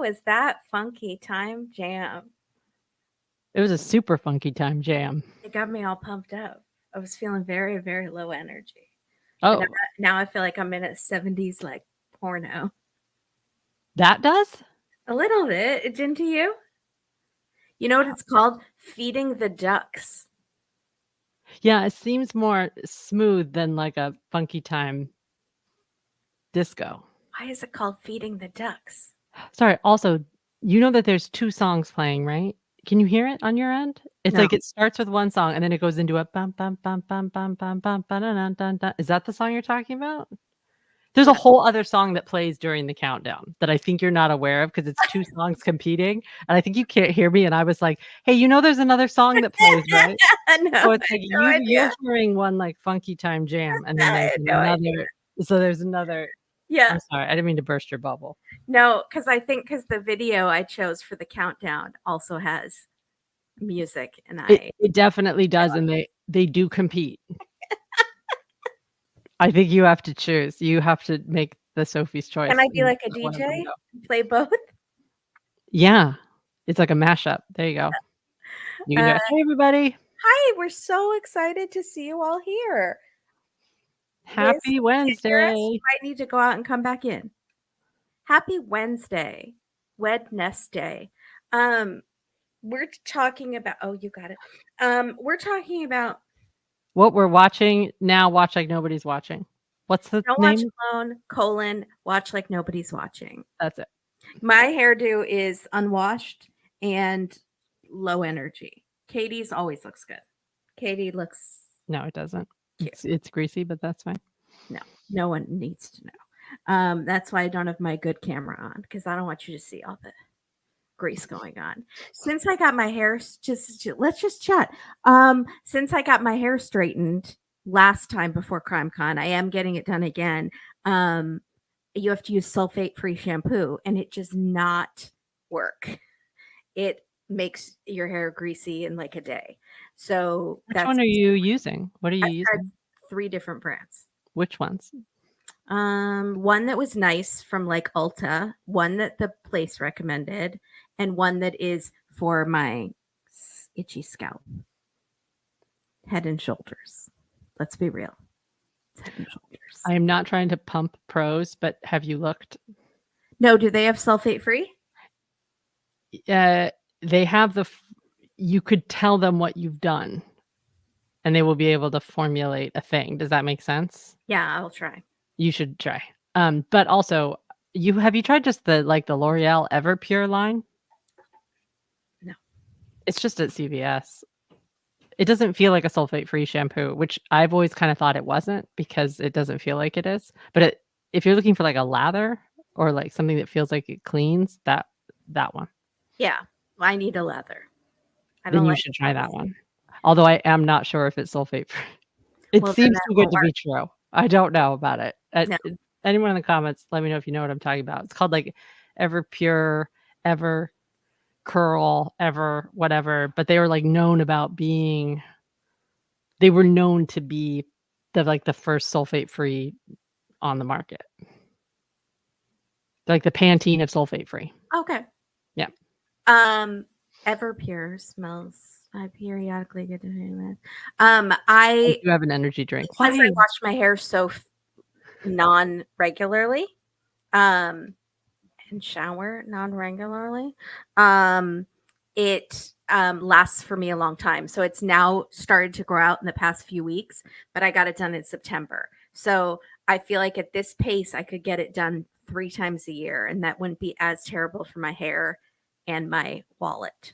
was that funky time jam? It was a super funky time jam. It got me all pumped up. I was feeling very, very low energy. But Oh, now I feel like I'm in a 70s like porno. that does? A little bit. Didn't you? You know what it's called? Feeding the ducks. Yeah, it seems more smooth than like a funky time disco. Why is it called Feeding the Ducks? Sorry, also, you know that there's 2 songs playing, right? Can you hear it on your end? It's No. like it starts with one song and then it goes into a bum bum bum bum bum bum bum ba-dun dun dun. Is that the song you're talking about? There's a No. whole other song that plays during the countdown that I think you're not aware of because it's 2 songs competing, and I think you can't hear me, and I was like, "Hey, you know there's another song that plays, right?" No, So I it's had like no you're idea. hearing one, like, funky time jam, and then I there's had no idea. another so there's another Yeah. I'm sorry, I didn't mean to burst your bubble. No, because the video I chose for the countdown also has music, and It definitely does, and they do compete. I think you have to choose. You have to make the Sophie's can choice I be and like a let one of them DJ? go. Play both? Yeah. It's like a mashup. There you go. You can do Uh, it. "Hey, everybody. Hi, we're so excited to see you all here. Liz, Happy can you hear us? You Wednesday." might need to go out and come back in. Happy Wednesday. Wednesday. Um, we're talking about you got it. We're talking about What we're watching now, watch like nobody's watching. What's the don't watch name? alone, watch like nobody's watching. That's it. My hairdo is unwashed and low energy. Katie's always looks good. Katie looks No, it doesn't. cute. It's greasy, but that's fine. No, no one needs to know. That's why I don't have my good camera on because I don't want you to see all the grease going on. Since I got my hair, let's just chat. Since I got my hair straightened last time before CrimeCon, I am getting it done again. Um, you have to use sulfate-free shampoo, and it does not work. It makes your hair greasy in like a day. So Which that's one are you using? What are you I've tried using? 3 different brands. Which ones? One that was nice from like Ulta, one that the place recommended, and one that is for my itchy scalp. Head and Shoulders. Let's be real. It's Head and Shoulders. I am not trying to pump pros, but have you looked? No, do they have sulfate free? They have you could tell them what you've done, and they will be able to formulate a thing. Does that make sense? Yeah, I'll try. You should try. But also, have you tried just the L'Oreal Everpure line? No. It's just at CVS. It doesn't feel like a sulfate-free shampoo, which I've always kind of thought it wasn't because it doesn't feel like it is. But if you're looking for like a lather or like something that feels like it cleans, that one, Yeah, I need a leather. I then don't you like should try that one. Although I am not sure if it's sulfate-free. It well, then seems that too good won't to work. be true. I don't know about it. No. Anyone in the comments, let me know if you know what I'm talking about. It's called like Everpure, Ever Curl, Ever whatever, but they were like known about being they were known to be the first sulfate-free on the market. Like the Pantene of sulfate-free. Okay. Yeah. Everpure smells. I periodically get to do I I do have an energy drink. because I Why? wash my hair so non-regularly, um, and shower non-regularly, um, it lasts for me a long time. So it's now started to grow out in the past few weeks, but I got it done in September. So I feel like at this pace, I could get it done 3 times a year, and that wouldn't be as terrible for my hair and my wallet.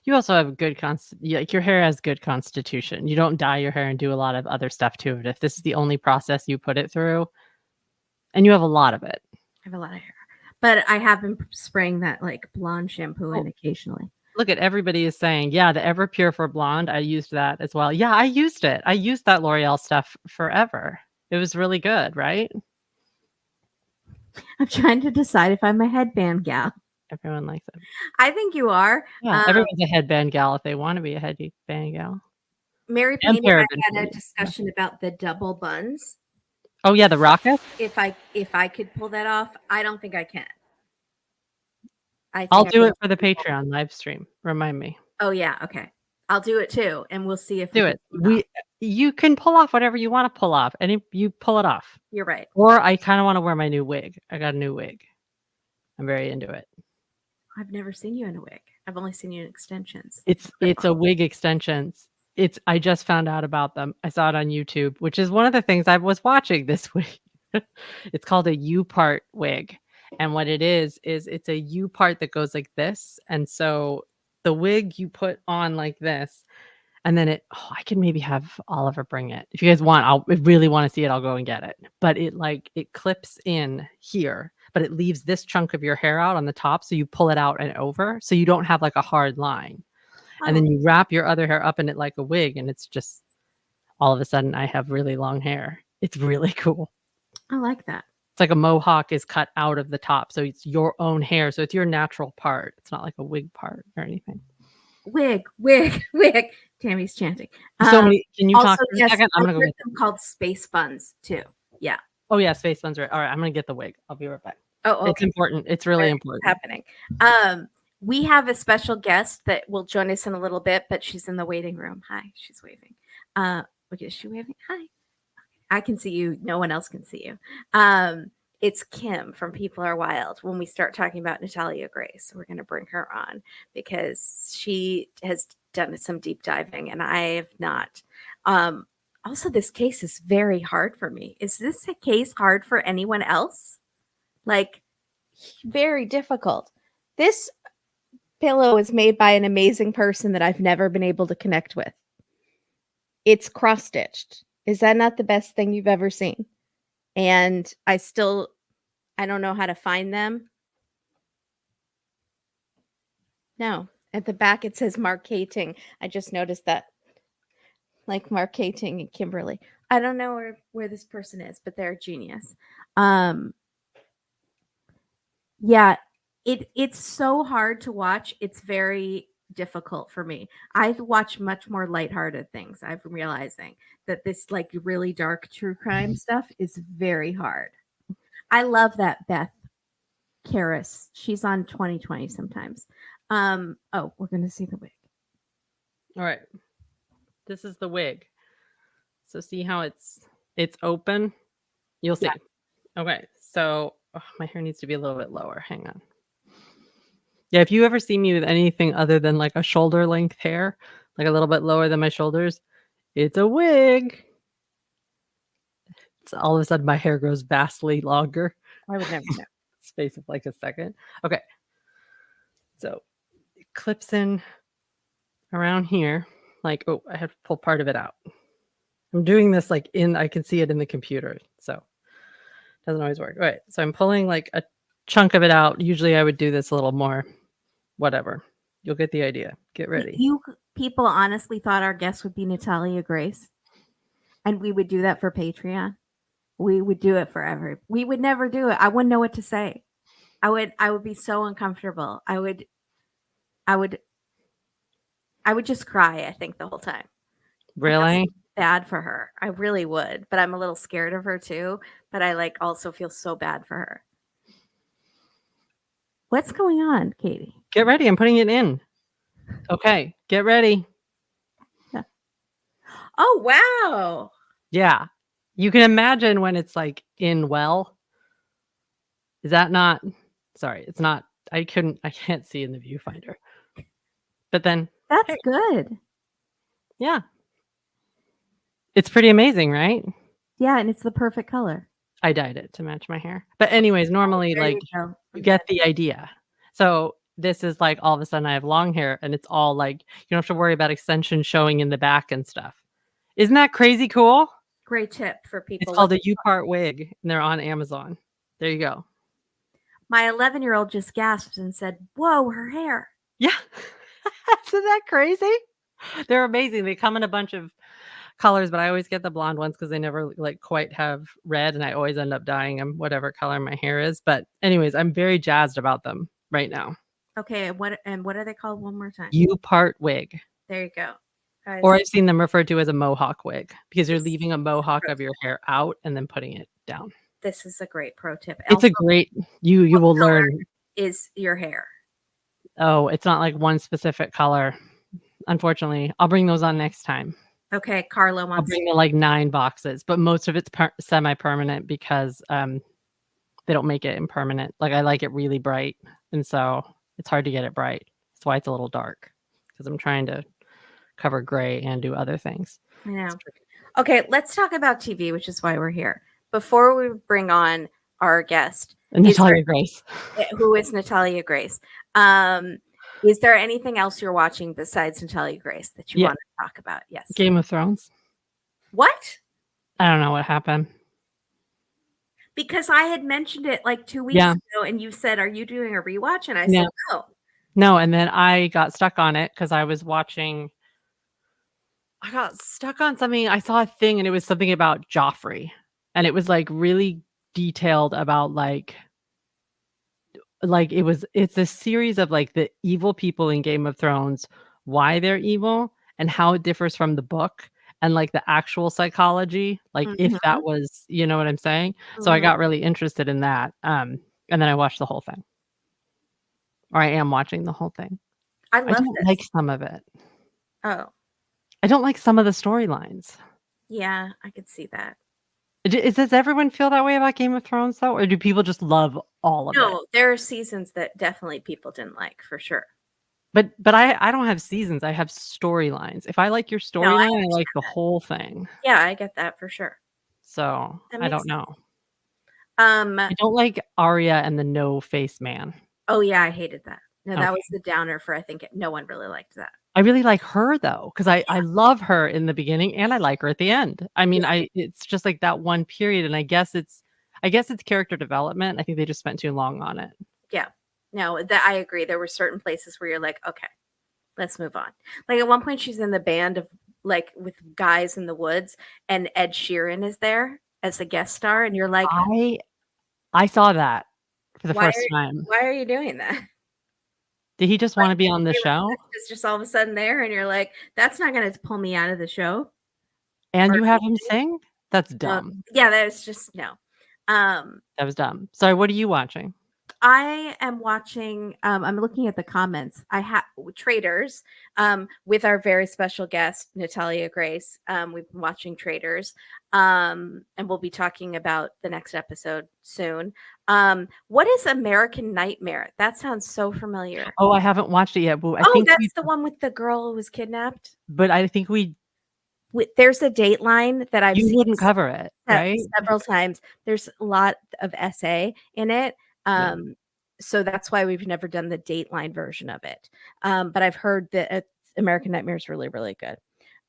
You also have a good like your hair has good constitution. You don't dye your hair and do a lot of other stuff to it. If this is the only process you put it through, and you have a lot of it. I have a lot of hair, but I have been spraying that like blonde shampoo in occasionally. Look at everybody is saying, yeah, the Everpure for blonde. I used that as well. Yeah, I used it. I used that L'Oreal stuff forever. It was really good, right? I'm trying to decide if I'm a headband gal. Everyone likes it. I think you are. Yeah, everyone's a headband gal if they want to be a headband gal. Mary And Payne and paraben I had a free. discussion about the double buns. Oh yeah, the rocket. If I could pull that off, I don't think I can. I I'll think I do can it for the people. Patreon live stream. Remind me. Oh, yeah, okay. I'll do it too, and we'll see if we Do can it. pull it off. You can pull off whatever you wanna pull off, and if you pull it off. You're right. Or I kinda wanna wear my new wig. I got a new wig. I'm very into it. I've never seen you in a wig. I've only seen you in extensions. But It's a wig extensions. I just found out about them. I saw it on YouTube, which is one of the things I was watching this week. It's called a U-part wig, and what it is it's a U-part that goes like this, and so the wig you put on like this, and then I can maybe have Oliver bring it. If you guys want, I really wanna see it, I'll go and get it. But it clips in here, but it leaves this chunk of your hair out on the top, so you pull it out and over, so you don't have, like, a hard line. And oh, then you wrap your other hair up in it like a wig, and it's just all of a sudden, I have really long hair. It's really cool. I like that. It's like a mohawk is cut out of the top, so it's your own hair, so it's your natural part. It's not like a wig part or anything. Wig, wig, wig. Tammy's chanting. So many Can you talk Also, for a yes, second? I'm I gonna go heard get them called space buns too. Yeah. Oh, yeah, space buns are alright, I'm gonna get the wig. I'll be right back. Oh, It's okay. important. It's All really right, important. happening. We have a special guest that will join us in a little bit, but she's in the waiting room. Hi, she's waving. Okay, is she waving? Hi. I can see you. No one else can see you. It's Kim from People Are Wild. When we start talking about Natalia Grace, we're going to bring her on because she has done some deep diving and I have not. Also, this case is very hard for me. Is this a case hard for anyone else? Like, very difficult. This pillow is made by an amazing person that I've never been able to connect with. It's cross stitched. Is that not the best thing you've ever seen? And I don't know how to find them. No, at the back it says marketing. I just noticed that. Like marketing and Kimberly. I don't know where this person is, but they're a genius. Yeah, it's so hard to watch. It's very difficult for me. I watch much more lighthearted things. I'm realizing that this like really dark true crime stuff is very hard. I love that Beth Karis. She's on 2020 sometimes. Oh, we're gonna see the wig. Alright. This is the wig. So see how it's open? You'll see. Yeah. Okay, so my hair needs to be a little bit lower. Hang on. Yeah, if you ever see me with anything other than like a shoulder length hair, like a little bit lower than my shoulders, it's a wig. So all of a sudden my hair grows vastly longer. I would never know. Space of like a second. Okay. So it clips in around here. Like, oh, I have to pull part of it out. I'm doing this like I can see it in the computer. So it doesn't always work. All right. So I'm pulling like a chunk of it out. Usually I would do this a little more. Whatever. You'll get the idea. Get ready. You people honestly thought our guest would be Natalia Grace, and we would do that for Patreon. We would do it forever. We would never do it. I wouldn't know what to say. I would be so uncomfortable. I would just cry, I think, the whole time. Really? Bad for her. I really would, but I'm a little scared of her too, but I like also feel so bad for her. What's going on, Katie? Get ready. I'm putting it in. Okay. Get ready. Yeah. Oh, wow. Yeah. You can imagine when it's like in well. Is that not? Sorry, it's not. I can't see in the viewfinder. But then That's hey, good. yeah. It's pretty amazing, right? Yeah, and it's the perfect color. I dyed it to match my hair. But anyways, normally There like you get the idea. So this is like all of a sudden I have long hair and it's all like you don't have to worry about extensions showing in the back and stuff. Isn't that crazy cool? Great tip for people. It's called a U-part wig and they're on Amazon. There you go. My 11-year-old just gasped and said, "Whoa, her hair." Yeah. Isn't that crazy? They're amazing. They come in a bunch of colors, but I always get the blonde ones because they never like quite have red and I always end up dyeing them whatever color my hair is. But anyways, I'm very jazzed about them right now. Okay, what are they called one more time? U-part wig. There you go. Guys, Or I've seen them referred to as a mohawk wig because you're leaving a mohawk of your hair out and then putting it down. This is a great pro tip. It's a great you will learn. Is your hair? Oh, it's not like one specific color, unfortunately. I'll bring those on next time. Okay, Carla I'll wants. bring the, like, 9 boxes, but most of it's semi-permanent because, they don't make it impermanent. Like, I like it really bright, and so it's hard to get it bright. That's why it's a little dark, because 'cause I'm trying to cover gray and do other things. I It's know. tricky. Okay, let's talk about TV, which is why we're here. Before we bring on our guest, And is there Natalia Grace. who is Natalia Grace? Um, is there anything else you're watching besides Natalia Grace that you Yeah, want to talk about? Yes. Game of Thrones. What? I don't know what happened. Because I had mentioned it like 2 weeks Yeah, ago, and you said, "Are you doing a rewatch?" And I yeah. said, "No." No, and then I got stuck on it because I got stuck on something. I saw a thing and it was something about Joffrey, and it was, like, really detailed about, it's a series of, like, the evil people in Game of Thrones, why they're evil, and how it differs from the book, and, like, the actual psychology, like, if Mhm, that was, you know what I'm saying? So I mhm. got really interested in that, and then I watched the whole thing, or I am watching the whole thing. I I love don't like this. some of it. Oh, I don't like some of the storylines. yeah, I could see that. Does everyone feel that way about Game of Thrones, though, or do people just love all of it? No, there are seasons that definitely people didn't like for sure. But I don't have seasons, I have storylines. If I like your No, I storyline, I like understand the that. whole thing. Yeah, I get that for sure. So, That I makes don't sense. know. Um, I don't like Arya and the no-face man. oh yeah, I hated that. No, that was Okay. the downer for I think no one really liked that. I really like her, though, 'cause I love her in the beginning, and I like her at the end. I Yeah, mean, I it's just, like, that one period, and I guess it's character development. I think they just spent too long on it. yeah. No, that I agree. There were certain places where you're like, okay, let's move on. Like at one point, she's in the band of like with guys in the woods, and Ed Sheeran is there as a guest star, and you're like, I I saw that for the why first are time. why are you doing that? Did he just Like wanna be on the Taylor show? Swift is just all of a sudden there, and you're like, that's not going to pull me out of the show And or you have him anything. sing? That's No, dumb. yeah, that's just no. Um, That was dumb. Sorry, what are you watching? I am watching, I'm looking at the comments. I have Traders, with our very special guest, Natalia Grace. We've been watching Traders, and we'll be talking about the next episode soon. What is American Nightmare? That sounds so familiar. Oh, I haven't watched it yet, but Oh, that's the one with the girl who was kidnapped. I think we There's a Dateline that I've you seen wouldn't cover it, right? several times. There's a lot of essay in it. Yeah. So that's why we've never done the Dateline version of it. But I've heard that American Nightmare is really, really good.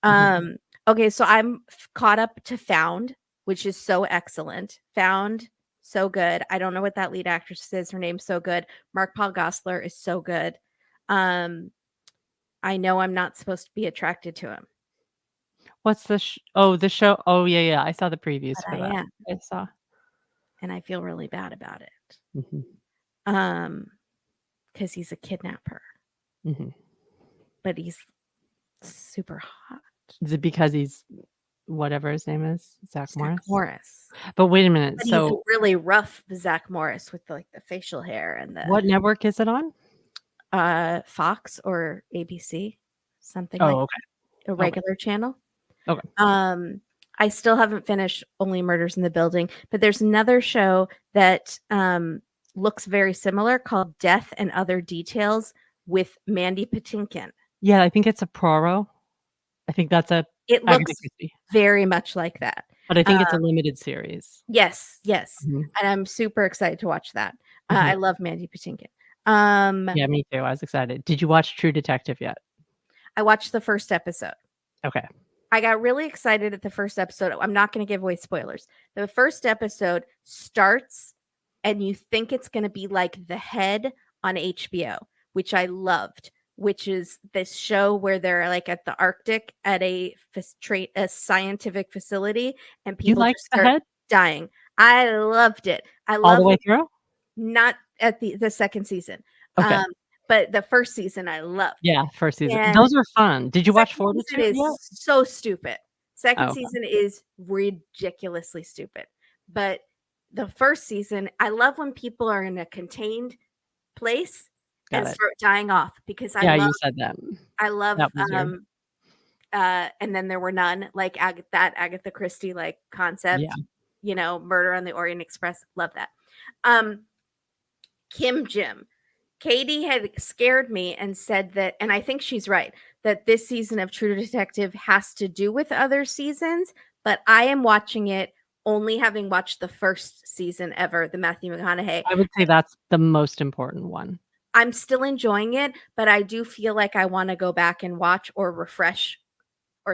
Mhm. Okay, so I'm caught up to Found, which is so excellent. Found, so good. I don't know what that lead actress is. Her name's so good. Mark Paul Gosselaar is so good. Um, I know I'm not supposed to be attracted to him, What's the show yeah, yeah, I saw the previews but for I that. am, I saw. and I feel really bad about it. Mhm, Um, because he's a kidnapper, mhm. but he's super hot. Is it because he's whatever his name is, Zach Zach Morris? Morris. But wait a minute, But he's so really rough, Zach Morris, with like the facial hair and the what network is it on? Fox or ABC, something like Oh, okay, a okay, regular channel. okay. Um, I still haven't finished Only Murders in the Building, but there's another show that looks very similar called Death and Other Details with Mandy Patinkin. Yeah, I think it's a Proro. I think that's a It Agatha looks Christie, very much like that. but I Uh, think it's a limited series. yes, yes, Mhm, and I'm super excited to watch that. mhm. I love Mandy Patinkin. Um, Yeah, me too, I was excited. Did you watch True Detective yet? I watched the first episode. Okay. I got really excited at the first episode. I'm not going to give away spoilers. The first episode starts, and you think it's going to be like The Head on HBO, which I loved, which is this show where they're like at the Arctic at a scientific facility, and You people liked just The start Head dying. I loved it. I all the love way through? not at the second season, Okay. um, but the first season I loved. Yeah, first season. And Those are fun. Did you watch second season Fortitude is yet? so stupid. Oh, Second okay. season is ridiculously stupid. But the first season, I love when people are in a contained place Got and it. start dying off because Yeah, you said that. I love, That was your and then there were none, like that Agatha Christie like yeah. concept, Murder on the Orient Express. Love that. Um, Kim Jim. Katie had scared me and said that, and I think she's right, that this season of True Detective has to do with other seasons, but I am watching it only having watched the first season ever, the Matthew McConaughey. I would say that's the most important one. I'm still enjoying it, but I do feel like I want to go back and watch or refresh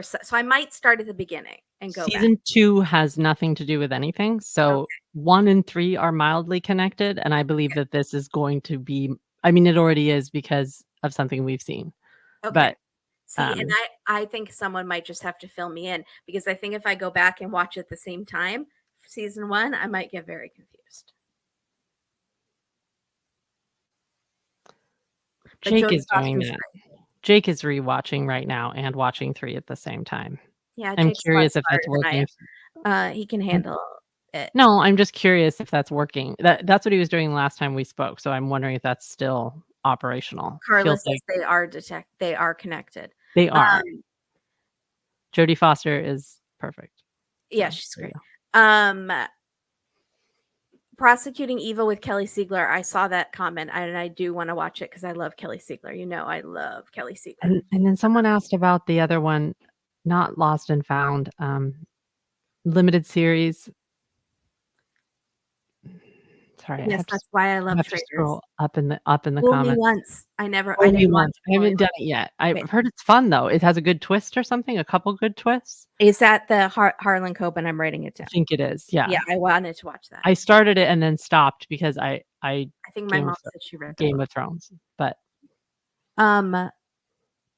so I might start at the beginning and go back. Season 2 has nothing to do with anything, so Okay. 1 and 3 are mildly connected, and I believe that this is going to be I mean, it already is because of something we've seen, Okay. but, See, and um I think someone might just have to fill me in because I think if I go back and watch at the same time, season 1, I might get very confused. But Jake Jodie is doing Foster's that. great. Jake is rewatching right now and watching 3 at the same time. Yeah, I'm Jake's a lot curious if that's smarter than working. I am. He can handle it. No, I'm just curious if that's working. That's what he was doing last time we spoke, so I'm wondering if that's still operational. Carla Feels says like they are connected. they are. Um, Jodie Foster is perfect. yeah, So, she's there you great. go. Prosecuting Evil with Kelly Siegler. I saw that comment and I do want to watch it because I love Kelly Siegler. I love Kelly Siegler. And then someone asked about the other one, not Lost and Found, limited series. Sorry, Yes, that's why I I love have to Traitors. scroll up in the Fool Me comments. Once. I Only didn't watch once. I Fool Me haven't done Once. it yet. Okay. I've heard it's fun though. It has a good twist or something, a couple good twists. Is that the Harlan Coben? I'm writing it I down. think it is. Yeah. Yeah, I wanted to watch that. I started it and then stopped because I think my mom said she read the Game book. of Thrones, but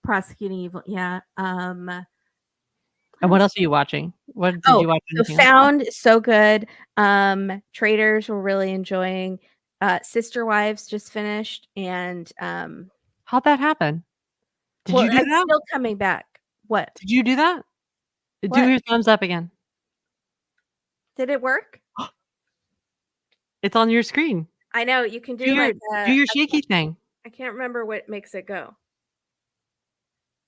Prosecuting Evil. Yeah. and what else are you watching? What did Oh, you watch so anything else? Found so good. Traders we're really enjoying. Sister Wives just finished, and How'd that happen? Did well, you do it's that? still coming back. What? Did you do that? Do What? your thumbs up again. Did it work? It's on your screen. I know you can Do do your like do your shaky thing. I can't remember what makes it go,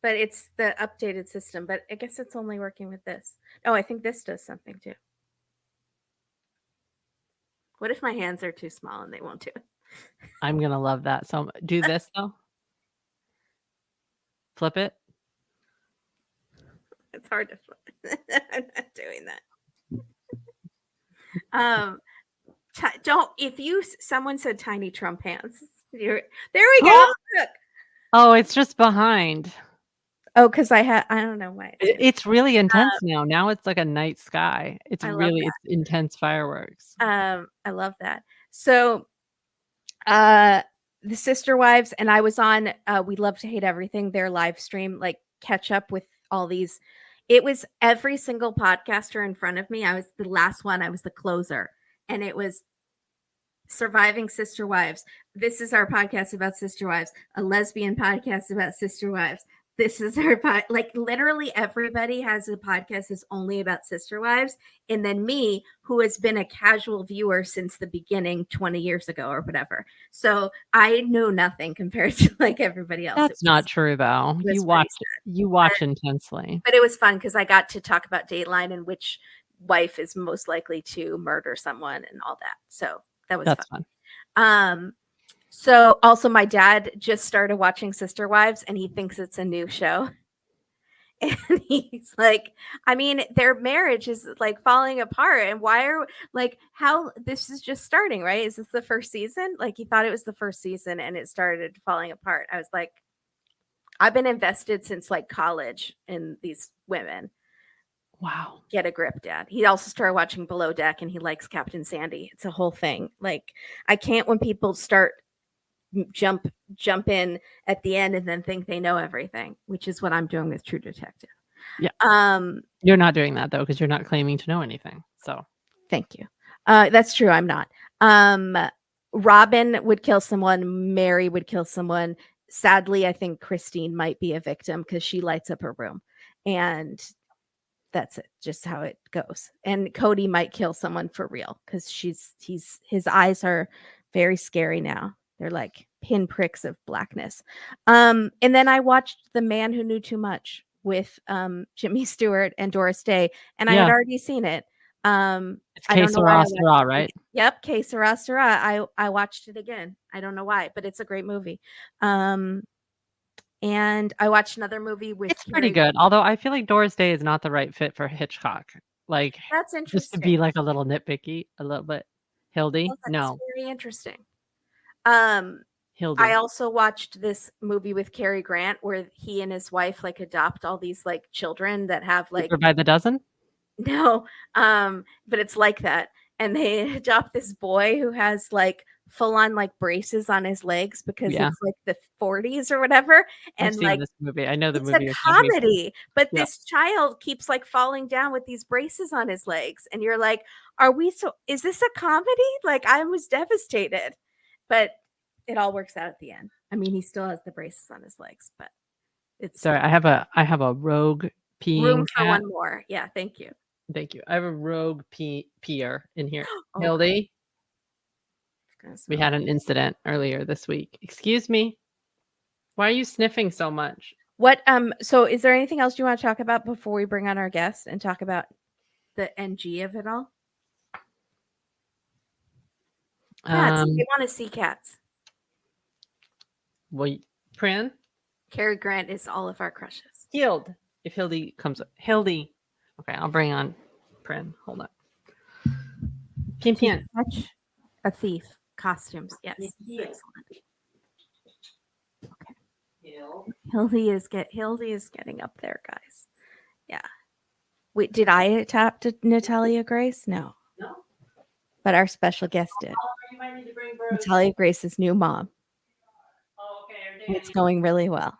but it's the updated system. But I guess it's only working with this. Oh, I think this does something too. What if my hands are too small and they won't do it? I'm gonna love that. So do this though. Flip it. It's hard to flip. I'm not doing that. Don't if you someone said tiny Trump hands. There we go. Look. Oh, it's just behind. Oh, because I don't know why. It's really intense now. Now it's like a night sky. It's I love really it's intense fireworks. I love that. So the Sister Wives and I was on We Love to Hate Everything, their live stream, like catch up with all these. It was every single podcaster in front of me. I was the last one, I was the closer. And it was Surviving Sister Wives. This is our podcast about Sister Wives, a lesbian podcast about Sister Wives. This is our like literally everybody has a podcast that's only about Sister Wives, and then me, who has been a casual viewer since the beginning 20 years ago or whatever. So I know nothing compared to like everybody else. That's not true though. You watch intensely. But it was fun because I got to talk about Dateline and which wife is most likely to murder someone and all that. So that was fun. So also my dad just started watching Sister Wives and he thinks it's a new show. And he's like, I mean, their marriage is like falling apart. And why are like how this is just starting, right? Is this the first season? Like he thought it was the first season and it started falling apart. I was like, I've been invested since like college in these women. Wow. Get a grip, Dad. He also started watching Below Deck and he likes Captain Sandy. It's a whole thing. Like I can't when people start jump in at the end and then think they know everything, which is what I'm doing with True Detective. Yeah. You're not doing that though because you're not claiming to know anything. So thank you. That's true. I'm not. Robin would kill someone. Mary would kill someone. Sadly, I think Christine might be a victim because she lights up her room, and that's it. Just how it goes. And Cody might kill someone for real because his eyes are very scary now. They're like pinpricks of blackness. And then I watched The Man Who Knew Too Much with Jimmy Stewart and Doris Day, and I had Yeah. already seen it. It's I Que don't know why I Sera, watched Sera, it right? again. Yep, Que Sera, Sera. I watched it again. I don't know why, but it's a great movie. And I watched another movie with It's pretty Cary. good, although I feel like Doris Day is not the right fit for Hitchcock. Like, That's just to be, interesting. like, a little nitpicky, a little bit. Hildy? Oh, that's No. very interesting. I Hildy. also watched this movie with Cary Grant where he and his wife like adopt all these like children that have Cheaper like by the dozen? no, but it's like that. And they adopt this boy who has like full on like braces on his legs because Yeah. it's like the 40s or whatever. I've And seen like this movie. I know the it's a movie you're talking about. comedy, but Yeah. this child keeps like falling down with these braces on his legs. And you're like, are we is this a comedy? Like I was devastated, but it all works out at the end. I mean, he still has the braces on his legs, but it's Sorry, I have a rogue room peeing for cat. one more. Yeah, thank you. Thank you. I have a rogue peer in here. Oh, God, Hildy, it's gonna we smell. had an incident earlier this week. Excuse me. Why are you sniffing so much? What so is there anything else you want to talk about before we bring on our guest and talk about the NG of it all? Cats. They want to see cats. Well, Pran, Cary Grant is all of our crushes. healed. If Hildy comes up, Hildy. Okay, I'll bring on Pran. Hold on. Pian Pian. Touch a thief. Costumes. Yes. Yeah. Excellent. Okay. Hildy is getting up there, guys. Yeah. Wait, did I tap to Natalia Grace? No. No? But our special guest did. You might need to bring Bruce. Natalia Grace's new mom. Oh, okay. Everything It's going really well.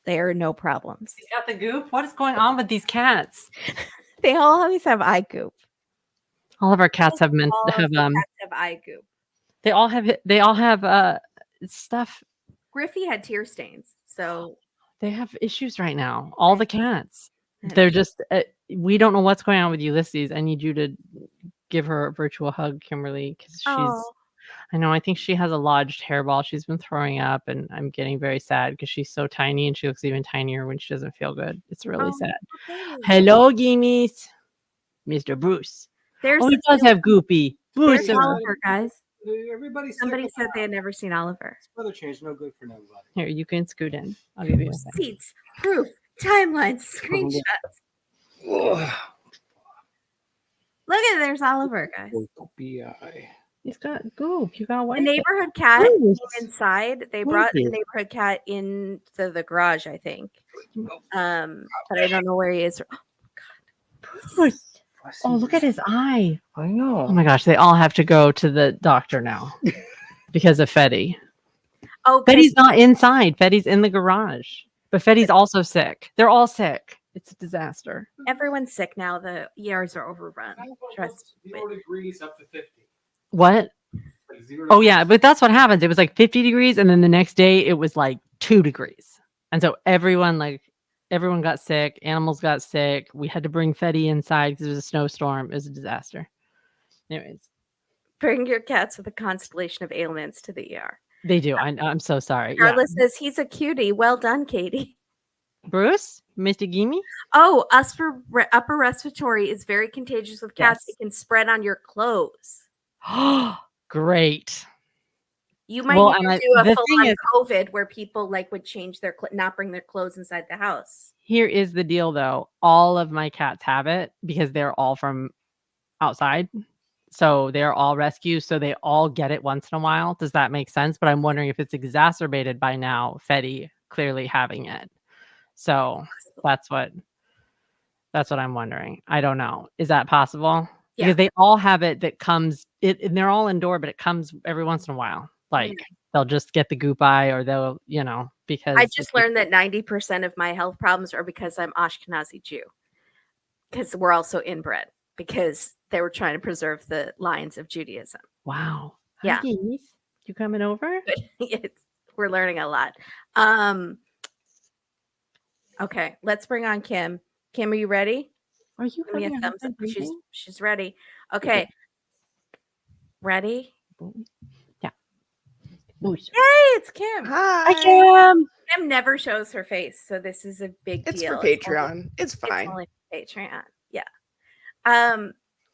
There are no problems. He's got the goop. What is going on with these cats? They all always have eye goop. All of our cats have All of the cats have eye goop. they all have stuff. Griffey had tear stains, so They have issues right now. All the cats. had They're issues. just we don't know what's going on with Ulysses. I need you to give her a virtual hug, Kimberly, because Oh, I know, I think she has a lodged hairball. She's been throwing up, and I'm getting very sad because she's so tiny, and she looks even tinier when she doesn't feel good. It's really sad. baby. Hello, Gimmies. Mr. Bruce. There's Oh, he does have Goopy. there's Bruce. Oliver, guys. Everybody's Somebody said they had never seen Oliver. weather change no good for nobody. Here, you can scoot in. I'll give you a second. Receipts, proof, timelines, screenshots. Look at there's Oliver, guys. He's got goop. You got The white. neighborhood cat Bruce. came inside. They brought the Bruce. neighborhood cat into the garage, I think. But I don't know where he is. Bruce. Oh, look at his eye. I know. Oh my gosh, they all have to go to the doctor now because of Fetty. Oh, Fetty's not inside. Fetty's in the garage. But Fetty's also sick. They're all sick. It's a disaster. everyone's sick now. The ERs are overrun. Trust me. 0 degrees up to 50. What? Like 0 Oh yeah, but that's what happens. It was like 50 degrees, and then the next day it was like 2 degrees. And so everyone got sick. Animals got sick. We had to bring Fetty inside because it was a snowstorm. It was a disaster. Anyways, Bring your cats with a constellation of ailments to the ER. they do. I'm so sorry. Carla says he's a cutie. Well done, Katie. Bruce, Mr. Gimme. Oh, upper respiratory is very contagious with cats. Yes. It can spread on your clothes. Great. You might Well, need and to do a the full thing on is- COVID where people like would change their not bring their clothes inside the house. Here is the deal, though. All of my cats have it because they're all from outside. So they're all rescues. So they all get it once in a while. Does that make sense? But I'm wondering if it's exacerbated by now, Fetty clearly having it. So that's what I'm wondering. I don't know. Is that possible? Yeah. Because they all have it that comes, and they're all indoor, but it comes every once in a while. Like they'll just get the goop eye or they'll, because I just learned that 90% of my health problems are because I'm Ashkenazi Jew. Because we're also inbred. Because they were trying to preserve the lines of Judaism. Wow. Yeah. Hi, Denise. You coming over? We're learning a lot. Okay, let's bring on Kim. Kim, are you ready? Are you Give me a having a hard thumbs up. time breathing? She's ready. Okay. Ready? Yeah. Yay, it's Kim. Hi, Hi. Kim. Kim never shows her face, so this is a big It's deal. for Patreon. It's fine. It's only for Patreon. Yeah.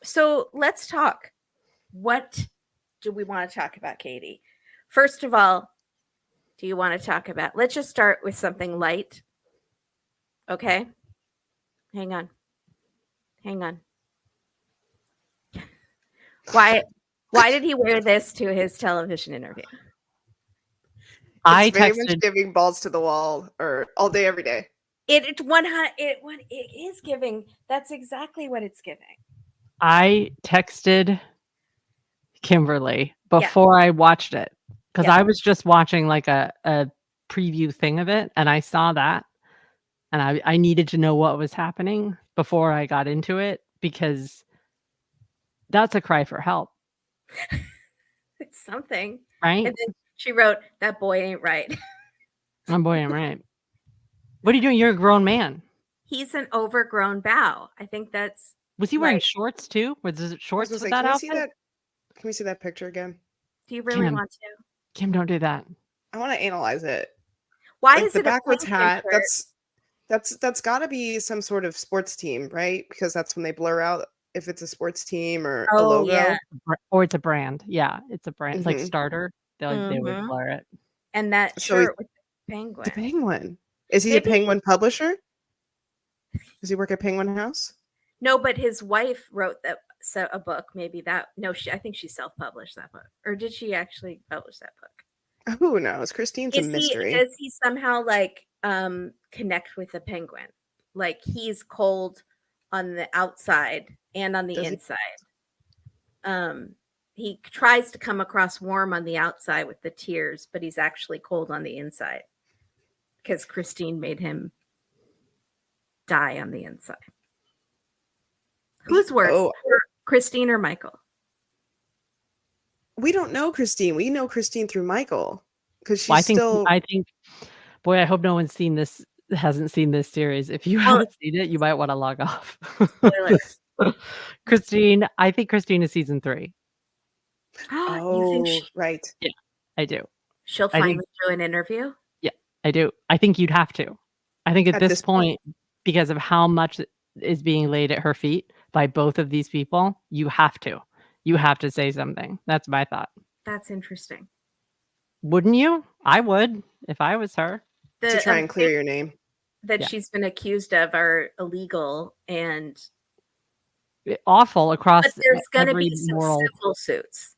So let's talk. What do we want to talk about, Katie? First of all, do you want to talk about? Let's just start with something light. Okay. Hang on. Why did he wear this to his television interview? I It's very much texted. giving balls to the wall or all day, every day. It is giving. That's exactly what it's giving. I texted Kimberly before I watched it because Yeah. I was just watching like a preview thing of it, and I saw that, and I needed to know what was happening before I got into it because that's a cry for help, It's something. right? And then she wrote, "That boy ain't right." Oh boy, I'm right. What are you doing? You're a grown man. He's an overgrown bow. I think that's Was he wearing like, shorts too? Was it I was shorts gonna with say, that can we outfit? see that? Can we see that picture again? do you really Kim. want to? Kim, don't do that. I want to analyze it. Why Like is the it backwards a plain hat. shirt? That's got to be some sort of sports team, right? Because that's when they blur out if it's a sports team or a Oh, logo. yeah. Or it's a brand. Yeah, it's a brand. It's like Mhm. Starter. They would Mhm. blur it. And that So he- shirt with the penguin. The Penguin. Is he Maybe- a Penguin publisher? Does he work at Penguin House? No, but his wife wrote a book. Maybe that. No, I think she self-published that book, or did she actually publish that book? Who knows? Christine's a mystery. Does he somehow like connect with the penguin? Like he's cold on the outside and on the Does he? inside. He tries to come across warm on the outside with the tears, but he's actually cold on the inside because Christine made him die on the inside. Who's worse, Oh, Christine or Michael? we don't know Christine. We know Christine through Michael because she's Well, still. I think, boy, I hope no one's seen this, hasn't seen this series. If you haven't seen it, you might want to log off. Spoiler. Christine, I think Christine is season 3. You think Right. Yeah, I do. she'll I finally think- do an interview? Yeah, I do. I think you'd have to. I think at this point, because of how much is being laid at her feet by both of these people, you have to. You have to say something. That's my thought. That's interesting. Wouldn't you? I would if I was her. To try and clear your name. That Yeah. she's been accused of are illegal, and Awful across but there's going to every be some moral. civil suits,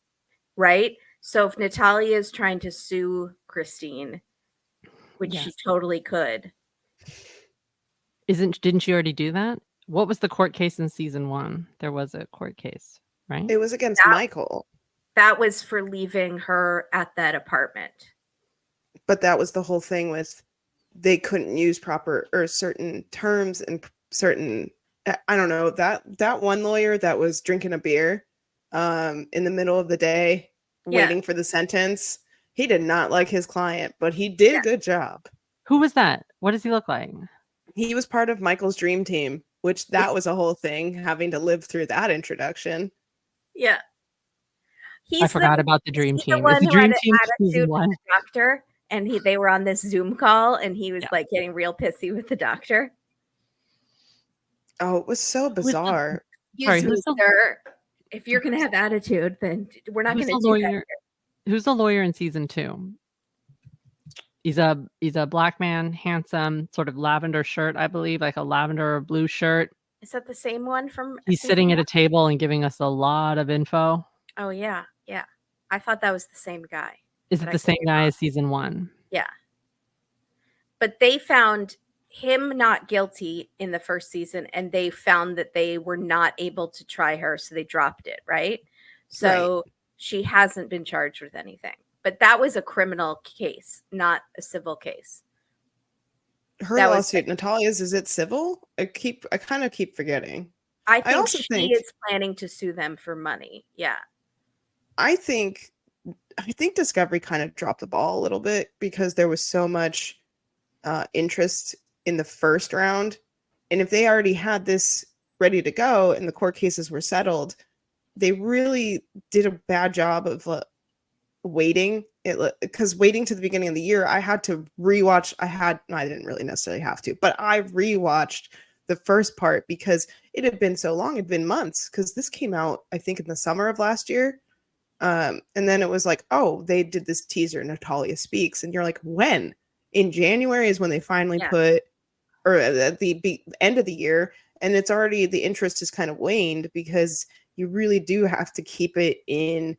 right? So if Natalia is trying to sue Christine, which she Yes. totally could, Didn't she already do that? What was the court case in season 1? There was a court case, right? It was against Michael, that was for leaving her at that apartment. but that was the whole thing with they couldn't use proper or certain terms and certain. I don't know, that one lawyer that was drinking a beer in the middle of the day waiting for the sentence. He did not like his client, but he did a good job. Who was that? What does he look like? He was part of Michael's dream team, which that was a whole thing, having to live through that introduction. Yeah. I forgot about the dream he's team. The one Is the who dream had team an season attitude 1? with the doctor, and they were on this Zoom call, and he was like getting real pissy with the doctor. Oh, it was so bizarre. Excuse me, sir. If you're going to have attitude, then we're not going to do that. Who's the lawyer in season 2? He's a black man, handsome, sort of lavender shirt, I believe, like a lavender or blue shirt. Is that the same one from? He's sitting at a table and giving us a lot of info. Oh yeah. I thought that was the same guy. Is it the same guy as season 1? Yeah. But they found him not guilty in the first season, and they found that they were not able to try her, so they dropped it, right? So she hasn't been charged with anything. But that was a criminal case, not a civil case. Her lawsuit, Natalia's, is it civil? I kind of keep forgetting. I think she is planning to sue them for money. Yeah. I think Discovery kind of dropped the ball a little bit because there was so much interest in the first round. And if they already had this ready to go and the court cases were settled, they really did a bad job of waiting because waiting to the beginning of the year, I had to rewatch. I didn't really necessarily have to, but I rewatched the first part because it had been so long. It'd been months because this came out, I think, in the summer of last year. And then it was like, oh, they did this teaser, Natalia Speaks. And you're like, when? In January is when they finally put, or at the end of the year. And it's already, the interest has kind of waned because you really do have to keep it in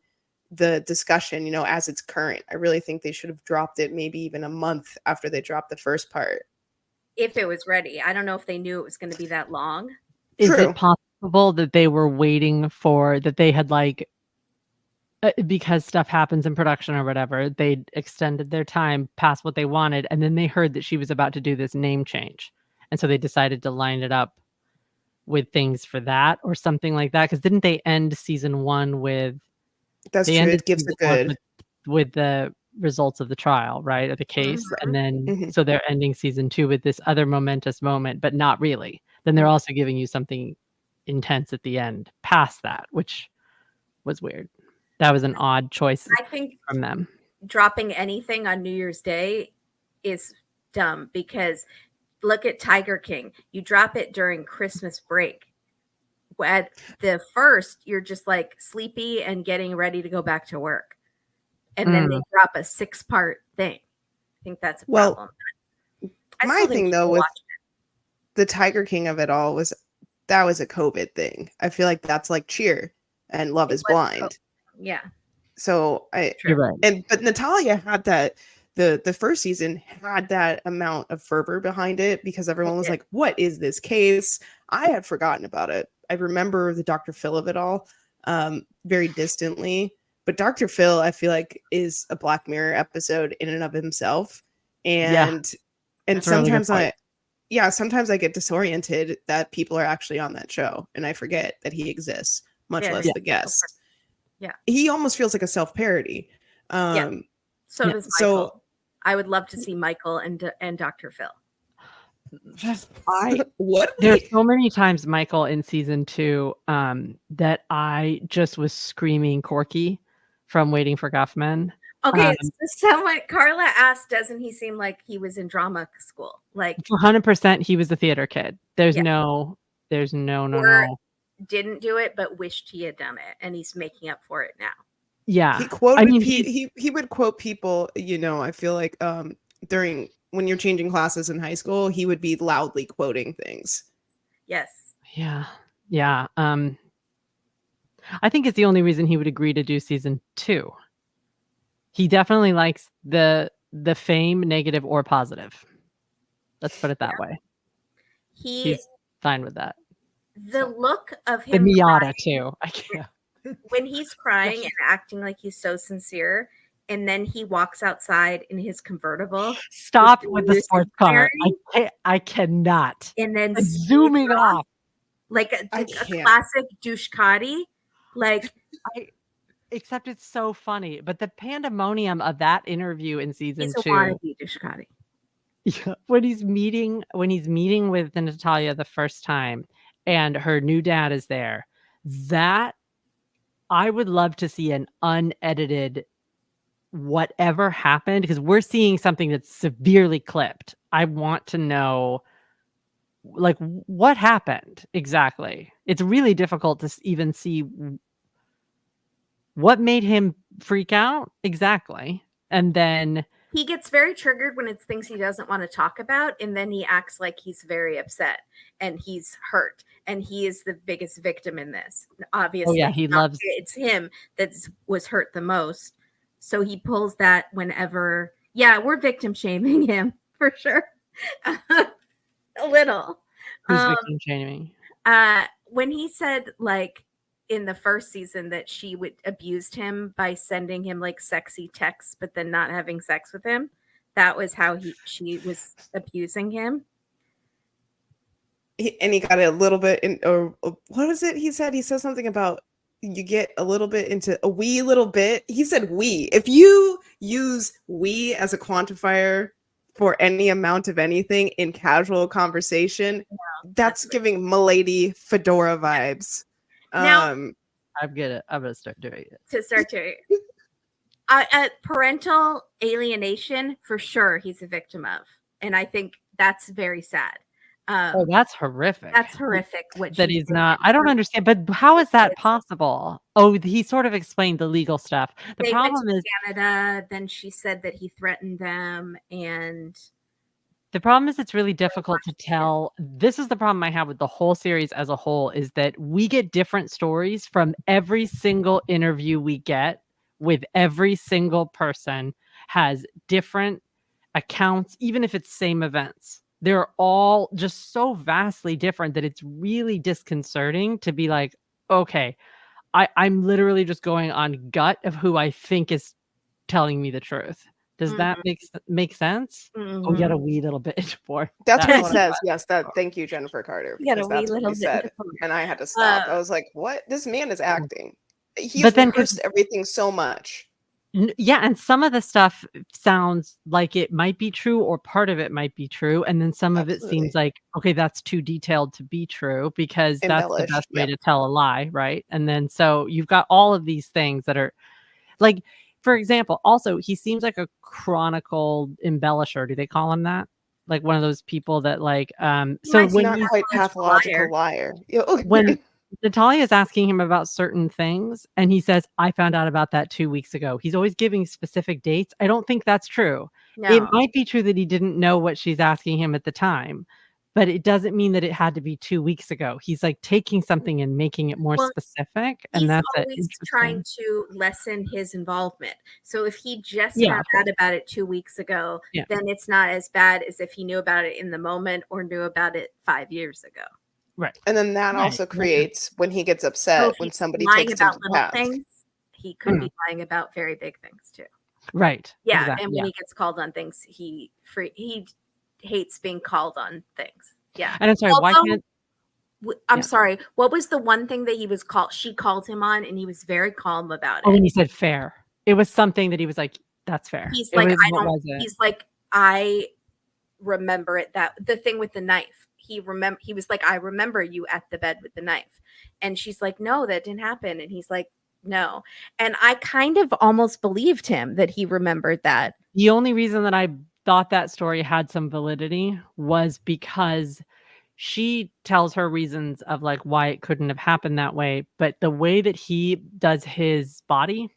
the discussion, as it's current. I really think they should have dropped it maybe even a month after they dropped the first part. If it was ready. I don't know if they knew it was going to be that long. Is True. it possible that they were waiting for that they had like because stuff happens in production or whatever, they extended their time past what they wanted, and then they heard that she was about to do this name change, and so they decided to line it up with things for that or something like that? Because didn't they end season 1 with That's they true. ended It gives season a 1 good. with the results of the trial, right, of the case, and then Mhm. so they're ending season 2 with this other momentous moment, but not really. Then they're also giving you something intense at the end past that, which was weird. That was an odd choice I think from them. dropping anything on New Year's Day is dumb because look at Tiger King. You drop it during Christmas break. At the first, you're just like sleepy and getting ready to go back to work. And then they drop a 6-part thing. I think that's a problem. My thing though with the Tiger King of it all was that was a COVID thing. I feel like that's like Cheer and Love is Blind. Yeah. So You're right. but Natalia had that the first season had that amount of fervor behind it because everyone was like, what is this case? I had forgotten about it. I remember the Dr. Phil of it all very distantly. But Dr. Phil, I feel like, is a Black Mirror episode in and of himself. And sometimes sometimes I get disoriented that people are actually on that show and I forget that he exists, much less the guest. Yeah. He almost feels like a self-parody. So does Michael. I would love to see Michael and Dr. Phil. There's so many times Michael in season 2 that I just was screaming Corky from Waiting for Guffman. Okay, someone Carla asked, doesn't he seem like he was in drama school? Like 100% he was a theater kid. There's no didn't do it but wished he had done it and he's making up for it now. Yeah. He quoted he would quote people, I feel like during when you're changing classes in high school, he would be loudly quoting things. Yes. Yeah. Yeah. I think it's the only reason he would agree to do season 2. He definitely likes the fame, negative or positive. Let's put it that way. He's fine with that. The look of him the Miata too. I can't. When he's crying and acting like he's so sincere, and then he walks outside in his convertible. Stop with the sports car. I cannot. And then zooming off. Like a classic douchecati. Like except it's so funny. But the pandemonium of that interview in season 2. Wannabe douchecati. Yeah. When he's meeting with Natalia the first time and her new dad is there, that I would love to see an unedited whatever happened, because we're seeing something that's severely clipped. I want to know like what happened exactly. It's really difficult to even see what made him freak out exactly. And then he gets very triggered when it's things he doesn't want to talk about, and then he acts like he's very upset and he's hurt, and he is the biggest victim in this. Obviously, it's him that was hurt the most. So he pulls that whenever, we're victim shaming him for sure. A little. Who's victim shaming? When he said like in the first season that she would abused him by sending him like sexy texts, but then not having sex with him. That was how she was abusing him. And he got a little bit in, or what was it? He said something about you get a little bit into a wee little bit. He said we. If you use we as a quantifier for any amount of anything in casual conversation, that's giving Milady Fedora vibes. Now, I'm gonna start doing it. To start doing it. Parental alienation, for sure, he's a victim of. And I think that's very sad. Oh, that's horrific. That's horrific what That she he's did not. to I don't her understand, but how is that kids. possible? Oh, he sort of explained the legal stuff. The They went problem to is Canada, then she said that he threatened them, and it's really difficult to tell. This is the problem I have with the whole series as a whole, is that we get different stories from every single interview we get with every single person has different accounts, even if it's same events. They're all just so vastly different that it's really disconcerting to be like, okay, I'm literally just going on gut of who I think is telling me the truth. Does that make sense? Oh, you got a wee little bit more. That's what he That's says. Yes, that. Thank you, Jennifer Carter, you got a because wee that's what little he bit said, and I had to stop. I was like, "What? This man is acting. He's But then 'cause rehearsed everything so much." yeah, and some of the stuff sounds like it might be true or part of it might be true, and then some of it seems Absolutely. like, okay, that's too detailed to be true because that's the Embellished. best way Yep. to tell a lie, right? And then so you've got all of these things that are like, for example, also, he seems like a chronicle embellisher. Do they call him that? Like one of those people that like, he so might be He's a when not he's quite pathological pathological liar. Yeah. when Natalia is asking him about certain things and he says, I found out about that 2 weeks ago. He's always giving specific dates. I don't think that's true. It No. might be true that he didn't know what she's asking him at the time, but it doesn't mean that it had to be 2 weeks ago. He's like taking something and making it more Well, specific, and he's that's always trying interesting. to lessen his involvement. So if he just Yeah, found of course. out about it 2 weeks ago, Yeah. then it's not as bad as if he knew about it in the moment or knew about it 5 years ago. Right. And then that Right. also creates when he gets So upset if when he's somebody lying takes him about to little task. things, he could be lying about very big things too. Right. Yeah, Exactly. and when he gets called on things, he hates being called on things. Yeah. And I'm sorry, why Although, can't I'm yeah. sorry, what was the one thing that she called him on, and he was very calm about Oh, it? when he said fair. It was something that he was like, that's fair. He's It like, was what was it? he's like, I remember it, that the thing with the knife. He was like, I remember you at the bed with the knife. And she's like, no, that didn't happen. And he's like, no. And I kind of almost believed him that he remembered that. The only reason that I thought that story had some validity was because she tells her reasons of like why it couldn't have happened that way, but the way that he does his body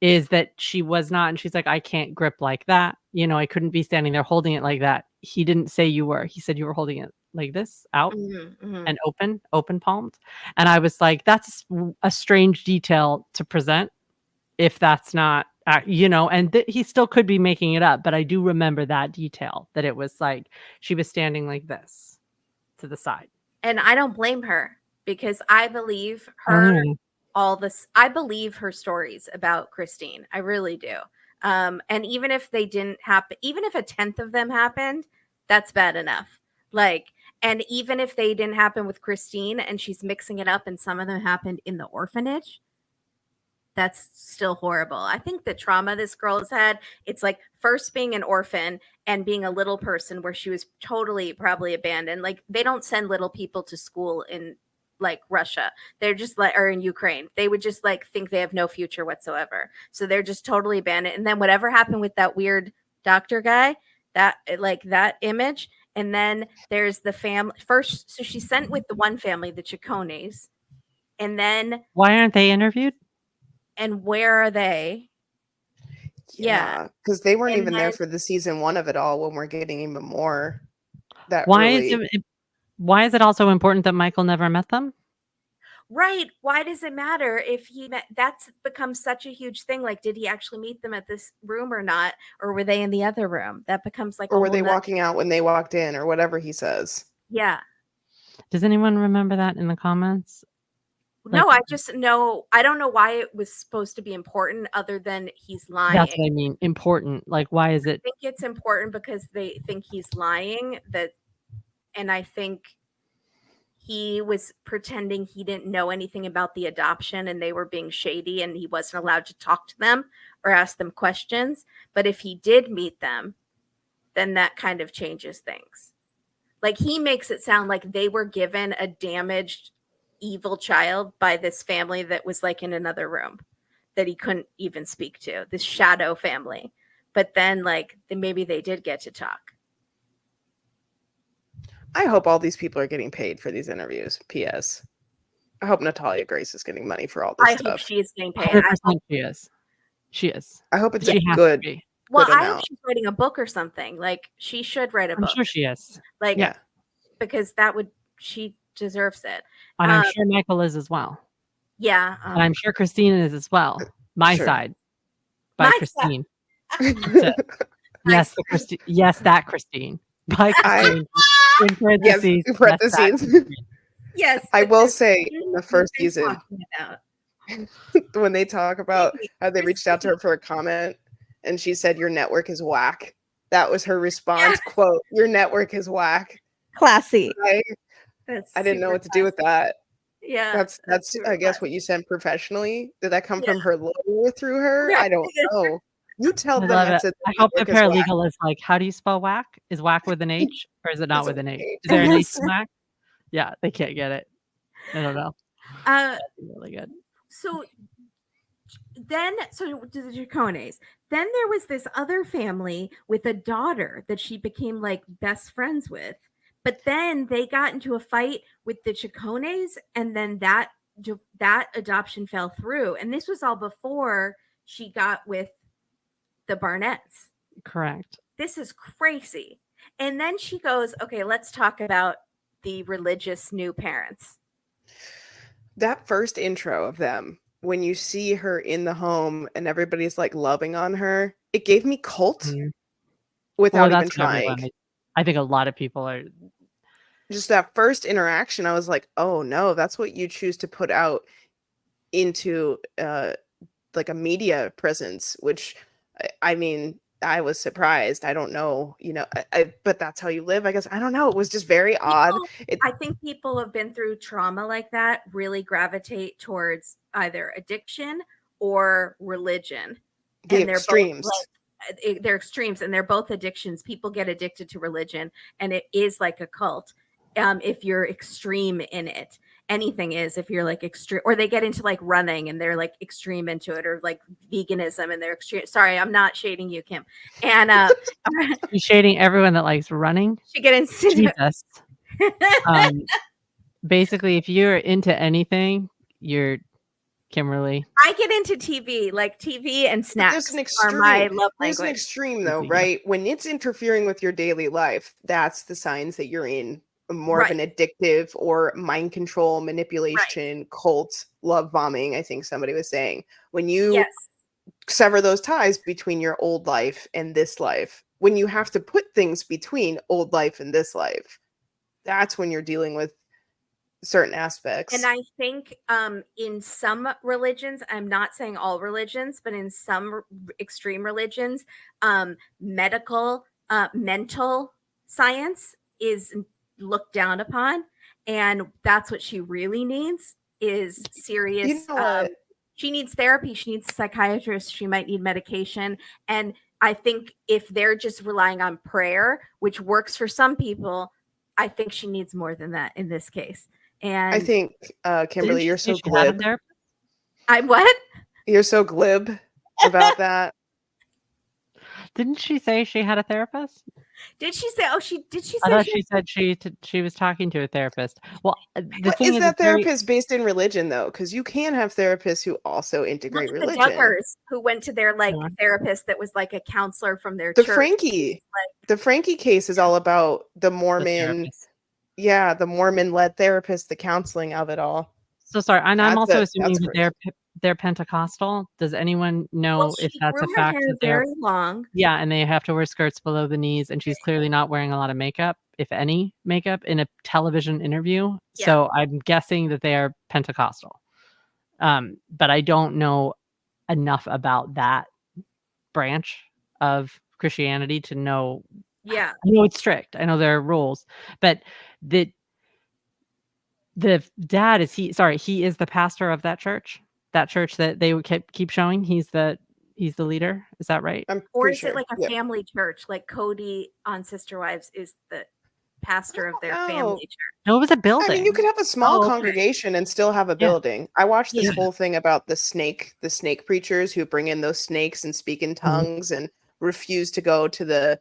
is that she was not, and she's like, I can't grip like that. You know, I couldn't be standing there holding it like that. He didn't say you were. He said you were holding it like this, out and open palmed. And I was like, that's a strange detail to present if that's not, you know, and he still could be making it up, but I do remember that detail that it was like she was standing like this to the side. And I don't blame her, because I believe I don't her either. I believe her stories about Christine. I really do. And even if they didn't happen, even if a tenth of them happened, that's bad enough. Like, and even if they didn't happen with Christine and she's mixing it up and some of them happened in the orphanage, that's still horrible. I think the trauma this girl has had, it's like first being an orphan and being a little person where she was totally probably abandoned. Like, they don't send little people to school in like Russia. They're just like, or in Ukraine. They would just like think they have no future whatsoever. So they're just totally abandoned. And then whatever happened with that weird doctor guy, that like that image. And then there's the family first. So she's sent with the one family, the Chicones. And then, Why aren't they interviewed? and where are they? Yeah. Because they weren't And even there then, for the season 1 of it all when we're getting even more that Why is early. why is it also important that Michael never met them? right. Why does it matter if that's become such a huge thing? Like, did he actually meet them at this room or not? Or were they in the other room? That becomes like Or a were whole they nother. walking out when they walked in or whatever he says. Yeah. Does anyone remember that in the comments? Like, No, I just know, I don't know why it was supposed to be important other than he's lying. that's what I mean. Important. Like, why is I it? think it's important because they think he's lying, and I think he was pretending he didn't know anything about the adoption and they were being shady and he wasn't allowed to talk to them or ask them questions. But if he did meet them, then that kind of changes things. Like, he makes it sound like they were given a damaged, evil child by this family that was like in another room. that he couldn't even speak to, this shadow family. But then, like, maybe they did get to talk. I hope all these people are getting paid for these interviews. P.S. I hope Natalia Grace is getting money for all this I hope stuff. she is getting paid. 100% she is. She is. I hope it's She a has to good. be. Well, good I hope amount. she's writing a book or something. Like, she should write a I'm book. sure she is. Like, Yeah. because she deserves it. And I'm sure Michael is as well. Yeah. And I'm sure Christine is as well. My Sure. side. By My side. Christine. Yes, yes, that Christine. By Christine. In parentheses. Yes, parentheses. Yes, that Christine. Yes. I but will this say is in the what first we've been season, talking about. when they talk about how they reached out to Christine. her for a comment and she said, "Your network is whack." That was her response. Quote, "Your network is whack." Classy. I That's didn't know super what to do with that. Yeah. That's super I guess what classy. you sent professionally. Did that come Yeah. from her lawyer through her? Right. I don't know. You tell I them love I it. said I hope the network is whack. paralegal is like, how do you spell whack? Is whack with an H or is it not It's with a an H? H. Is there an H in whack? Yeah, they can't get it. I don't know. Uh, Really good. so to the Jacones. Then there was this other family with a daughter that she became like best friends with. But then they got into a fight with the Jacones, and then that adoption fell through. And this was all before she got with the Barnetts. Correct. This is crazy. And then she goes, okay, let's talk about the religious new parents. That first intro of them, when you see her in the home and everybody's like loving on her, it gave me cult Mhm. without Well, even that's what everyone. trying. I think a lot of people are. Just that first interaction, I was like, oh no, that's what you choose to put out into like a media presence, which I mean, I was surprised. I don't know, but that's how you live, I guess. I don't know. It was just very odd. I think people who have been through trauma like that really gravitate towards either addiction or religion. The And they're extremes. both like, they're extremes, and they're both addictions. People get addicted to religion, and it is like a cult. If you're extreme in it, anything is. If you're like extreme, or they get into like running and they're like extreme into it, or like veganism and they're extreme. Sorry, I'm not shading you, Kim. And She's shading everyone that likes running. she get into Jesus. Basically, if you're into anything, you're Kimberly. I get into TV, like TV and But snacks there's an are my extreme. love There's an language. extreme though, Yeah. right? When it's interfering with your daily life, that's the signs that you're in more of an addictive or mind control, manipulation, cult, love bombing. I think somebody was saying when you Yes. sever those ties between your old life and this life, when you have to put things between old life and this life, that's when you're dealing with certain aspects. And I think in some religions, I'm not saying all religions, but in some extreme religions, mental science is looked down upon, and that's what she really needs is serious. You know what? She needs therapy. She needs a psychiatrist. She might need medication. And I think if they're just relying on prayer, which works for some people, I think she needs more than that in this case. And I think, Kimberly, you're so glib. I what? You're so glib about that. Didn't she say she had a therapist? Did she say? Oh, did she say? I thought she said she was talking to a therapist. Well, the thing Is that therapist based in religion though? Because you can have therapists who also integrate Look at religion. the Duggars who went to their therapist that was like a counselor from their The church. The Frankie case is all about the Mormon. The Mormon-led therapist, the counseling of it all. So sorry, and I'm also assuming that they're Pentecostal. Does anyone know if that's a fact that they're very long? Yeah, and they have to wear skirts below the knees, and she's clearly not wearing a lot of makeup, if any makeup, in a television interview. Yeah. So I'm guessing that they are Pentecostal. But I don't know enough about that branch of Christianity to know. Yeah, I know it's strict. I know there are rules, but the dad he is the pastor of that church that they would keep showing. He's the leader. Is that right? Or is it like a family church? Like Cody on Sister Wives is the pastor of their No. family church. No, it was a I building. mean, you could have a small Oh, okay. congregation and still have a Yeah. building. I watched this Yeah. whole thing about the snake preachers who bring in those snakes and speak in tongues and refuse to go to the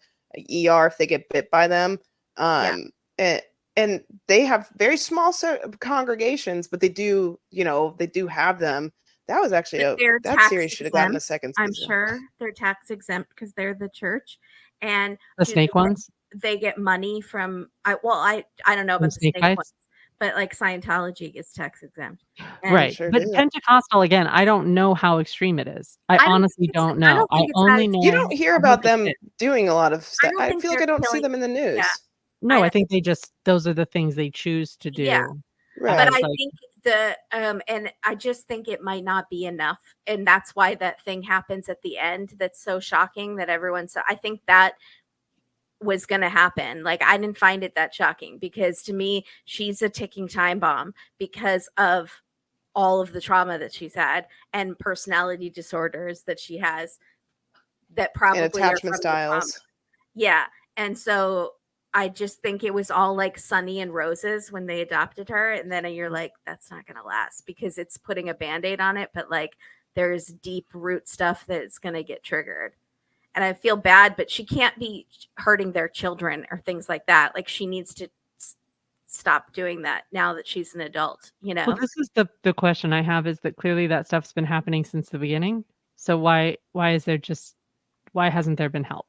ER if they get bit by them. Yeah. And they have very small congregations, but they do have them. That was actually But they're that tax series should have gotten a exempt. second I'm season. sure they're tax exempt because they're the church. And The do snake they get- ones? They get money from I don't know From about the snake snake bites? ones, but like Scientology is tax exempt. And Right. sure But do. Pentecostal, again, I don't know how extreme it is. I don't honestly think it's- don't I know. don't I think it's that only extreme. know. You don't hear I about heard them it. doing a lot of stuff. don't I think feel like they're I don't see killing- them in the news. Yeah. No, I- I think they just those are the things they choose to do. Yeah. Right. But as, I like, think and I just think it might not be enough. And that's why that thing happens at the end that's so shocking that I think that was going to happen. Like, I didn't find it that shocking because to me, she's a ticking time bomb because of all of the trauma that she's had and personality disorders that she has that probably And are attachment from the trauma. styles. Yeah. And so I just think it was all like sunny and roses when they adopted her. And then you're like, that's not going to last because it's putting a band-aid on it. But like, there's deep root stuff that's going to get triggered. And I feel bad, but she can't be hurting their children or things like that. Like, she needs to stop doing that now that she's an adult, you know? Well, this is the question I have is that clearly that stuff's been happening since the beginning. So why hasn't there been help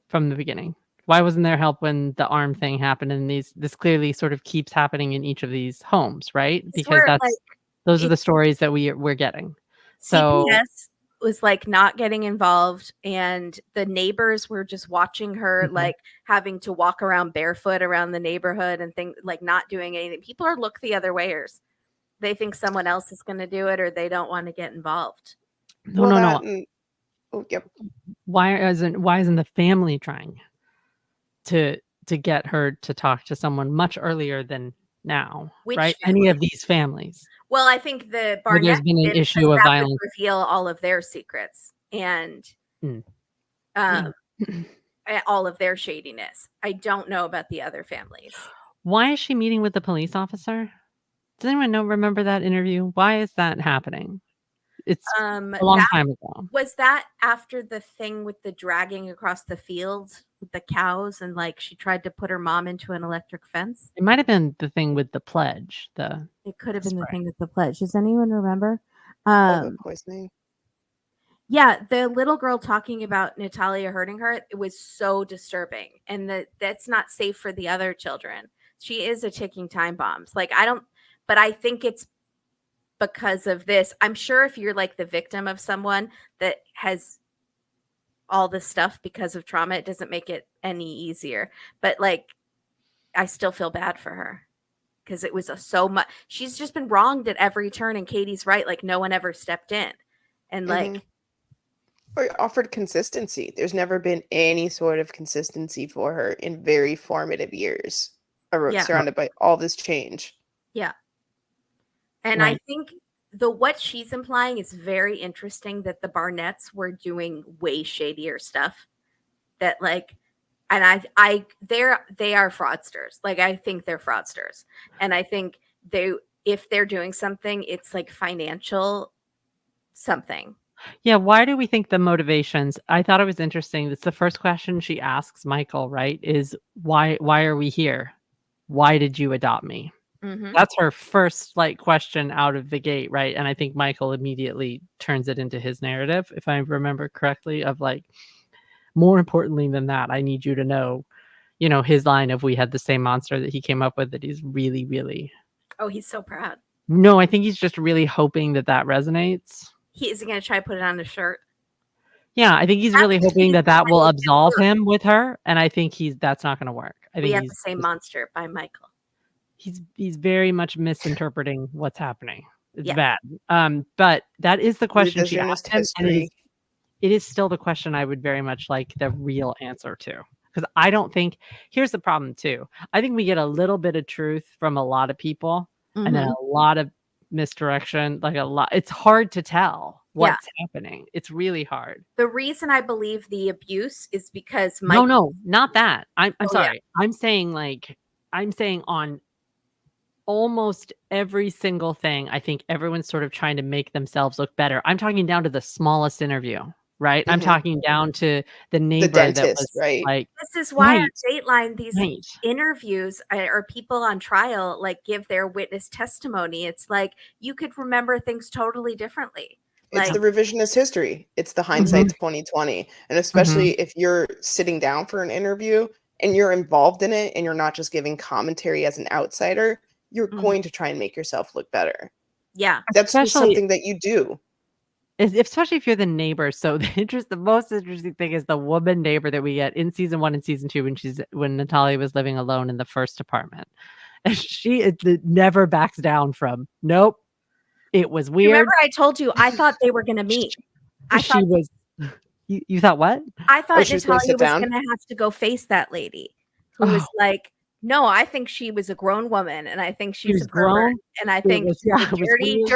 from the beginning? Why wasn't there help when the arm thing happened and this clearly sort of keeps happening in each of these homes, right? Because those are the stories that we're getting. So CPS was like not getting involved, and the neighbors were just watching her like having to walk around barefoot around the neighborhood and things, like not doing anything. People are look the other wayers. They think someone else is going to do it or they don't want to get involved. no. Yep. Why isn't the family trying to get her to talk to someone much earlier than now? Which right? family? Any of these families. Well, I think the Where there's Barnett been an did, issue because of that would violence. reveal all of their secrets and Mm. all of their shadiness. I don't know about the other families. Why is she meeting with the police officer? Does anyone remember that interview? Why is that happening? It's a long time ago. Was that after the thing with the dragging across the fields with the cows and like she tried to put her mom into an electric fence? It might have been the thing with the pledge. It could have been the spray. thing with the pledge. Does anyone remember? The poisoning. Yeah, the little girl talking about Natalia hurting her, it was so disturbing. And that's not safe for the other children. She is a ticking time bomb. Like, but I think it's because of this. I'm sure if you're like the victim of someone that has all this stuff because of trauma, it doesn't make it any easier. But like, I still feel bad for her because it was so much. She's just been wronged at every turn, and Katie's right. Like, no one ever stepped in, and like, or offered consistency. There's never been any sort of consistency for her in very formative years, surrounded by all this change. Yeah. And I think what she's implying is very interesting, that the Barnetts were doing way shadier stuff that like, and they are fraudsters. Like, I think they're fraudsters. And I think if they're doing something, it's like financial something. Yeah. Why do we think the motivations? I thought it was interesting. That's the first question she asks Michael, right? Is why are we here? Why did you adopt me? Mm-hmm. That's her first question out of the gate, right? And I think Michael immediately turns it into his narrative, if I remember correctly, of like, more importantly than that, I need you to know, his line of we had the same monster that he came up with, that he's really, really. Oh, he's so proud. No, I think he's just really hoping that resonates. Is he going to try to put it on his shirt? Yeah, I think he's really hoping that will absolve him with her. And I think that's not going to work. I think We Have the Same Monster by Michael. He's very much misinterpreting what's happening. It's bad. But that is the question she asked him, and it is still the question I would very much like the real answer to. Because I don't think, here's the problem too. I think we get a little bit of truth from a lot of people, and then a lot of misdirection, like a lot. It's hard to tell what's happening. It's really hard. The reason I believe the abuse is because No, not that. I'm sorry. Yeah. I'm saying like I'm saying on almost every single thing, I think everyone's sort of trying to make themselves look better. I'm talking down to the smallest interview, right? I'm Mhm. talking down to the The neighbor that dentist, was right? like, This is why right, on Dateline, these right. interviews or people on trial like give their witness testimony. It's like you could remember things totally differently. It's Like, the revisionist history. It's the Mhm, hindsight's 2020. And mhm, especially if you're sitting down for an interview and you're involved in it and you're not just giving commentary as an outsider, you're mhm. going to try and make yourself look better. Yeah. That's just especially something that you do. especially if you're the neighbor. So the most interesting thing is the woman neighbor that we get in season 1 and season 2 when Natalia was living alone in the first apartment. And she never backs down from, nope, it was You weird. remember I told you I thought they were going to meet. I She thought was you thought what? I thought she was gonna Natalia sit was down? going to have to go face that lady who was Oh, like, "No, I think she was a grown woman, and I think she she's was a pervert, grown. and I It think was she's a it was weird.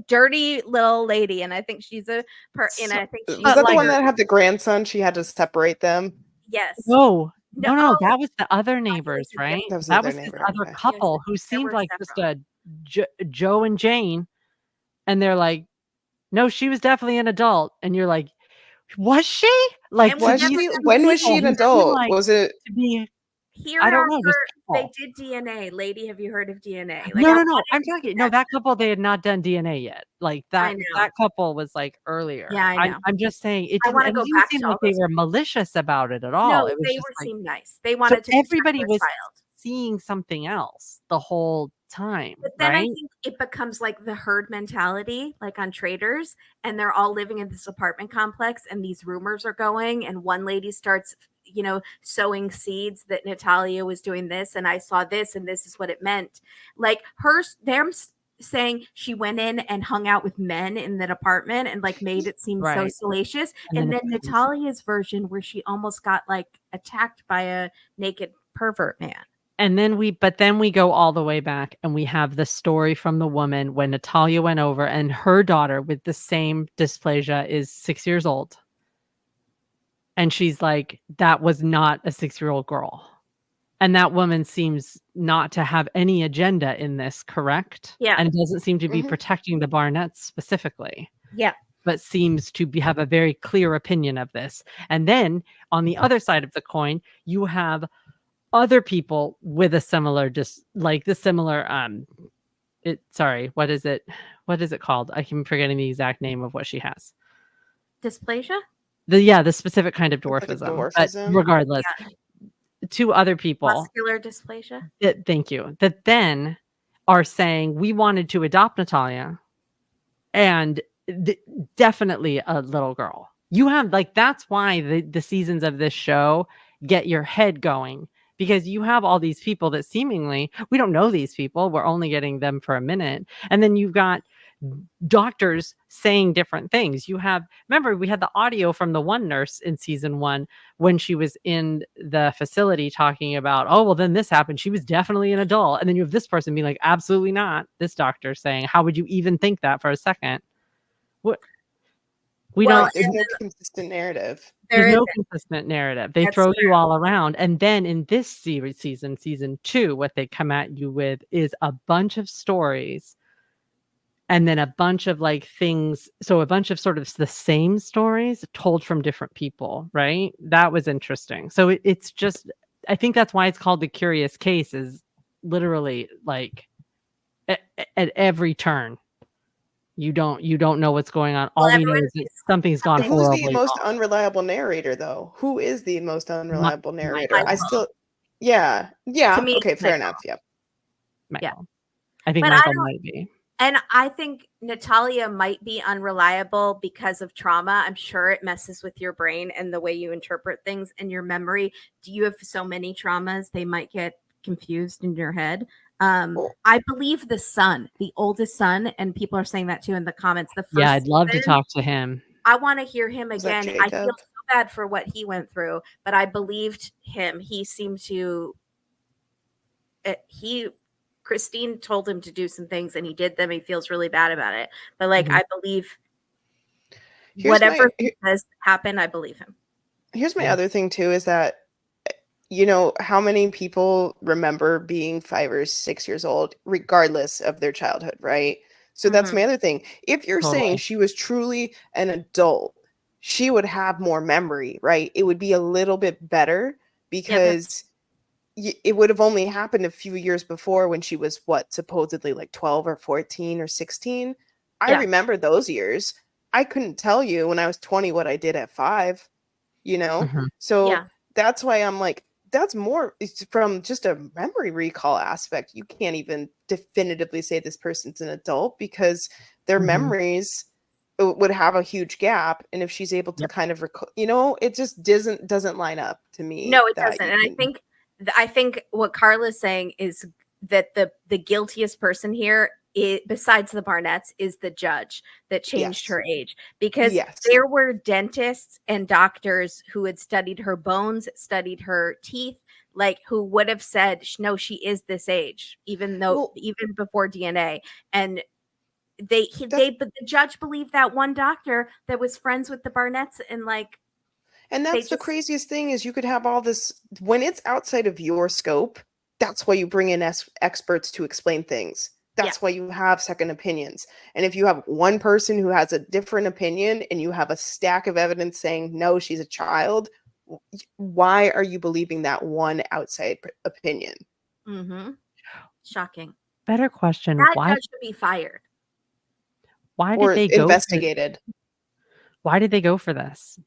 dirty little lady, and I think she's and I think Was she's But that the like one weird." that had the grandson? She had to separate them. Yes. no, No. no, that was the other it was neighbors, a right? That was the That other was this neighbor. other Okay. couple who There seemed were like just several. a Joe and Jane, and they're like, "No, she was definitely an adult." And you're like, "Was she?" Like, And to we Was never these she? got 2 When was people she an who seem adult? like Was it? to be, here I don't are know, just they people. did DNA. Lady, have you heard of DNA? Like, No, I no, no, wanted I'm to see talking no, that. that couple, they had not done DNA yet. Like, I that know. that couple was, like, earlier. Yeah, I know. I'm just saying it I wanna didn't go back seem to like all they those were people. malicious about it at No, all. It was they just were like, seemed nice. They so wanted to protect everybody their was child. seeing something else the whole time, But then I right? think it becomes like the herd mentality, like on Traders, and they're all living in this apartment complex, and these rumors are going, and one lady starts, sowing seeds that Natalia was doing this, and I saw this, and this is what it meant. Like them saying she went in and hung out with men in that apartment and like made it seem so Right. salacious. And And then then it becomes Natalia's version where she almost got like attacked by a naked pervert man. and then we go all the way back and we have the story from the woman when Natalia went over and her daughter with the same dysplasia is 6 years old. And she's like, "That was not a 6-year-old girl." And that woman seems not to have any agenda in this, correct? Yeah. And doesn't seem to be Mhm. protecting the Barnetts specifically, Yeah. but seems to have a very clear opinion of this. And then on the other side of the coin, you have other people with a similar what is it? What is it called? I keep forgetting the exact name of what she has. Dysplasia? The specific kind of It's like a dwarfism. But dwarfism. regardless, 2 other people Muscular dysplasia? thank you, that then are saying, "We wanted to adopt Natalia, and definitely a little girl." You have like that's why the seasons of this show get your head going because you have all these people that seemingly we don't know these people. We're only getting them for a minute. And then you've got doctors saying different things. Remember, we had the audio from the one nurse in season 1 when she was in the facility talking about, oh, well, then this happened. She was definitely an adult. And then you have this person being like, absolutely not. This doctor saying, how would you even think that for a second? What we Well, don't There's and no consistent narrative. there there's no isn't. consistent narrative. They That's throw you true. all around. And then in this season 2, what they come at you with is a bunch of stories and then a bunch of like things. So a bunch of sort of the same stories told from different people, right? That was interesting. So it's just, I think that's why it's called The Curious Case is literally like at every turn. You don't know what's going on. Well, All we know everyone is that sees something's gone something. Who's the horribly most wrong. unreliable narrator, though? Who is the most unreliable narrator? Michael. I still, yeah, To yeah. me, Okay, it's fair Michael. enough. Yep. Michael. Yeah. I think But I Michael don't might be. and I think Natalia might be unreliable because of trauma. I'm sure it messes with your brain and the way you interpret things and your memory. Do you have so many traumas they might get confused in your head? Well, I believe the son, the oldest son, and people are saying that too in the comments. The Yeah, first I'd love to season, talk to him. I want to hear him was that again. I feel Jacob? so bad for what he went through, but I believed him. He seemed to he Christine told him to do some things and he did them. He feels really bad about it. But like Mhm. I believe Here's my whatever he says happen, I believe him. here's my Yeah. other thing too is that you know, how many people remember being 5 or 6 years old, regardless of their childhood, right? So that's my other thing. If you're saying Totally. she was truly an adult, she would have more memory, right? It would be a little bit better Yeah, that's because it would have only happened a few years before when she was what, supposedly like 12 or 14 or 16. I yeah. remember those years. I couldn't tell you when I was 20 what I did at 5, you know? Mhm. So Yeah. that's why I'm like, that's more it's from just a memory recall aspect. You can't even definitively say this person's an adult because their Mhm. memories would have a huge gap. And if she's able to Yep. kind of recall, you know, it just doesn't line up to me No, it that doesn't. you And can. I think what Carla's saying is that the guiltiest person here, besides the Barnetts, is the judge that changed Yes. her age, because Yes. there were dentists and doctors who had studied her bones, studied her teeth, like who would have said, no, she is this age, Well, even before DNA. And that but the judge believed that one doctor that was friends with the Barnetts, and like and they that's the just craziest thing is you could have all this when it's outside of your scope. That's why you bring in experts to explain things. yeah. That's why you have second opinions. And if you have one person who has a different opinion and you have a stack of evidence saying no, she's a child, why are you believing that one outside opinion? Mm-hmm. Shocking. Better question, That judge should be fired. why did Or they go for investigated? why did they go for this?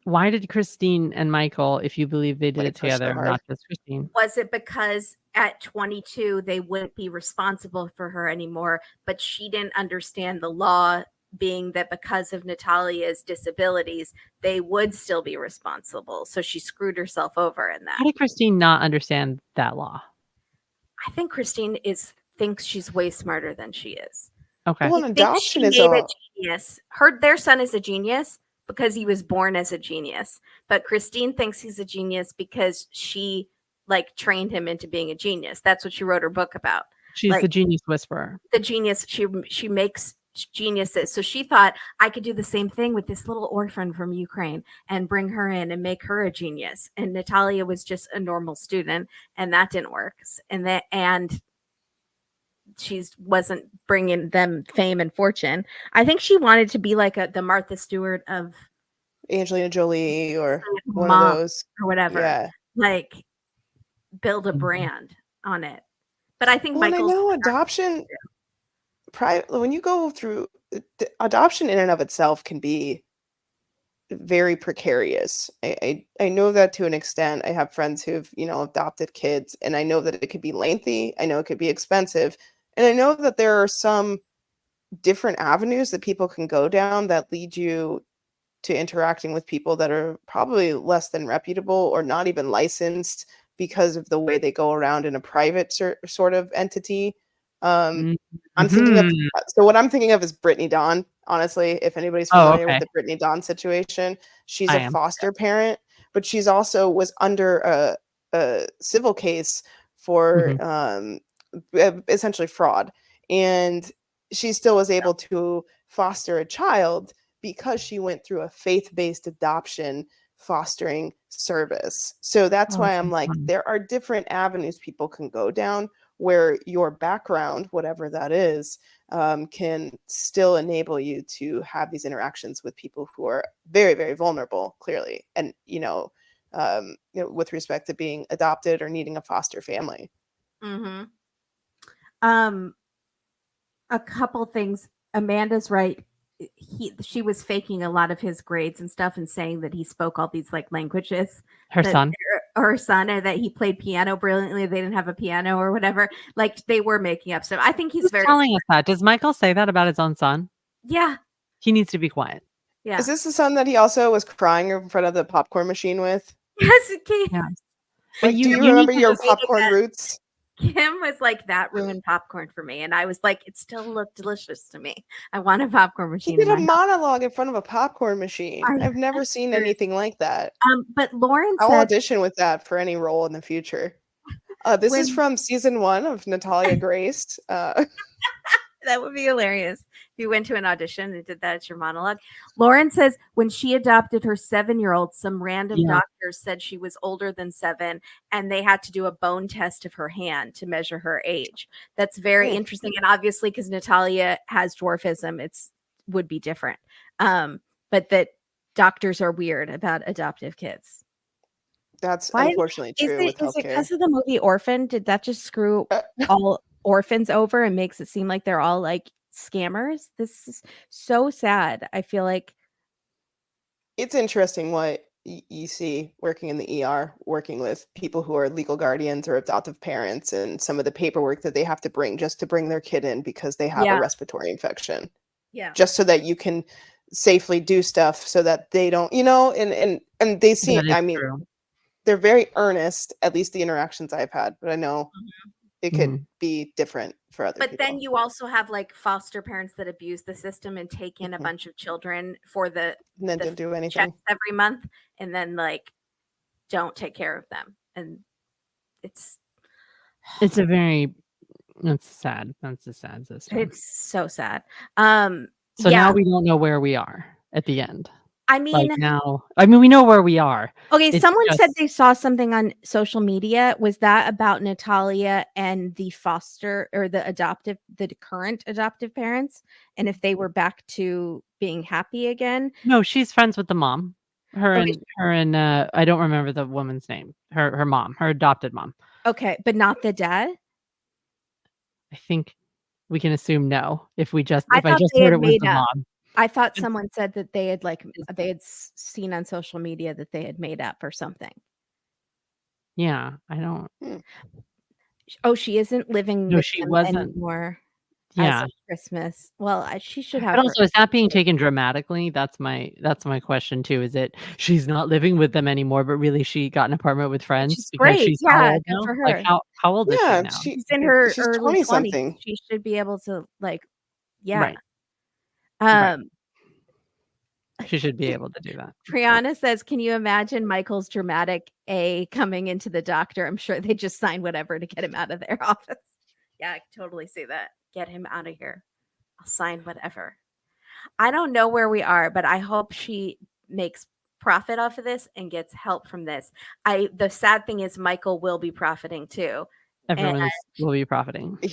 Why did Christine and Michael, if you believe they did Like it push so together, hard. not just Christine? Was it because at 22 they wouldn't be responsible for her anymore, but she didn't understand the law, being that because of Natalia's disabilities, they would still be responsible. So she screwed herself over in that. How did Christine not understand that law? I think Christine thinks she's way smarter than she is. Okay. Well, He an thinks adoption she is made a a genius. Their son is a genius because he was born as a genius. But Christine thinks he's a genius because she like trained him into being a genius. That's what she wrote her book about. She's Like the genius whisperer. the genius, she makes geniuses. So she thought I could do the same thing with this little orphan from Ukraine and bring her in and make her a genius. And Natalia was just a normal student, and that didn't work. And she wasn't bringing them fame and fortune. I think she wanted to be like the Martha Stewart of Angelina Jolie or one of mom those. or whatever, Yeah. like build a Mhm. brand on it. But I think Well, and I Michael's know adoption, when you go through adoption in and of itself can be very precarious. I know that to an extent. I have friends who've, you know, adopted kids, and I know that it could be lengthy. I know it could be expensive. And I know that there are some different avenues that people can go down that lead you to interacting with people that are probably less than reputable or not even licensed because of the way they go around in a private sort of entity. Um, I'm thinking of Mhm. so what I'm thinking of is Brittany Dawn. Honestly, if anybody's Oh, familiar with okay. the Brittany Dawn situation, she's I a am. foster parent, but she's also was under a civil case for Mhm. essentially fraud, and she still was able to foster a child because she went through a faith-based adoption fostering service. So that's Oh, why that I'm sounds like, fun. there are different avenues people can go down where your background, whatever that is, can still enable you to have these interactions with people who are very, very vulnerable, clearly, and with respect to being adopted or needing a foster family. Mm-hmm. Um, a couple things. Amanda's right. She was faking a lot of his grades and stuff and saying that he spoke all these like languages Her that son. or her son, and that he played piano brilliantly. They didn't have a piano or whatever. Like they were making up stuff. I think he's Who's very telling us that? Does Michael say that about his own son? yeah, He needs to be quiet. yeah. Is this the son that he also was crying in front of the popcorn machine with? Yes, Kim, Yes. But Like, do you you need remember to your just popcorn roots? Kim was like that ruined popcorn for me, and I was like, it still looked delicious to me. I want a popcorn He machine in did a my house. monologue in front of a popcorn machine. I I've never seen heard. anything like that. But Lauren I'll said audition with that for any role in the future. This is when from season 1 of Natalia Grace. that would be hilarious. You went to an audition and did that at your monologue. Lauren says when she adopted her 7-year-old, some random Yeah. doctors said she was older than 7, and they had to do a bone test of her hand to measure her age. That's very Hmm. interesting, and obviously because Natalia has dwarfism, it's would be different. But that doctors are weird about adoptive kids. That's Why unfortunately true with is it healthcare. because of the movie Orphan? Did that just screw Uh, all orphans over and makes it seem like they're all like scammers? This is so sad. I feel like it's interesting what you see working in the ER, working with people who are legal guardians or adoptive parents, and some of the paperwork that they have to bring just to bring their kid in because they have a yeah, respiratory infection, yeah. just so that you can safely do stuff so that they don't, and they seem, That is I mean, true. they're very earnest, at least the interactions I've had, but I know Mhm. it could Mhm. be different for other But then people. you also have like foster parents that abuse the system and take in a Mhm. bunch of children for And then the didn't do anything. checks every month and then like don't take care of them. And it's It's a very that's sad. That's a sad system. it's so sad. So Yeah, now we don't know where we are at the end. I Like mean, now, I mean, we know where we are. okay, It's someone said just they saw something on social media. Was that about Natalia and the foster or the current adoptive parents, and if they were back to being happy again? no, she's friends with the mom. Okay, Her and I don't remember the woman's name. Her mom, her adopted mom. okay, but not the dad. I think we can assume no I if I thought just they heard had it was made the up. mom. I thought It's someone said that they had like it's they had seen on social media that they had made up or something. yeah, I don't Hmm. Oh, she isn't living no, with she them wasn't. anymore as Yeah. of Christmas. Well, she should But have her. also, is that being taken dramatically? That's my question too. Is it she's not living with them anymore, but really she got an apartment with Which friends is because great. she's how Yeah, old good now? for Like her. how old is she Yeah, now? She's in her she's early 20 20s. something. She should be able to like yeah. Right. Right. Um She should be able to do that. Brianna says, "Can you imagine Michael's dramatic A coming into the doctor? I'm sure they just sign whatever to get him out of their office." Yeah, I can totally see that. Get him out of here. I'll sign whatever. I don't know where we are, but I hope she makes profit off of this and gets help from this. The sad thing is Michael will be profiting too. And Will be profiting. he's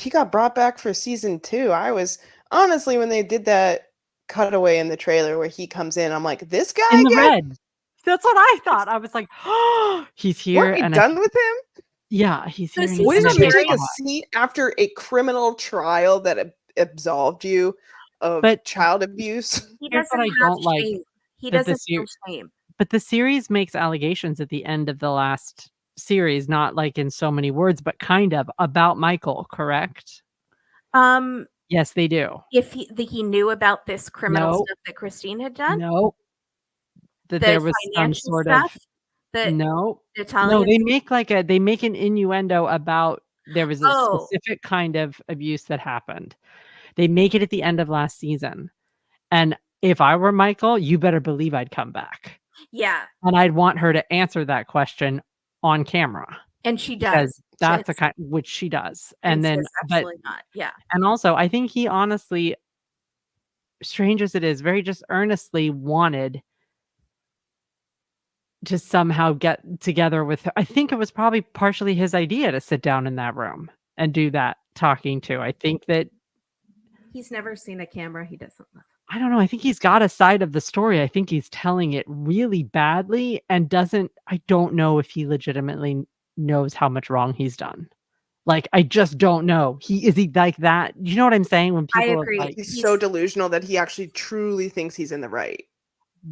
He got brought back for season 2. I was honestly, when they did that cutaway in the trailer where he comes in, I'm like, this guy In the again? red. That's what I thought. I was like, "Oh, he's here." Weren't we And done with him? yeah, he's So here and season he's Wouldn't gonna you make take a series- a seat after a criminal trial that absolved you of But child abuse? he here's doesn't what I have don't like shame. He that the doesn't ser feel shame. but the series makes allegations at the end of the last series, not like in so many words, but kind of about Michael, correct? Um, Yes, they do. if he knew about this criminal No, stuff that Christine had done, no, that the there was some financial sort of stuff that no, no, Natalia. they make an innuendo about there was a Oh, specific kind of abuse that happened. They make it at the end of last season, and if I were Michael, you better believe I'd come back, yeah, and I'd want her to answer that question on camera and she because does. that's a kind which she does, And and then says but absolutely not. Yeah. and also, I think he honestly, strange as it is, very just earnestly wanted to somehow get together with her. I think it was probably partially his idea to sit down in that room and do that talking to. I think that He's never seen a camera he doesn't love. I don't know, I think he's got a side of the story. I think he's telling it really badly and I don't know if he legitimately knows how much wrong he's done. Like, I just don't know. Is he like that? You know what I'm saying? When I people are agree. like, He's so delusional that he actually truly thinks he's in the right.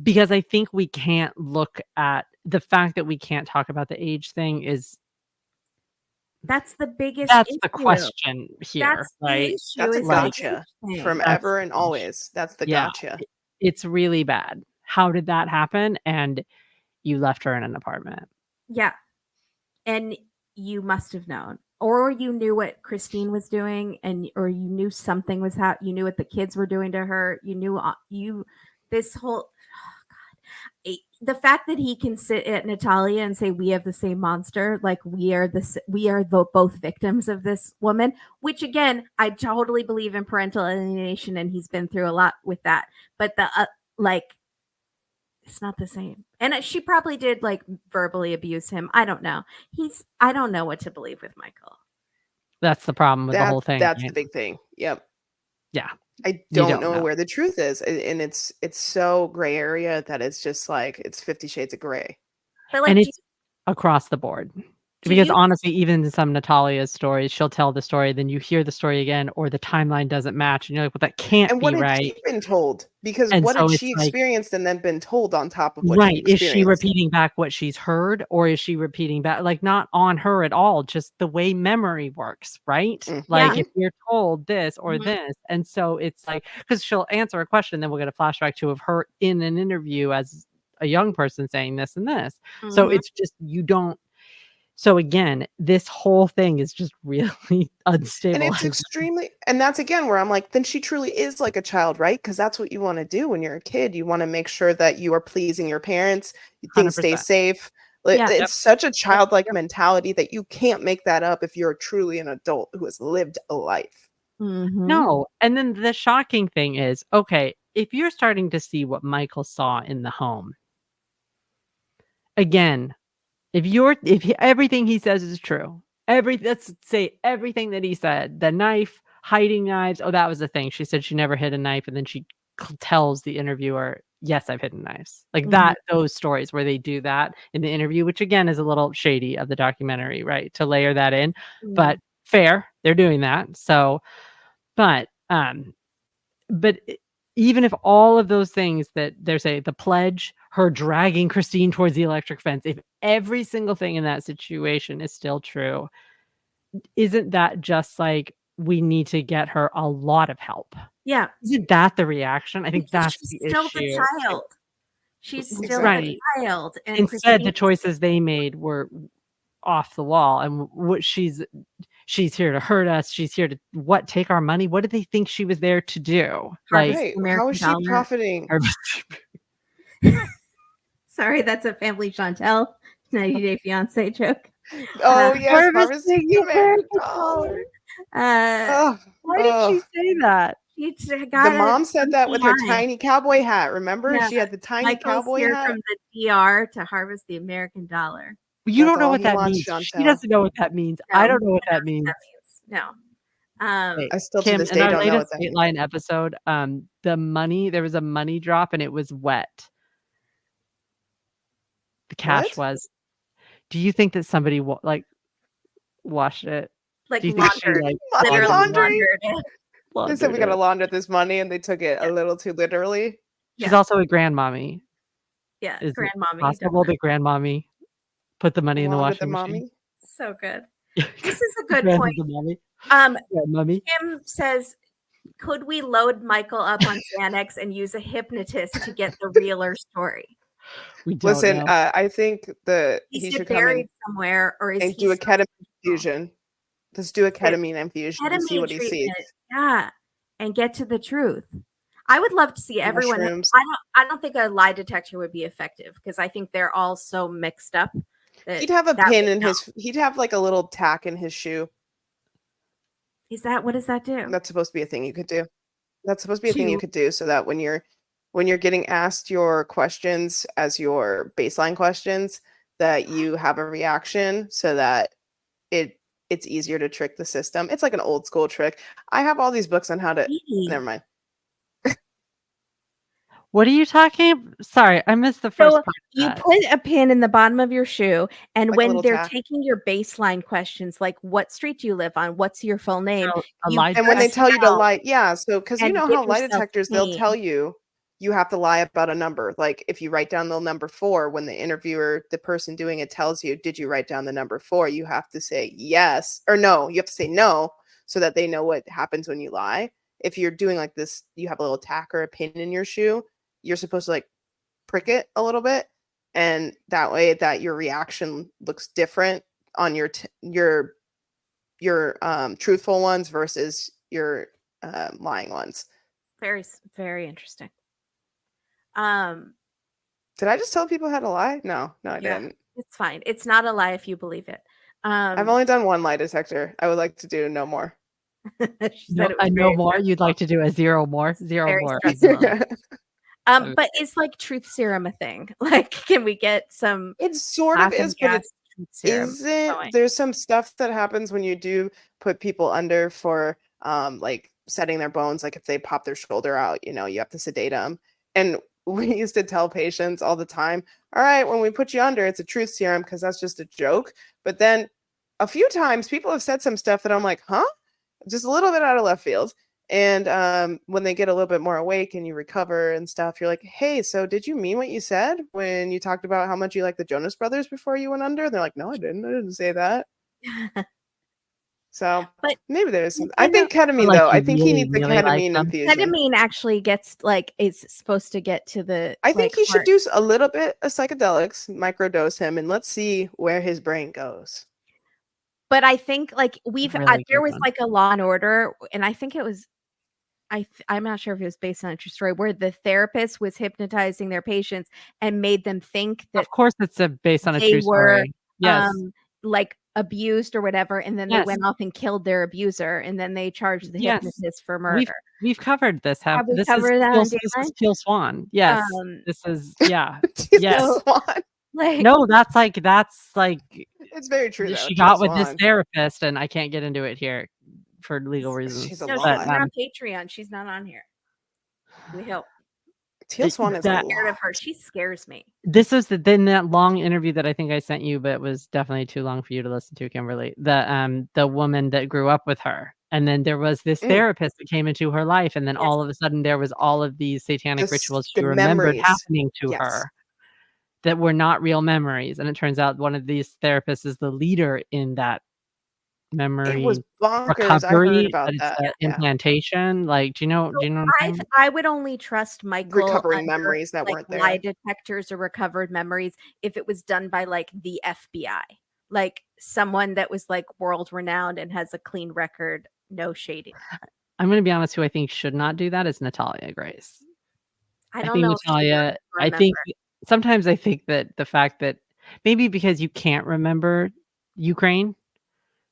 because I think we can't look at the fact that we can't talk about the age thing is That's the biggest that's issue. the question here, That's the right? issue. That's a is the gotcha age thing. from That's ever and the issue. always. That's the Yeah. gotcha. It's really bad. How did that happen? And you left her in an apartment. Yeah. And you must have known. Or you knew what Christine was doing or you knew something was you knew what the kids were doing to her. You knew this whole the fact that he can sit at Natalia and say we have the same monster, like we are both victims of this woman, which again, I totally believe in parental alienation and he's been through a lot with that. But the like it's not the same. And she probably did like verbally abuse him. I don't know. I don't know what to believe with Michael. That's the problem with the whole thing. That's right? the big thing. Yep. Yeah. I You don't know where the truth is. And it's so gray area that it's just like it's 50 shades of gray. But like And it's across the board. Because honestly, even in some Natalia's stories, she'll tell the story, then you hear the story again, or the timeline doesn't match, and you're like, "Well, that can't And be what had right." she been told? Because And what so had it's she like, experienced and then been told on top of what she right? Is she experienced? repeating back what she's heard, or is she repeating back, like, not on her at all, just the way memory works, right? Like, Yeah. if you're told this or Mhm. this, and so it's like, because she'll answer a question, then we'll get a flashback to of her in an interview as a young person saying this and this. So Mhm. it's just you don't. So again, this whole thing is just really And unstable. it's extremely, and that's again where I'm like, then she truly is like a child, right? Because that's what you want to do when you're a kid. You want to make sure that you are pleasing your parents, things stay 100%. safe. Yeah. Yep. It's such a childlike mentality that you can't make that up if you're truly an adult who has lived a life. Mhm. No, and then the shocking thing is, okay, if you're starting to see what Michael saw in the home, again, everything he says is true, let's say everything that he said, the knife, hiding knives, oh, that was the thing. She said she never hid a knife, and then she tells the interviewer, "Yes, I've hidden knives." Like that, those stories where they do that in the interview, which again is a little shady of the documentary, right? To layer that in, but fair, they're doing that. So, but even if all of those things that there's the pledge, her dragging Christine towards the electric fence, if every single thing in that situation is still true, isn't that just like we need to get her a lot of help? Yeah. Isn't that the reaction? I think Because that's she's the still issue. the child. She's still Right. the child. And Instead, the Christine, choices they made were off the wall, and what she's here to hurt us. She's here to take our money. What did they think she was there to do? Like, harvest Right. the How American is she dollar. profiting? Sorry, that's a Family Chantel 90 Day Fiance joke. Oh, yes. harvesting the American dollar. Oh, Why did she say that? She the got mom said that with her line. tiny cowboy hat. Remember? Yeah. She had the tiny Michael's cowboy here hat. from the DR to harvest the American dollar. You That's don't know all what he that wants, means. She Chantel. doesn't know what that means. No, I don't know what that means. No. Wait, I still to Kim, this in day our don't know what latest that means. Dateline episode, there was a money drop and it was wet. The cash What? was. Do you think that somebody washed it? Like Do you think she laundered. Money Literally laundering? laundered. They said we got to it? launder this money, and they took it a little too literally. She's Yeah. also a grandmommy. Yeah, Is it grandmommy. possible that grandmommy put the money in the Along with the washing machine? mommy. So good. This is a good point. Grandmommy. Kim says, could we load Michael up on Xanax and use a hypnotist to get the realer story? We don't Listen, know. I think he Is should it come buried in somewhere, or is and he do a still ketamine infusion. Let's do a ketamine infusion and see ketamine what he sees. treatment? Yeah, and get to the truth. I would love to see everyone. Mushrooms. I don't think a lie detector would be effective because I think they're all so mixed up. He'd have a pin in his. He'd have like a little tack in his shoe. What does that do? That's supposed to be a thing you could do. That's supposed to be a thing you could do so that when you're getting asked your questions as your baseline questions, that you have a reaction so that it's easier to trick the system. It's like an old school trick. I have all these books on how to. Never mind. What are you talking? Sorry, I missed the first part. You put a pin in the bottom of your shoe, and Like when they're taking your baseline questions, like what street do you live on, what's your full name, and when they tell you to lie, so because you know how lie detectors, they'll tell you have to lie about a number. Like if you write down the number 4, when the interviewer, the person doing it, tells you, "Did you write down the number 4?" You have to say yes or no. You have to say no so that they know what happens when you lie. If you're doing like this, you have a little tack or a pin in your shoe. You're supposed to like prick it a little bit, and that way that your reaction looks different on your truthful ones versus your lying ones. Very, very interesting. So Did I just tell people how to lie? No, I Yeah. didn't. It's fine. It's not a lie if you believe it. I've only done one lie detector. I would like to do no more. She said it was no very more. You'd like to do a zero more, very more. stressful. So- But is like truth serum a thing? Like, can we get some It sort of Latin is, but gas it truth serum isn't. going? There's some stuff that happens when you do put people under for like setting their bones. Like if they pop their shoulder out, you know, you have to sedate them. And we used to tell patients all the time, all right, when we put you under, it's a truth serum because that's just a joke. But then a few times people have said some stuff that I'm like, huh? Just a little bit out of left field. And when they get a little bit more awake and you recover and stuff, you're like, hey, so did you mean what you said when you talked about how much you like the Jonas Brothers before you went under? They're like, no, I didn't say that. So But maybe there's some. I I think ketamine, like though. you I think he really, needs the really like ketamine them. infusion. ketamine actually gets like is supposed to get to the. I think like, he should heart. do a little bit of psychedelics, microdose him, and let's see where his brain goes. But I think like we've Really there good was one. like a Law and Order, and I think it was. I'm not sure if it was based on a true story where the therapist was hypnotizing their patients and made them think that Of course, it's based on a they true were story. Yes. like abused or whatever, and then they Yes. went off and killed their abuser, and then they charged the Yes. hypnotist for murder. We've covered this. Have we This covered that on This is Dateline? Teal Swan. Yes. This is yes. So, like No, that's like It's very true, though. she Teal got with this Swan. therapist, and I can't get into it here for legal reasons. She's a no, lot. she's on Patreon. She's not on here. We hope. Teal Swan is that- Scared of her. She scares me. This was then that long interview that I think I sent you, but it was definitely too long for you to listen to, Kimberly. The woman that grew up with her, and then there was this therapist that came into her life, and then Yes. all of a sudden there was all of these satanic rituals she the remembered memories. happening to Yes. her that were not real memories. And it turns out one of these therapists is the leader in that memory It was bonkers. recovery. I heard about But it's that. the Yeah. implantation. Like, do you know? Do you know? What I'm talking I would only trust Michael Recovering under, memories that like, weren't there. lie detectors or recovered memories if it was done by like the FBI, like someone that was like world renowned and has a clean record, no shading. I'm going to be honest. Who I think should not do that is Natalia Grace. I don't think know. if she Natalia. wants to I think remember. sometimes I think that the fact that maybe because you can't remember Ukraine,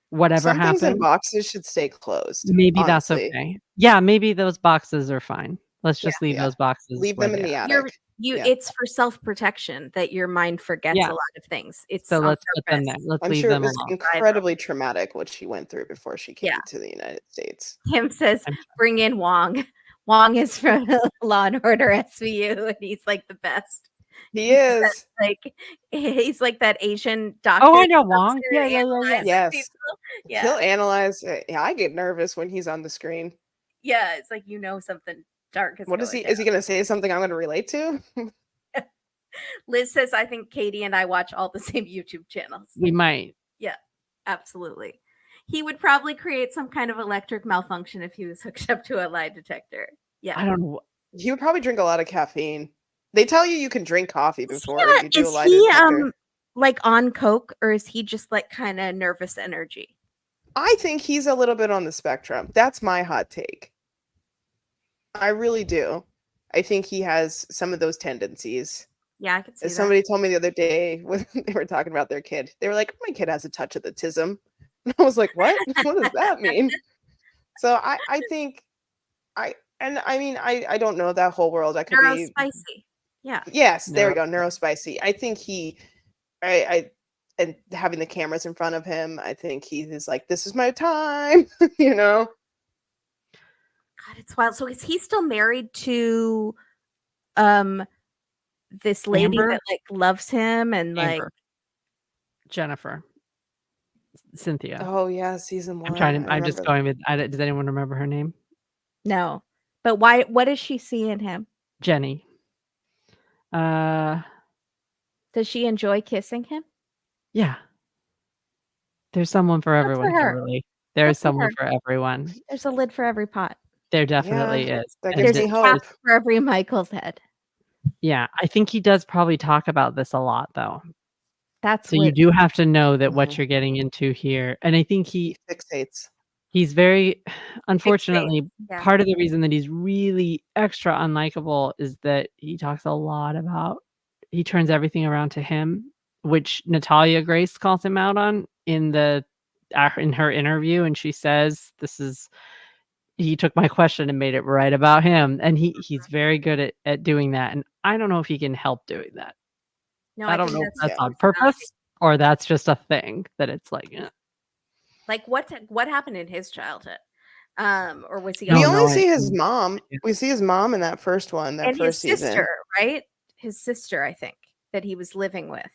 whatever Some things in happened, boxes should stay closed. maybe that's honestly. okay. Yeah, maybe those boxes are fine. Let's just leave Yeah. those boxes. Leave where them in they the are. attic. Yeah. Yeah. It's for self-protection that your mind forgets Yeah. a lot of things. It's So on let's put them there. purpose. Let's I'm leave sure it them was alone. incredibly traumatic what she went through before she came Yeah. to the United States. Kim says, I'm- "Bring in Wong." Wong is from Law and Order SVU, and he's like the best. He is. Like he's like that Asian doctor. Oh, I know that comes Wong. here Yeah, and yeah, yeah, yeah. analyzes Yes. people. Yeah. He'll analyze. Yeah, I get nervous when he's on the screen. Yeah, it's like something dark is What is going he? down. Is he going to say something I'm going to relate to? Liz says, I think Katie and I watch all the same YouTube channels. We might. Absolutely. He would probably create some kind of electric malfunction if he was hooked up to a lie detector. Yeah. I don't know. He would probably drink a lot of caffeine. They tell you can drink coffee before Yeah, you do a is lie he detector. like on coke, or is he just like kind of nervous energy? I think he's a little bit on the spectrum. That's my hot take. I really do. I think he has some of those tendencies. Yeah, I could see As that. somebody told me the other day when they were talking about their kid, they were like, "My kid has a touch of autism." And I was like, "What? What does that mean?" So I think I don't know that whole world. I could be Neurospicy. Yeah. Yes, there we go. Neurospicy. I think I and having the cameras in front of him, I think he is like, this is my time, you know? God, it's wild. So is he still married to this lady Amber? that like loves him and like Amber. Jennifer. Cynthia. Oh yeah, season 1. I'm trying to. I I'm just remember going with. Does anyone remember her name? no. But why what does she see in him? Jenny. Does she enjoy kissing him? Yeah. There's someone for everyone, her. Kimberly. There's Good for someone her. for everyone. There's a lid for every pot. There definitely is. that And gives There's me a hope. cap for every Michael's head. yeah, I think he does probably talk about this a lot, though. That's So what you do have to know that what Mhm. you're getting into here. And I think He fixates. he's very, unfortunately, yeah. part of the reason that he's really extra unlikable is that he talks a lot about he turns everything around to him, which Natalia Grace calls him out on in her interview, and she says, he took my question and made it right about him, and he's very good at doing that, and I don't know if he can help doing that. No, I I don't think know if that's that's Yeah. on purpose or that's just a thing that it's like, like what happened in his childhood, or was he No, We also only I see his mm, mom. yeah. We see his mom in that first one, that and his first season. sister, right? His sister, I think, that he was living with.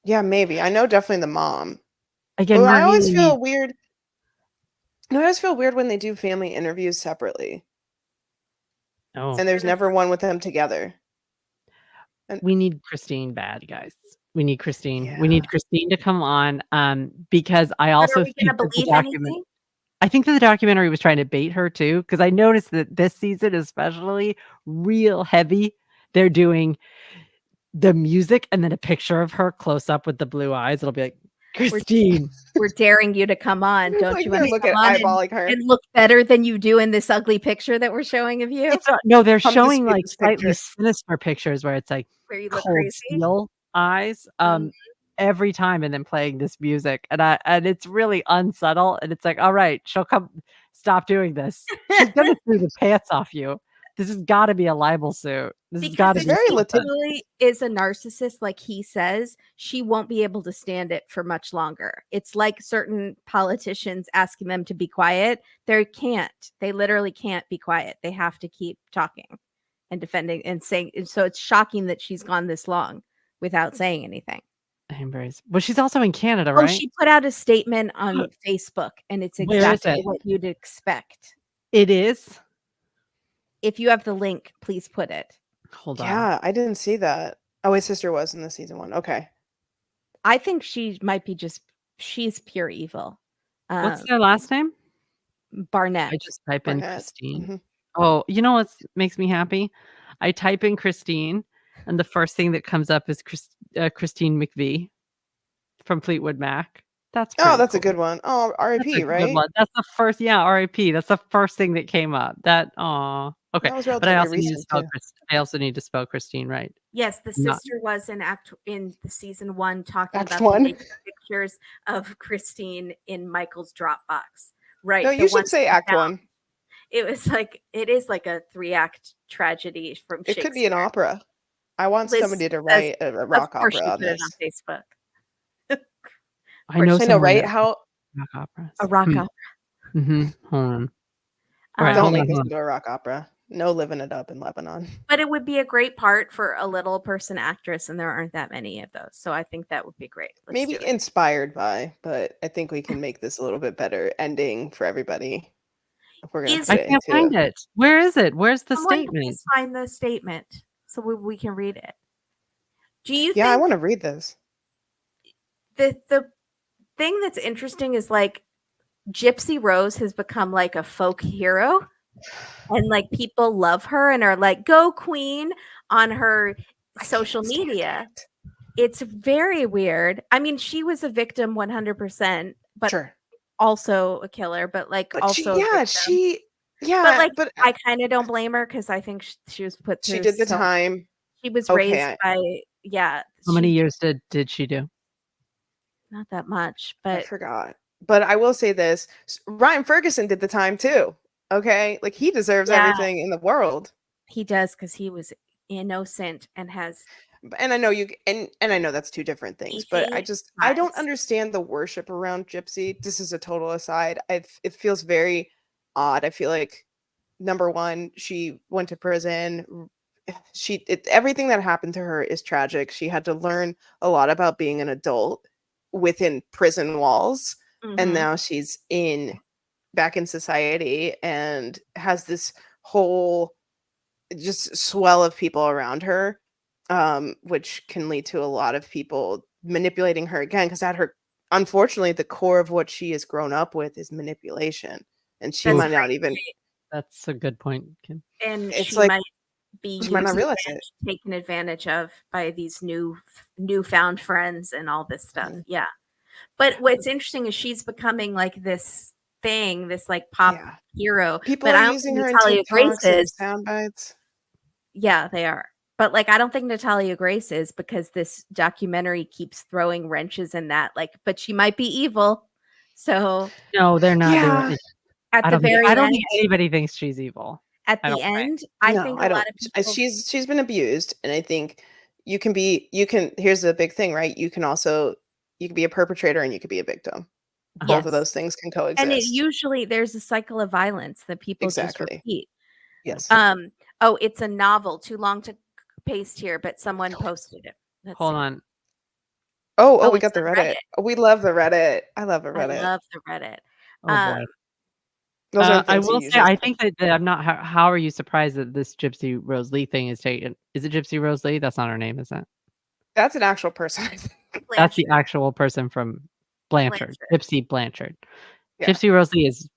Yeah, maybe. I know definitely the mom. Again, But we I always really feel need weird. No, I always feel weird when they do family interviews separately, oh, and there's never one with them together. And we need Christine bad, guys. We need Christine. We yeah, need Christine to come on, because I But are also we gonna think that the believe document anything? I think that the documentary was trying to bait her too, because I noticed that this season especially, real heavy, they're doing the music and then a picture of her close up with the blue eyes. It'll be like, We're Christine. we're daring you to come on. Don't like you they're want to looking come on eyeballing her. and look better than you do in this ugly picture that we're showing of you, It's not no, they're Come showing, dispute like, this slightly picture. sinister pictures where it's, like, where you look cold crazy? steel eyes, Mhm. every time and then playing this music, and it's really unsubtle, and it's like, "Alright, she'll come stop doing this. She's gonna sue the pants off you. This has gotta be a libel suit. This has Because gotta if It's be very she something." truly is a narcissist, like he says, she won't be able to stand it for much longer. It's like certain politicians asking them to be quiet. They can't. They literally can't be quiet. They have to keep talking and defending and saying. And so it's shocking that she's gone this long without saying anything. Amber's well, she's also in Canada, Oh, right? she put out a statement on Facebook, and it's Where is exactly it? what you'd expect. It is? If you have the link, please put it. Hold on. Yeah, I didn't see that. Oh, his sister was in the season one. Okay. I think she might be she's pure evil. What's Um, their last name? Barnett. I just type in Barnett. Christine. Mhm. Oh, you know what makes me happy? I type in Christine, and the first thing that comes up is Christine McVie from Fleetwood Mac. That's Oh, pretty that's a cool. good one. Oh, That's a R.I.P. good Right? one. That's the first, yeah, RIP. That's the first thing that came up. That aw. Okay, That was but I relatively also need to recent spell too. I also need to spell Christine right. Yes, the Not sister was in the season 1 talking Act about the one. naked pictures of Christine in Michael's Dropbox. Right, No, the you one should say he Act found. one. It was like it is like a 3-act tragedy from It could be an Shakespeare. opera. I want Liz somebody to says, write a of rock course opera she on put it this. on Facebook. I know I know, someone right? that How rock operas. A rock opera. Hold on. Alright, don't hold make on, this hold on. into a rock opera. No living it up in Lebanon. But it would be a great part for a little person actress, and there aren't that many of those. So I think that would be great. Let's Maybe do it. inspired by, but I think we can make this a little bit better ending for everybody if we're gonna Is put I it can't into. find it. Where is it? Where's the someone statement? please find the statement so we can read it? Do you Yeah, I think want to read this. the thing that's interesting is like Gypsy Rose has become like a folk hero, and like people love her and are like, go queen on her I social can't stand media. it. It's very weird. I mean, she was a victim 100%, but Sure, also a killer, but like but also a victim. But yeah, like but I kind of don't blame her because I think she was put she through did the so time. she was Okay, raised by How many she years did she do? not that much, I but forgot. But I will say this: Ryan Ferguson did the time too. Okay, like he deserves yeah, everything in the world. he does because he was innocent and has And I know you and I know that's two different things, but beefy I don't eyes. understand the worship around Gypsy. This is a total aside. It feels very odd. I feel like number one, she went to prison. Everything that happened to her is tragic. She had to learn a lot about being an adult within prison walls, and Mhm. now she's back in society and has this whole just swell of people around her, which can lead to a lot of people manipulating her again, because at her, unfortunately, the core of what she has grown up with is manipulation, and she That's Oof. might a not great even. point. That's a good point, Kim. And It's she like might be she might not used realize it. taken advantage of by these newfound friends and all this stuff. Mhm. Yeah. But what's interesting is she's becoming like this thing, this like pop Yeah, hero. people But are I don't using think her in Natalia Grace TikToks and is. sound bites. Yeah, they are. But like, I don't think Natalia Grace is, because this documentary keeps throwing wrenches in that. Like, but she might be evil. So No, they're not. Yeah. at I the don't think. very I don't end, think anybody thinks she's evil. at I the don't think. end, I No, think I a don't. lot of people. She's been abused, and I think you can. Here's the big thing, right? You can be a perpetrator and you could be a victim. Both of Yes. those things can And it coexist. usually there's a cycle of violence that people just Exactly. repeat. Yes. Oh, it's a novel. Too long to paste here, but someone posted it. Let's Hold see. on. Oh, we it's got the on Reddit. We love the Reddit. I love the I Reddit. love the Reddit. Oh boy. Those are the I things you will say, usually I see. think that I'm not. How are you surprised that this Gypsy Rose Lee thing is taken? Is it Gypsy Rose Lee? That's not her name, is it? That's an actual person, I think. That's the Blanchard. actual person from Blanchard. Blanchard. Gypsy Blanchard. Yeah. Gypsy Rose Lee is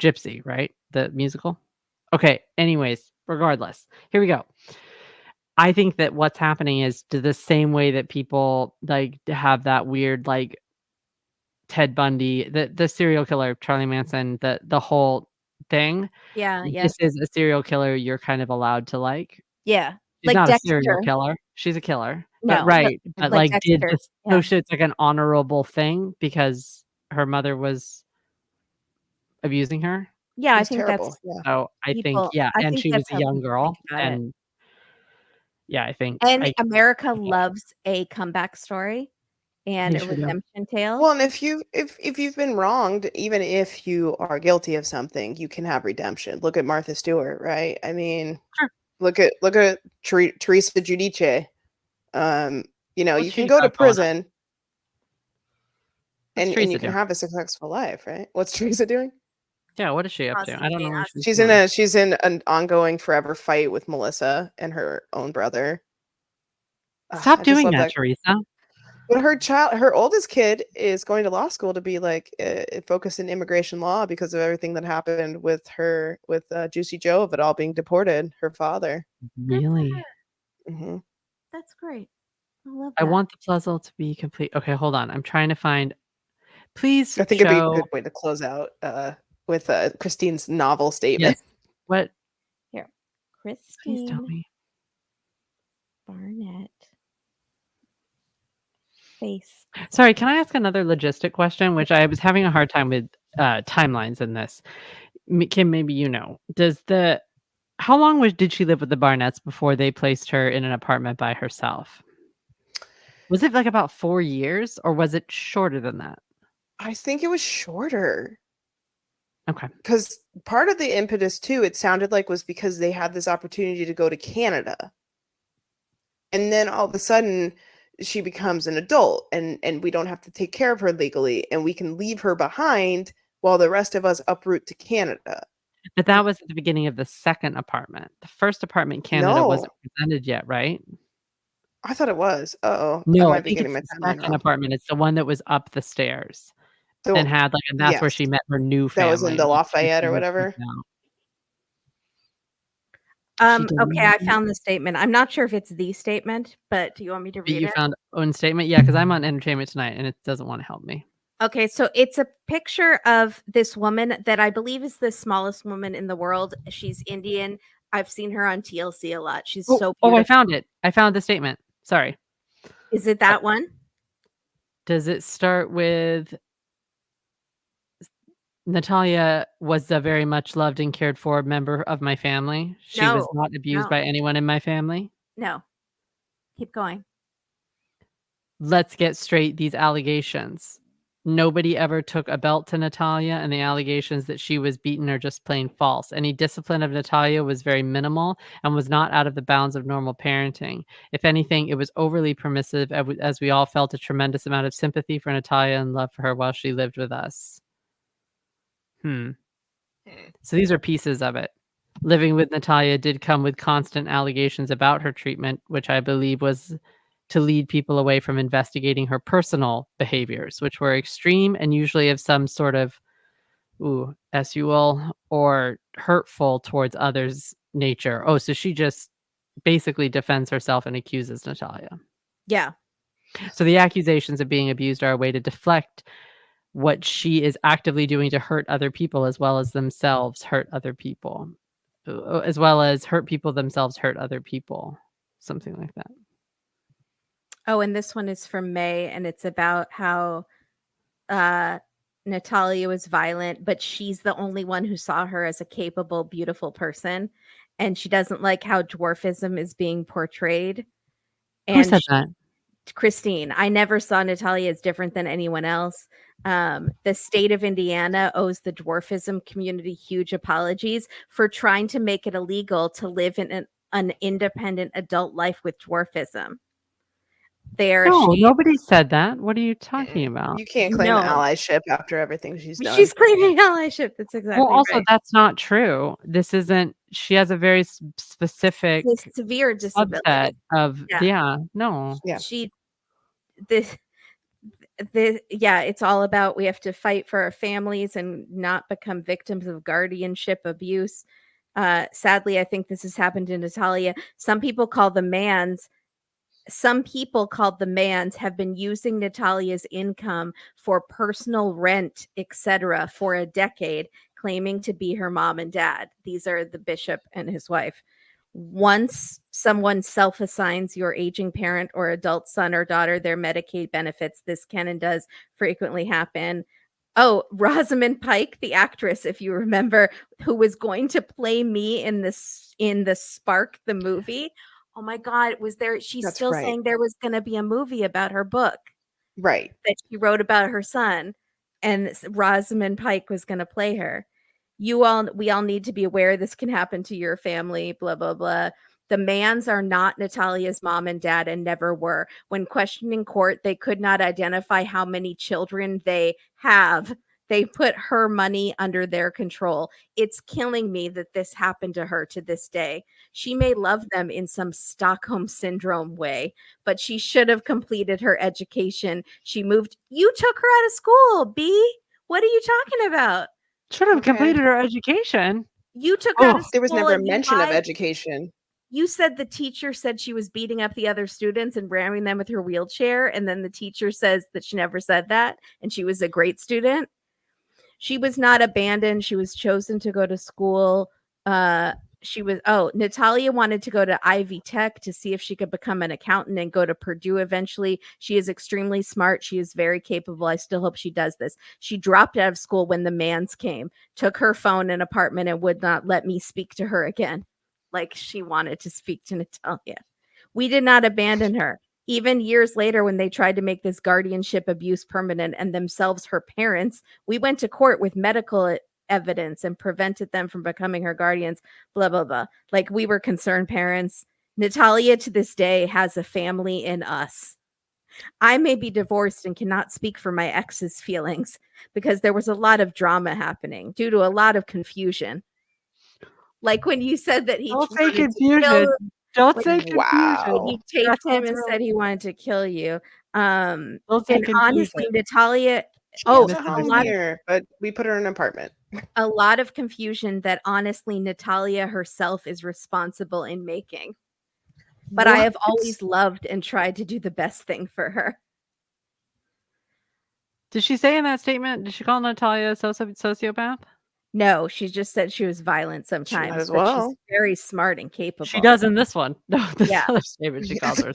Gypsy, right? The musical. Okay. Anyways, regardless, here we go. I think that what's happening is to the same way that people like have that weird like Ted Bundy, the serial killer, Charlie Manson, the whole thing. Yeah, yeah. This is a serial killer you're kind of allowed to like. Yeah. She's Like not a serial Dexter. killer. She's a killer. No, But right, but like like did Dexter. this Yeah. so it's like an honorable thing because her mother was abusing her. Yeah, I It's think terrible. that's Yeah. So I think, people. yeah, I and think she was that's a how young people girl, think about it. and yeah, I think And I America yeah, loves a comeback story and they a sure do. redemption tale. Well, and if you've been wronged, even if you are guilty of something, you can have redemption. Look at Martha Stewart, right? I mean, Sure. look at Teresa Giudice. What's You she can go to got going on? prison What's and Teresa you can doing? have a successful life, right? What's Teresa doing? Yeah, what is she up to? I don't know what she's She's doing. she's in an ongoing forever fight with Melissa and her own brother. Stop I just doing love that, that. Teresa. But her oldest kid is going to law school to be like focused in immigration law because of everything that happened with her, with Juicy Joe, of it all being deported, her father. Good for Really? her. Hmm. That's great. I love I that. want the puzzle to be complete. Okay, hold on. I'm trying to find. Please I think it'd be a show. good way to close out with Christine's novel statement. Yes. What? Here. Please tell Christine me. Barnett. Face. Sorry, can I ask another logistic question, which I was having a hard time with timelines in this. Kim, maybe you know. How long did she live with the Barnetts before they placed her in an apartment by herself? Was it like about 4 years or was it shorter than that? I think it was shorter. Okay. Because part of the impetus too, it sounded like, was because they had this opportunity to go to Canada. And then all of a sudden she becomes an adult and we don't have to take care of her legally and we can leave her behind while the rest of us uproot to Canada. But that was at the beginning of the second apartment. The first apartment in Canada wasn't No, presented yet, right? I thought it was. Uh-oh, I No, I might be think getting it's my the timeline second wrong. apartment. It's the one that was up the stairs and So, had and that's where yes, she met her new that was in family. the Like she Lafayette or moved whatever. out. She did Okay, I not. found the statement. I'm not sure if it's the statement, but do you want me to But read you it? found own statement? Yeah, because I'm on Entertainment Tonight and it doesn't want to help me. Okay, so it's a picture of this woman that I believe is the smallest woman in the world. She's Indian. I've seen her on TLC a lot. She's so Oh, I beautiful. found it. I found the statement. Sorry. Is it that one? Does it start with Natalia was a very much loved and cared for member of my family. She was No, not abused no, by anyone in my family. no. Keep going. Let's get straight these allegations. Nobody ever took a belt to Natalia, and the allegations that she was beaten are just plain false. Any discipline of Natalia was very minimal and was not out of the bounds of normal parenting. If anything, it was overly permissive, as we all felt a tremendous amount of sympathy for Natalia and love for her while she lived with us. So these are pieces of it. Living with Natalia did come with constant allegations about her treatment, which I believe was to lead people away from investigating her personal behaviors, which were extreme and usually of some sort of SUL or hurtful towards others nature. Oh, so she just basically defends herself and accuses Natalia. Yeah. So the accusations of being abused are a way to deflect what she is actively doing to hurt other people, as well as themselves hurt other people, as well as hurt people themselves hurt other people. something like that. Oh, and this one is from May, and it's about how uh, Natalia was violent, but she's the only one who saw her as a capable, beautiful person. And she doesn't like how dwarfism is being portrayed. Who And said that? Christine, I never saw Natalia as different than anyone else. The state of Indiana owes the dwarfism community huge apologies for trying to make it illegal to live in an independent adult life with dwarfism. They are No, ashamed. nobody said that. What are you talking Mm-mm. about? You can't claim No. allyship after everything she's done. She's claiming allyship. That's exactly Well, also right. that's not true. This isn't. She has a very specific It's a severe subset disability. of. Yeah. Yeah, no. Yeah. She this yeah, it's all about we have to fight for our families and not become victims of guardianship abuse. Sadly, I think this has happened to Natalia. Some people called the mans have been using Natalia's income for personal rent, etc., for a decade, claiming to be her mom and dad. These are the bishop and his wife. Once someone self-assigns your aging parent or adult son or daughter their Medicaid benefits, this can and does frequently happen. Oh, Rosamund Pike, the actress, if you remember, who was going to play me in the Spark the movie. Oh my God, was there? She's That's still right. saying there was going to be a movie about her book Right. that she wrote about her son, and Rosamund Pike was going to play her. We all need to be aware this can happen to your family, blah, blah, blah. The Mans are not Natalia's mom and dad and never were. When questioned in court, they could not identify how many children they have. They put her money under their control. It's killing me that this happened to her to this day. She may love them in some Stockholm syndrome way, but she should have completed her education. She moved. You took her out of school, B. What are you talking about? Should have Okay. completed her education. You took her out Oh, of school. There was never a and you mention of lied. education. You said the teacher said she was beating up the other students and ramming them with her wheelchair. And then the teacher says that she never said that. And she was a great student. She was not abandoned. She was chosen to go to school. Natalia wanted to go to Ivy Tech to see if she could become an accountant and go to Purdue eventually. She is extremely smart. She is very capable. I still hope she does this. She dropped out of school when the Mans came, took her phone and apartment, and would not let me speak to her again. Like she wanted to speak to Natalia. We did not abandon her. Even years later, when they tried to make this guardianship abuse permanent and themselves her parents, we went to court with medical evidence and prevented them from becoming her guardians, blah, blah, blah. Like we were concerned parents. Natalia to this day has a family in us. I may be divorced and cannot speak for my ex's feelings because there was a lot of drama happening due to a lot of confusion. Like when you said that he don't say wanted to confusion. kill Don't like, say Wow. confusion. he That taped him sounds and really- said he wanted to kill you. Don't say And honestly, confusion. Natalia, She oh, has a a home lot, here, but we put her in an apartment. a lot of confusion that honestly Natalia herself is responsible in making. But I have What? always loved and tried to do the best thing for her. Did she say in that statement? Did she call Natalia a sociopath? No, she just said she was violent sometimes, as but well. she's very smart and capable. She does in this one. No, this Yeah. other statement she calls her.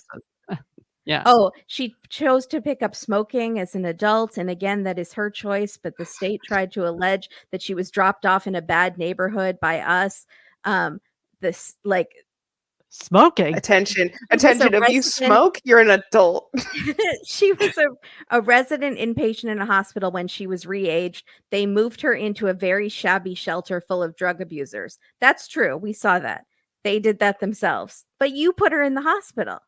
Yeah. Oh, she chose to pick up smoking as an adult. And again, that is her choice. But the state tried to allege that she was dropped off in a bad neighborhood by us. This like Smoking. Attention. was a Attention. If you resident- smoke, you're an adult. she was a resident inpatient in a hospital when she was re-aged. They moved her into a very shabby shelter full of drug abusers. That's true. We saw that. They did that themselves. But you put her in the hospital.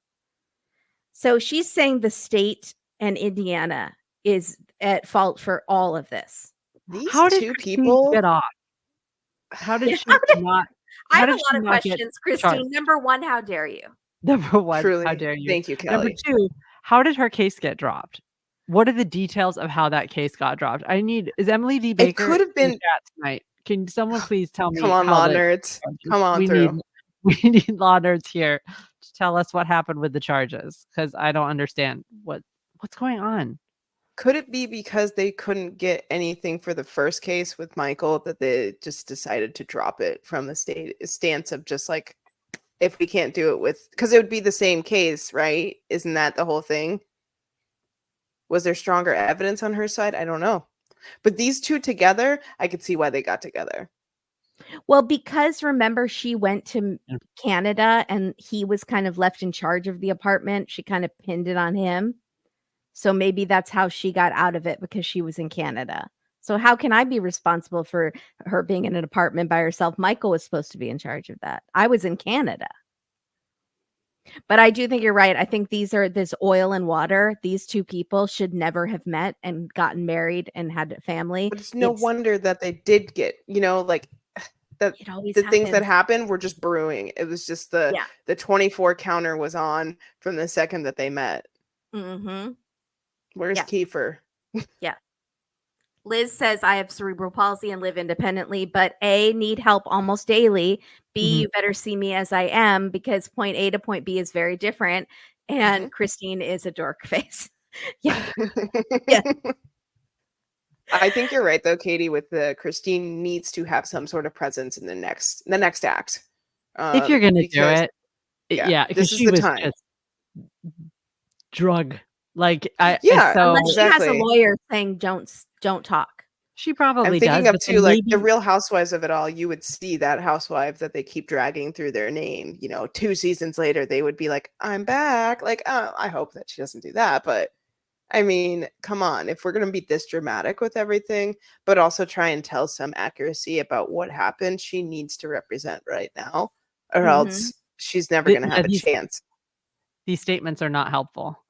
So she's saying the state and Indiana is at fault for all of this. These How did two Christine people. get off? How did she not? I How have a did she lot of not get questions, Christine. charged? Number one, how dare you? Number one, Truly. how dare you? Thank you, Number Kelly. two, how did her case get dropped? What are the details of how that case got dropped? Is Emily D. Baker could have in the been- chat tonight? Can someone please tell me? Come on, how law the- nerds. Come on we through. we need law nerds here to tell us what happened with the charges because I don't understand what's going on. Could it be because they couldn't get anything for the first case with Michael that they just decided to drop it from the stance of just like, if we can't do it with, because it would be the same case, right? Isn't that the whole thing? Was there stronger evidence on her side? I don't know. But these two together, I could see why they got together. Well, because remember she went to Yeah. Canada and he was kind of left in charge of the apartment. She kind of pinned it on him. So maybe that's how she got out of it, because she was in Canada. So how can I be responsible for her being in an apartment by herself? Michael was supposed to be in charge of that. I was in Canada. But I do think you're right. I think this oil and water. These two people should never have met and gotten married and had a family. But it's no wonder that they did get, like that It always the things that happens. happened were just brewing. It was just the 24 counter was on from the second that they met. Mm-hmm. Where's Yeah. Kiefer? Yeah. Liz says, I have cerebral palsy and live independently, but A, need help almost daily. B, you better see me as I am, because point A to point B is very different. And Christine is a dork face. Yeah. Yeah. I think you're right though, Katie, with the Christine needs to have some sort of presence in the next act. If you're gonna do it, yeah, because this is she the was time. just drug. Like Yeah, so Unless she has a exactly. lawyer saying don't talk. she I'm probably thinking does, of but too, then like the maybe Real Housewives of it all. You would see that housewife that they keep dragging through their name. 2 seasons later, they would be like, "I'm back." Like, I hope that she doesn't do that, but I mean, come on. If we're gonna be this dramatic with everything, but also try and tell some accuracy about what happened, she needs to represent right now, or else she's never gonna have a chance. these statements are not helpful.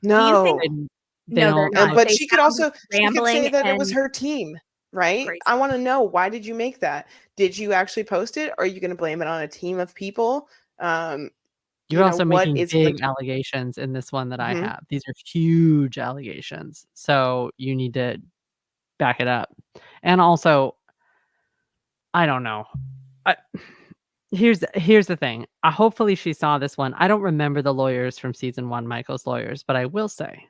Do you think? No. They No, they're don't not. like But They she could sound also she could say rambling that it was and her team, right? crazy. I want to know, why did you make that? Did you actually post it, or are you going to blame it on a team of people? You're also What making is big allegations in this one that I have. These are huge allegations. So you need to back it up. And also, I don't know. Here's the thing. Hopefully she saw this one. I don't remember the lawyers from season 1, Michael's lawyers, but I will say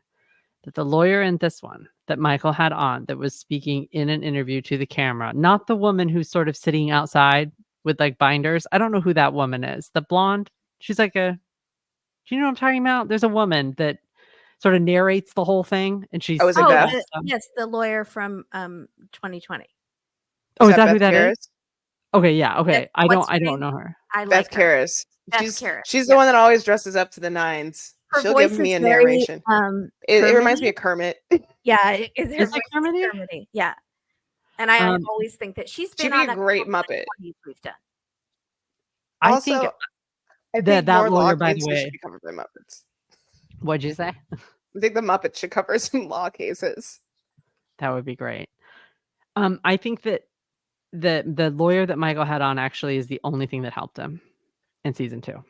that the lawyer in this one that Michael had on, that was speaking in an interview to the camera, not the woman who's sort of sitting outside with like binders. I don't know who that woman is. The blonde. She's like do you know what I'm talking about? There's a woman that sort of narrates the whole thing, and she's was it Oh, Beth? yes, the lawyer from 2020. Oh, is that who Beth that is? Karras? Okay, yeah, okay. Yes, I what's her don't name? know her. I Beth like her. Karras. Beth She's Karras, she's yeah. the one that always dresses up to the nines. Her She'll voice give me is a very narration. It reminds me of Kermit. Yeah, her Is voice it is Kermit-y? Kermit-y. Yeah. And I always think that she's She'd been be on a a great couple of the Muppet. 20s we've done. I think Also, I think that more law lawyer, by the cases way. should be covered by Muppets. What'd you say? I think the Muppets should cover some law cases. That would be great. I think that the lawyer that Michael had on actually is the only thing that helped him in season 2.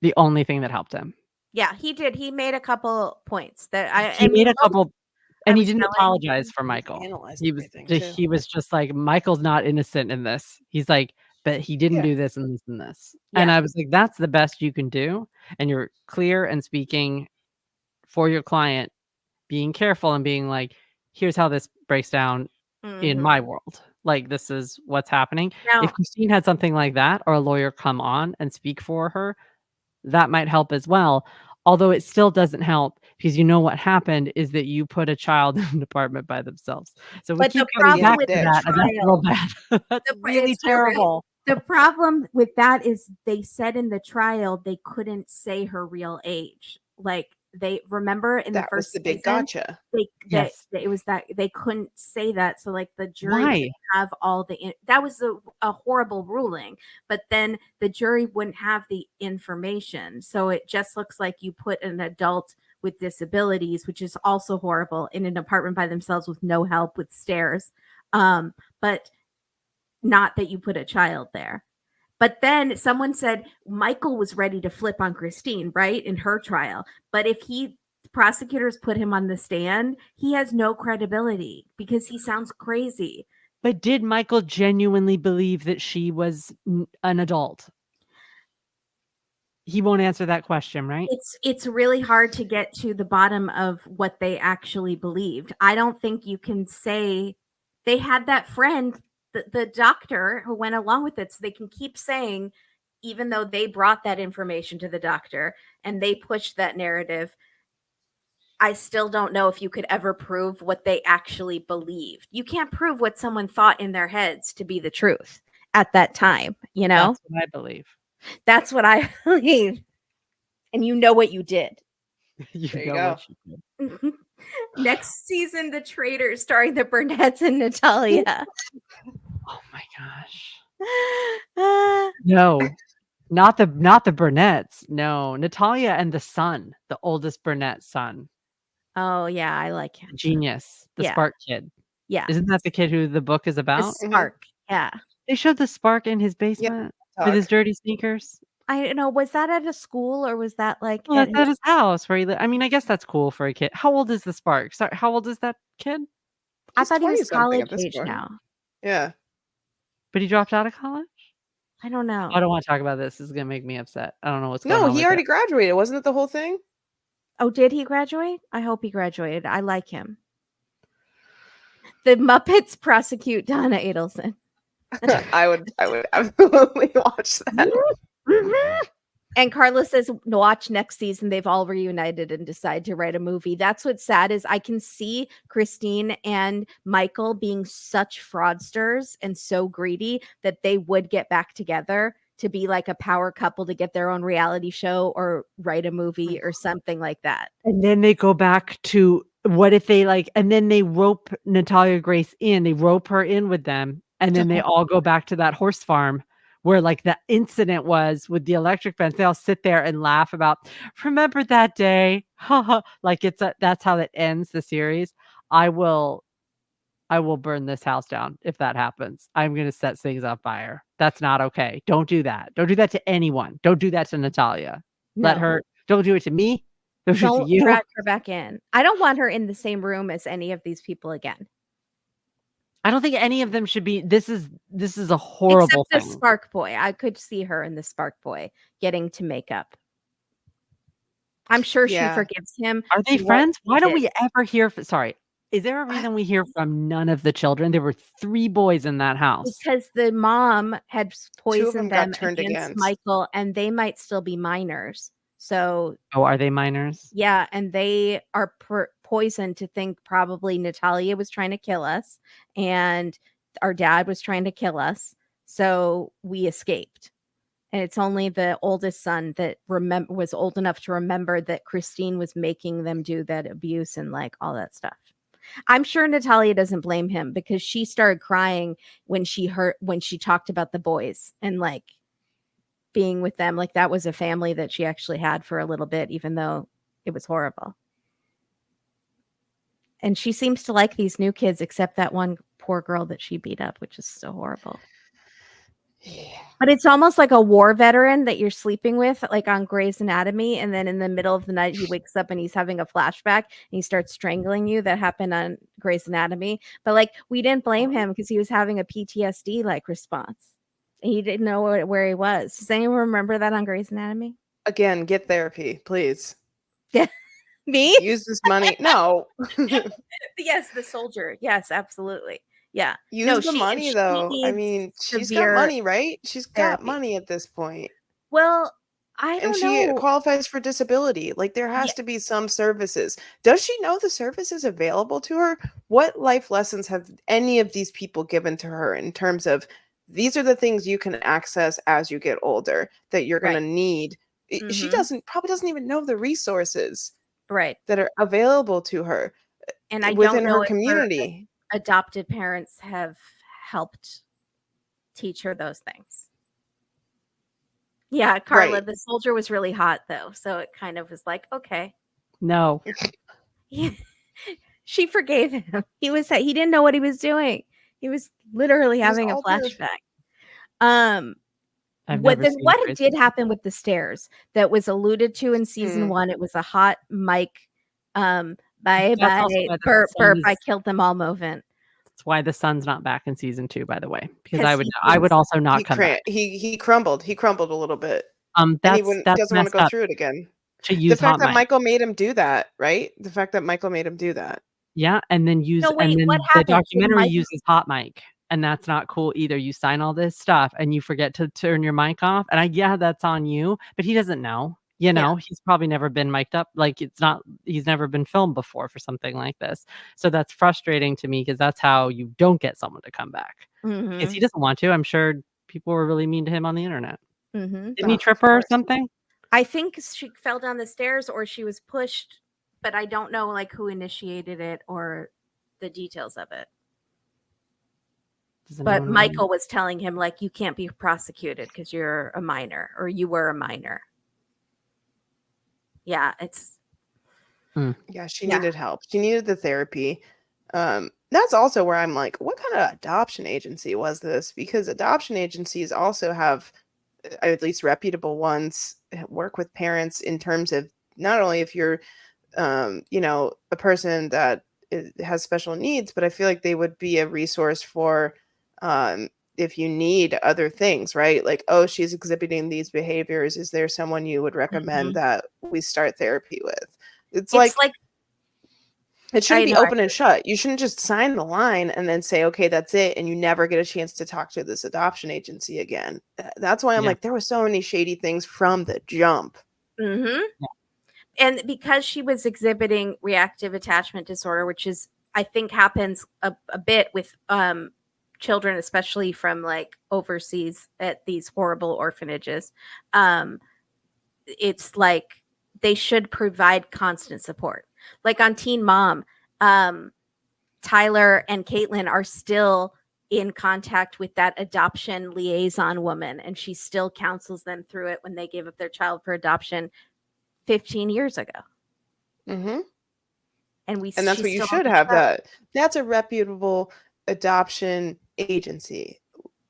The only thing that helped him. Yeah, he did. He made a couple points that He made a couple, and he didn't yelling. apologize for Michael. He was just like, Michael's not innocent in this. He's like, but he didn't do this and this and this. And I was like, that's the best you can do. And you're clear and speaking for your client, being careful and being like, here's how this breaks down in my world. Like, this is what's happening. Now, if Christine had something like that, or a lawyer come on and speak for her, that might help as well. Although it still doesn't help, because what happened is that you put a child in an apartment by themselves. So we keep coming back to that, and that's real bad. That's really terrible. The problem with that is they said in the trial they couldn't say her real age. Like, they remember in the first was the big season, gotcha. It was that they couldn't say that. So like the jury Why? didn't have all that was a horrible ruling, but then the jury wouldn't have the information. So it just looks like you put an adult with disabilities, which is also horrible, in an apartment by themselves with no help, with stairs. But not that you put a child there. But then someone said Michael was ready to flip on Christine, right, in her trial. But if prosecutors put him on the stand, he has no credibility because he sounds crazy. But did Michael genuinely believe that she was an adult? He won't answer that question, right? It's really hard to get to the bottom of what they actually believed. I don't think you can say they had that friend, the doctor who went along with it, so they can keep saying even though they brought that information to the doctor and they pushed that narrative, I still don't know if you could ever prove what they actually believed. You can't prove what someone thought in their heads to be the truth at that time, you know? That's what I believe. That's what I believe. And you know what you did. You There you know go. what you did. Next season, The Traitors, starring the Burnett's and Natalia. Oh my gosh. Ah, No. Not the Burnettts. No. Natalia and the son, the oldest Burnett son. oh, yeah, I like him. Genius. The Yeah. Spark kid. Yeah. Isn't that the kid who the book is The about? spark. Yeah. They showed the Spark in his basement with his Talk. dirty sneakers. I don't know. Was that at a school or was that like Well, at that's at his house where he I mean, I guess that's cool for a kid. How old is the Spark? Sorry, how old is that kid? I He's thought he was 20-something college at this age point. now. Yeah. But he dropped out of college? I don't know. I don't want to talk about this. This is gonna make me upset. I don't know what's going No, on. he with already it. graduated. Wasn't it the whole thing? Oh, did he graduate? I hope he graduated. I like him. The Muppets prosecute Donna Adelson. I would absolutely watch that. And Carla says, watch next season. They've all reunited and decide to write a movie. That's what's sad is I can see Christine and Michael being such fraudsters and so greedy that they would get back together to be like a power couple to get their own reality show or write a movie or something like that. And then they go back to what if they and then they rope Natalia Grace in, they rope her in with them, and then they all go back to that horse farm where the incident was with the electric fence. They all sit there and laugh about, remember that day? That's how it ends the series. I will burn this house down if that happens. I'm going to set things on fire. That's not okay. Don't do that. Don't do that to anyone. Don't do that to Natalia. Let No. her, don't do it to me. Don't do it to Don't you. drag her back in. I don't want her in the same room as any of these people again. I don't think any of them should be. This is a horrible Except the thing. Spark Boy. I could see her and the Spark Boy getting to make up. I'm sure she Yeah. forgives him. Are they for what friends? he Why don't did. we ever hear? Sorry, is there a reason we hear from none of the children? There were 3 boys in that house. Because the mom had 2 of them poisoned got them turned against against. Michael, and they might still be minors. So Oh, are they minors? yeah, and they are poisoned to think probably Natalia was trying to kill us, and our dad was trying to kill us. So we escaped. And it's only the oldest son that was old enough to remember that Christine was making them do that abuse and all that stuff. I'm sure Natalia doesn't blame him because she started crying when she talked about the boys and being with them. That was a family that she actually had for a little bit, even though it was horrible. And she seems to like these new kids, except that one poor girl that she beat up, which is so horrible. Yeah. But it's almost like a war veteran that you're sleeping with, on Grey's Anatomy. And then in the middle of the night, he wakes up and he's having a flashback and he starts strangling you. That happened on Grey's Anatomy. But we didn't blame him because he was having a PTSD response. And he didn't know where he was. Does anyone remember that on Grey's Anatomy? Again, get therapy, please. Me? Use this money. No. Yes, the soldier. Yes, absolutely. Yeah. Use the money though. I mean, she's got money, right? She's got therapy. money at this point. Well, I don't And she know. qualifies for disability. There has to be some services. Does she know the services available to her? What life lessons have any of these people given to her in terms of these are the things you can access as you get older that you're going to need? She probably doesn't even know the resources that are available to her and I within don't know her if community. Her adopted parents have helped teach her those things. Yeah, Carla, Right. the soldier was really hot though, so it kind of was okay. No. She forgave him. He didn't know what he was doing. He was literally having a flashback. What did happen with the stairs that was alluded to in season 1? It was a hot Mike bye burp, I killed them all moment. That's why the son's not back in season 2, by the way, because Because I would also not come back. He crumbled. He crumbled a little bit. That's and he doesn't want to go up through it again. to use The fact hot that mic. Michael made him do that, right? The fact that Michael made him do that. Yeah, and then what the happened? documentary uses hot mic. and that's not cool either. You sign all this stuff and you forget to turn your mic off. And yeah, that's on you, but he doesn't know. He's probably never been mic'd up. Like he's never been filmed before for something like this. So that's frustrating to me because that's how you don't get someone to come back. Because he doesn't want to. I'm sure people were really mean to him on the internet. Didn't he trip her or something? I think she fell down the stairs or she was pushed, but I don't know like who initiated it or the details of it. But Michael was telling him like you can't be prosecuted because you're a minor or you were a minor. Yeah, it's Yeah, she needed help. She needed the therapy. That's also where I'm like, what kind of adoption agency was this? Because adoption agencies also have, at least reputable ones, work with parents in terms of not only if you're, a person that has special needs, but I feel like they would be a resource for if you need other things, right? Like, oh, she's exhibiting these behaviors. Is there someone you would recommend that we start therapy with? It's like it shouldn't be open and shut. You shouldn't just sign the line and then say, okay, that's it. And you never get a chance to talk to this adoption agency again. That's why I'm like, there were so many shady things from the jump. Yeah. And because she was exhibiting reactive attachment disorder, which is, I think happens a bit with children, especially from like overseas at these horrible orphanages. It's like they should provide constant support. Like on Teen Mom, Tyler and Caitlin are still in contact with that adoption liaison woman, and she still counsels them through it when they gave up their child for adoption 15 years ago. And And that's what you should have. That's a reputable adoption agency.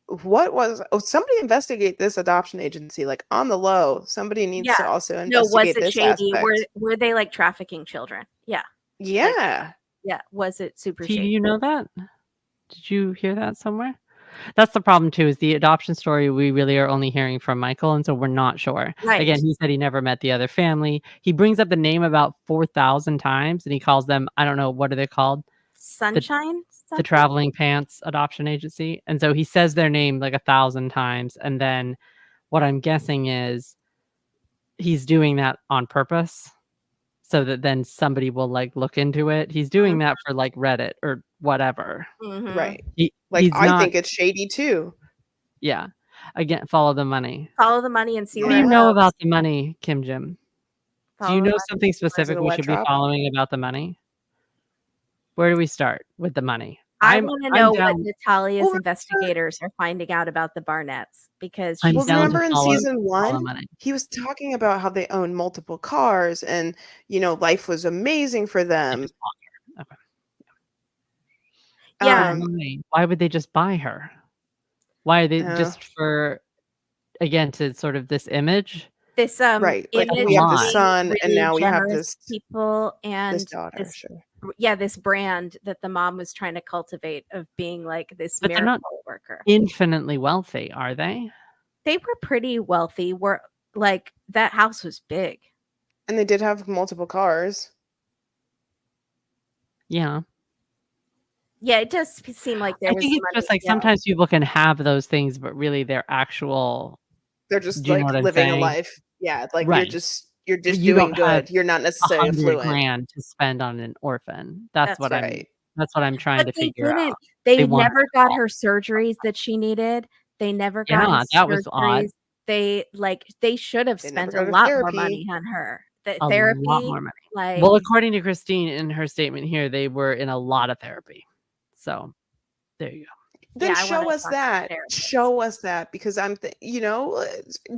Somebody investigate this adoption agency, like on the low. Somebody needs to also investigate this shady? Aspect. Were they like trafficking children? Yeah. Was it super shady? Do you know that? Did you hear that somewhere? That's the problem too, is the adoption story we really are only hearing from Michael, and so we're not sure. Right. Again, he said he never met the other family. He brings up the name about 4,000 times, and he calls them, I don't know, what are they called? Sunshine? The Traveling Pants Adoption Agency. And so he says their name like 1,000 times, and then what I'm guessing is he's doing that on purpose so that then somebody will like look into it. He's doing that for like Reddit or whatever. Right. I think it's shady too. Yeah. Again, follow the money. Follow the money and see what do you know about the money, Kim Jim? Do you know something specific we should be following about the money? Where do we start with the money? I want to know what Natalia's investigators are finding out about the Barnetts, because remember in season 1, he was talking about how they own multiple cars and, life was amazing for them. Okay. Yeah. Why would they just buy her? Why are they just for, again, to sort of this image? This right, like we have the son, really, and now we have this people and this daughter. This brand that the mom was trying to cultivate of being like this miracle worker. Infinitely wealthy, are they? They were pretty wealthy. Like that house was big, and they did have multiple cars. Yeah. Yeah, it does seem like there was. I think it's just like sometimes people can have those things, but really they're actual. They're just like living a life. Yeah, like you're just doing good. You're not necessarily affluent. $100,000 to spend on an orphan. That's what I'm trying to figure out. They never got her surgeries that she needed. They never got that was odd. They should have spent a lot more money on her. The therapy, a lot more money. Well, according to Christine in her statement here, they were in a lot of therapy. So there you go. Then show us that. Show us that, because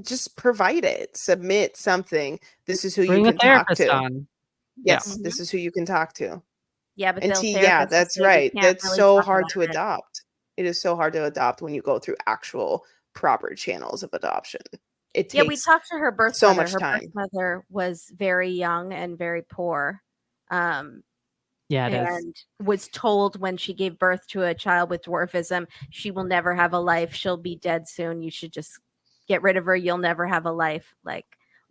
just provide it. Submit something. This is who you can talk to. On. Yes, this is who you can talk to. Yeah, but that's right. That's so hard to adopt. It is so hard to adopt when you go through actual proper channels of adoption. It takes we talked to her birth so mother. much time. Birth mother was very young and very poor. And was told when she gave birth to a child with dwarfism, she will never have a life. She'll be dead soon. You should just get rid of her. You'll never have a life.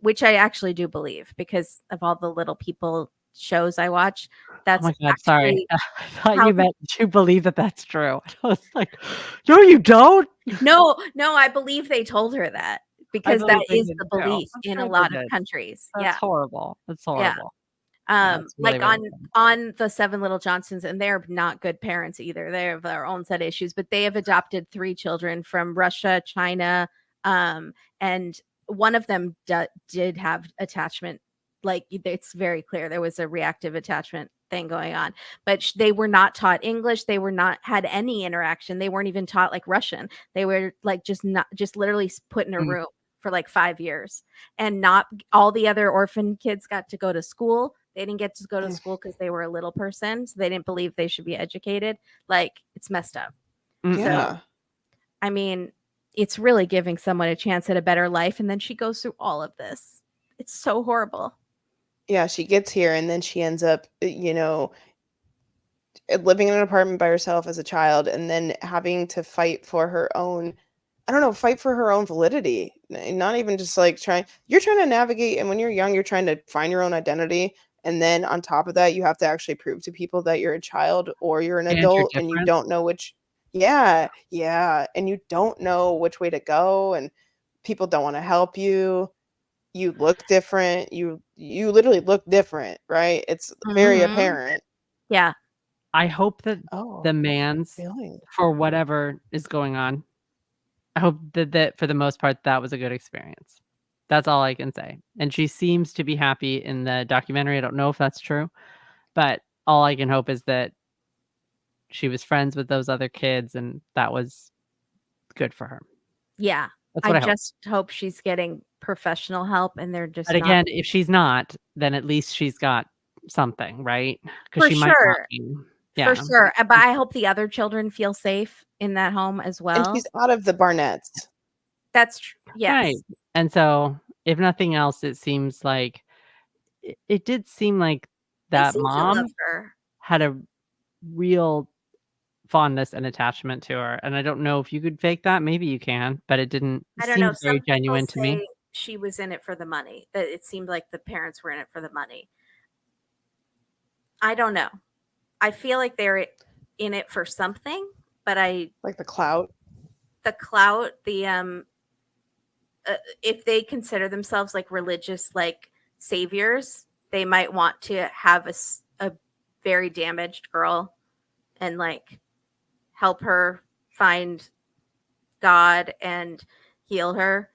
Which I actually do believe, because of all the little people shows I watch. Oh That's my God, sorry. actually I thought how you meant you believe that that's true. I was like, no, you don't. no, I believe they told her that I because believe that they is did the too. belief I'm in a sure they lot of did. countries. That's Yeah. horrible. That's Yeah. horrible. That's really, Like really on the Seven Little Johnsons, and they're not good parents either. They have their own set of issues, but they have adopted 3 children from Russia, China, and one of them did have attachment. Like it's very clear there was a reactive attachment thing going on, but they were not taught English. They were not had any interaction. They weren't even taught like Russian. They were like just literally put in a Mm. room for like 5 years, and not all the other orphan kids got to go to school. They didn't get to go to school because they were a little person, so they didn't believe they should be educated. Like it's messed up. Mm-mm. So Yeah. I mean, it's really giving someone a chance at a better life, and then she goes through all of this. It's so horrible. Yeah, she gets here and then she ends up, living in an apartment by herself as a child and then having to fight for her own, I don't know, fight for her own validity. Not even just like you're trying to navigate, and when you're young, you're trying to find your own identity. And then on top of that, you have to actually prove to people that you're a child or you're an And you're adult and you different. don't know which, yeah, yeah. And you don't know which way to go, and people don't want to help you. You look different. You literally look different, right? It's very Mhm. apparent. Yeah. I hope that Oh, the man's, feeling. for whatever is going on, I hope that for the most part, that was a good experience. That's all I can say. And she seems to be happy in the documentary. I don't know if that's true, but all I can hope is that she was friends with those other kids and that was good for her. Yeah. That's I what I hope. just hope she's getting professional help and they're just But not. again, if she's not, then at least she's got something, right? Because For she might not sure. be. For Yeah. sure. But I hope the other children feel safe in that home as And well. she's out of the Barnetts. That's true. Right. Yes. And so, if nothing else, it seems like it did seem like They that seem to love mom her. had a real fondness and attachment to her. And I don't know if you could fake that. Maybe you can, but it didn't. It I don't know. seemed very Some people genuine to me. say she was in it for the money, that it seemed like the parents were in it for the money. I don't know. I feel like they're in it for something, but Like the clout. the clout, if they consider themselves like religious, like saviors, they might want to have a very damaged girl and like help her find God and heal her.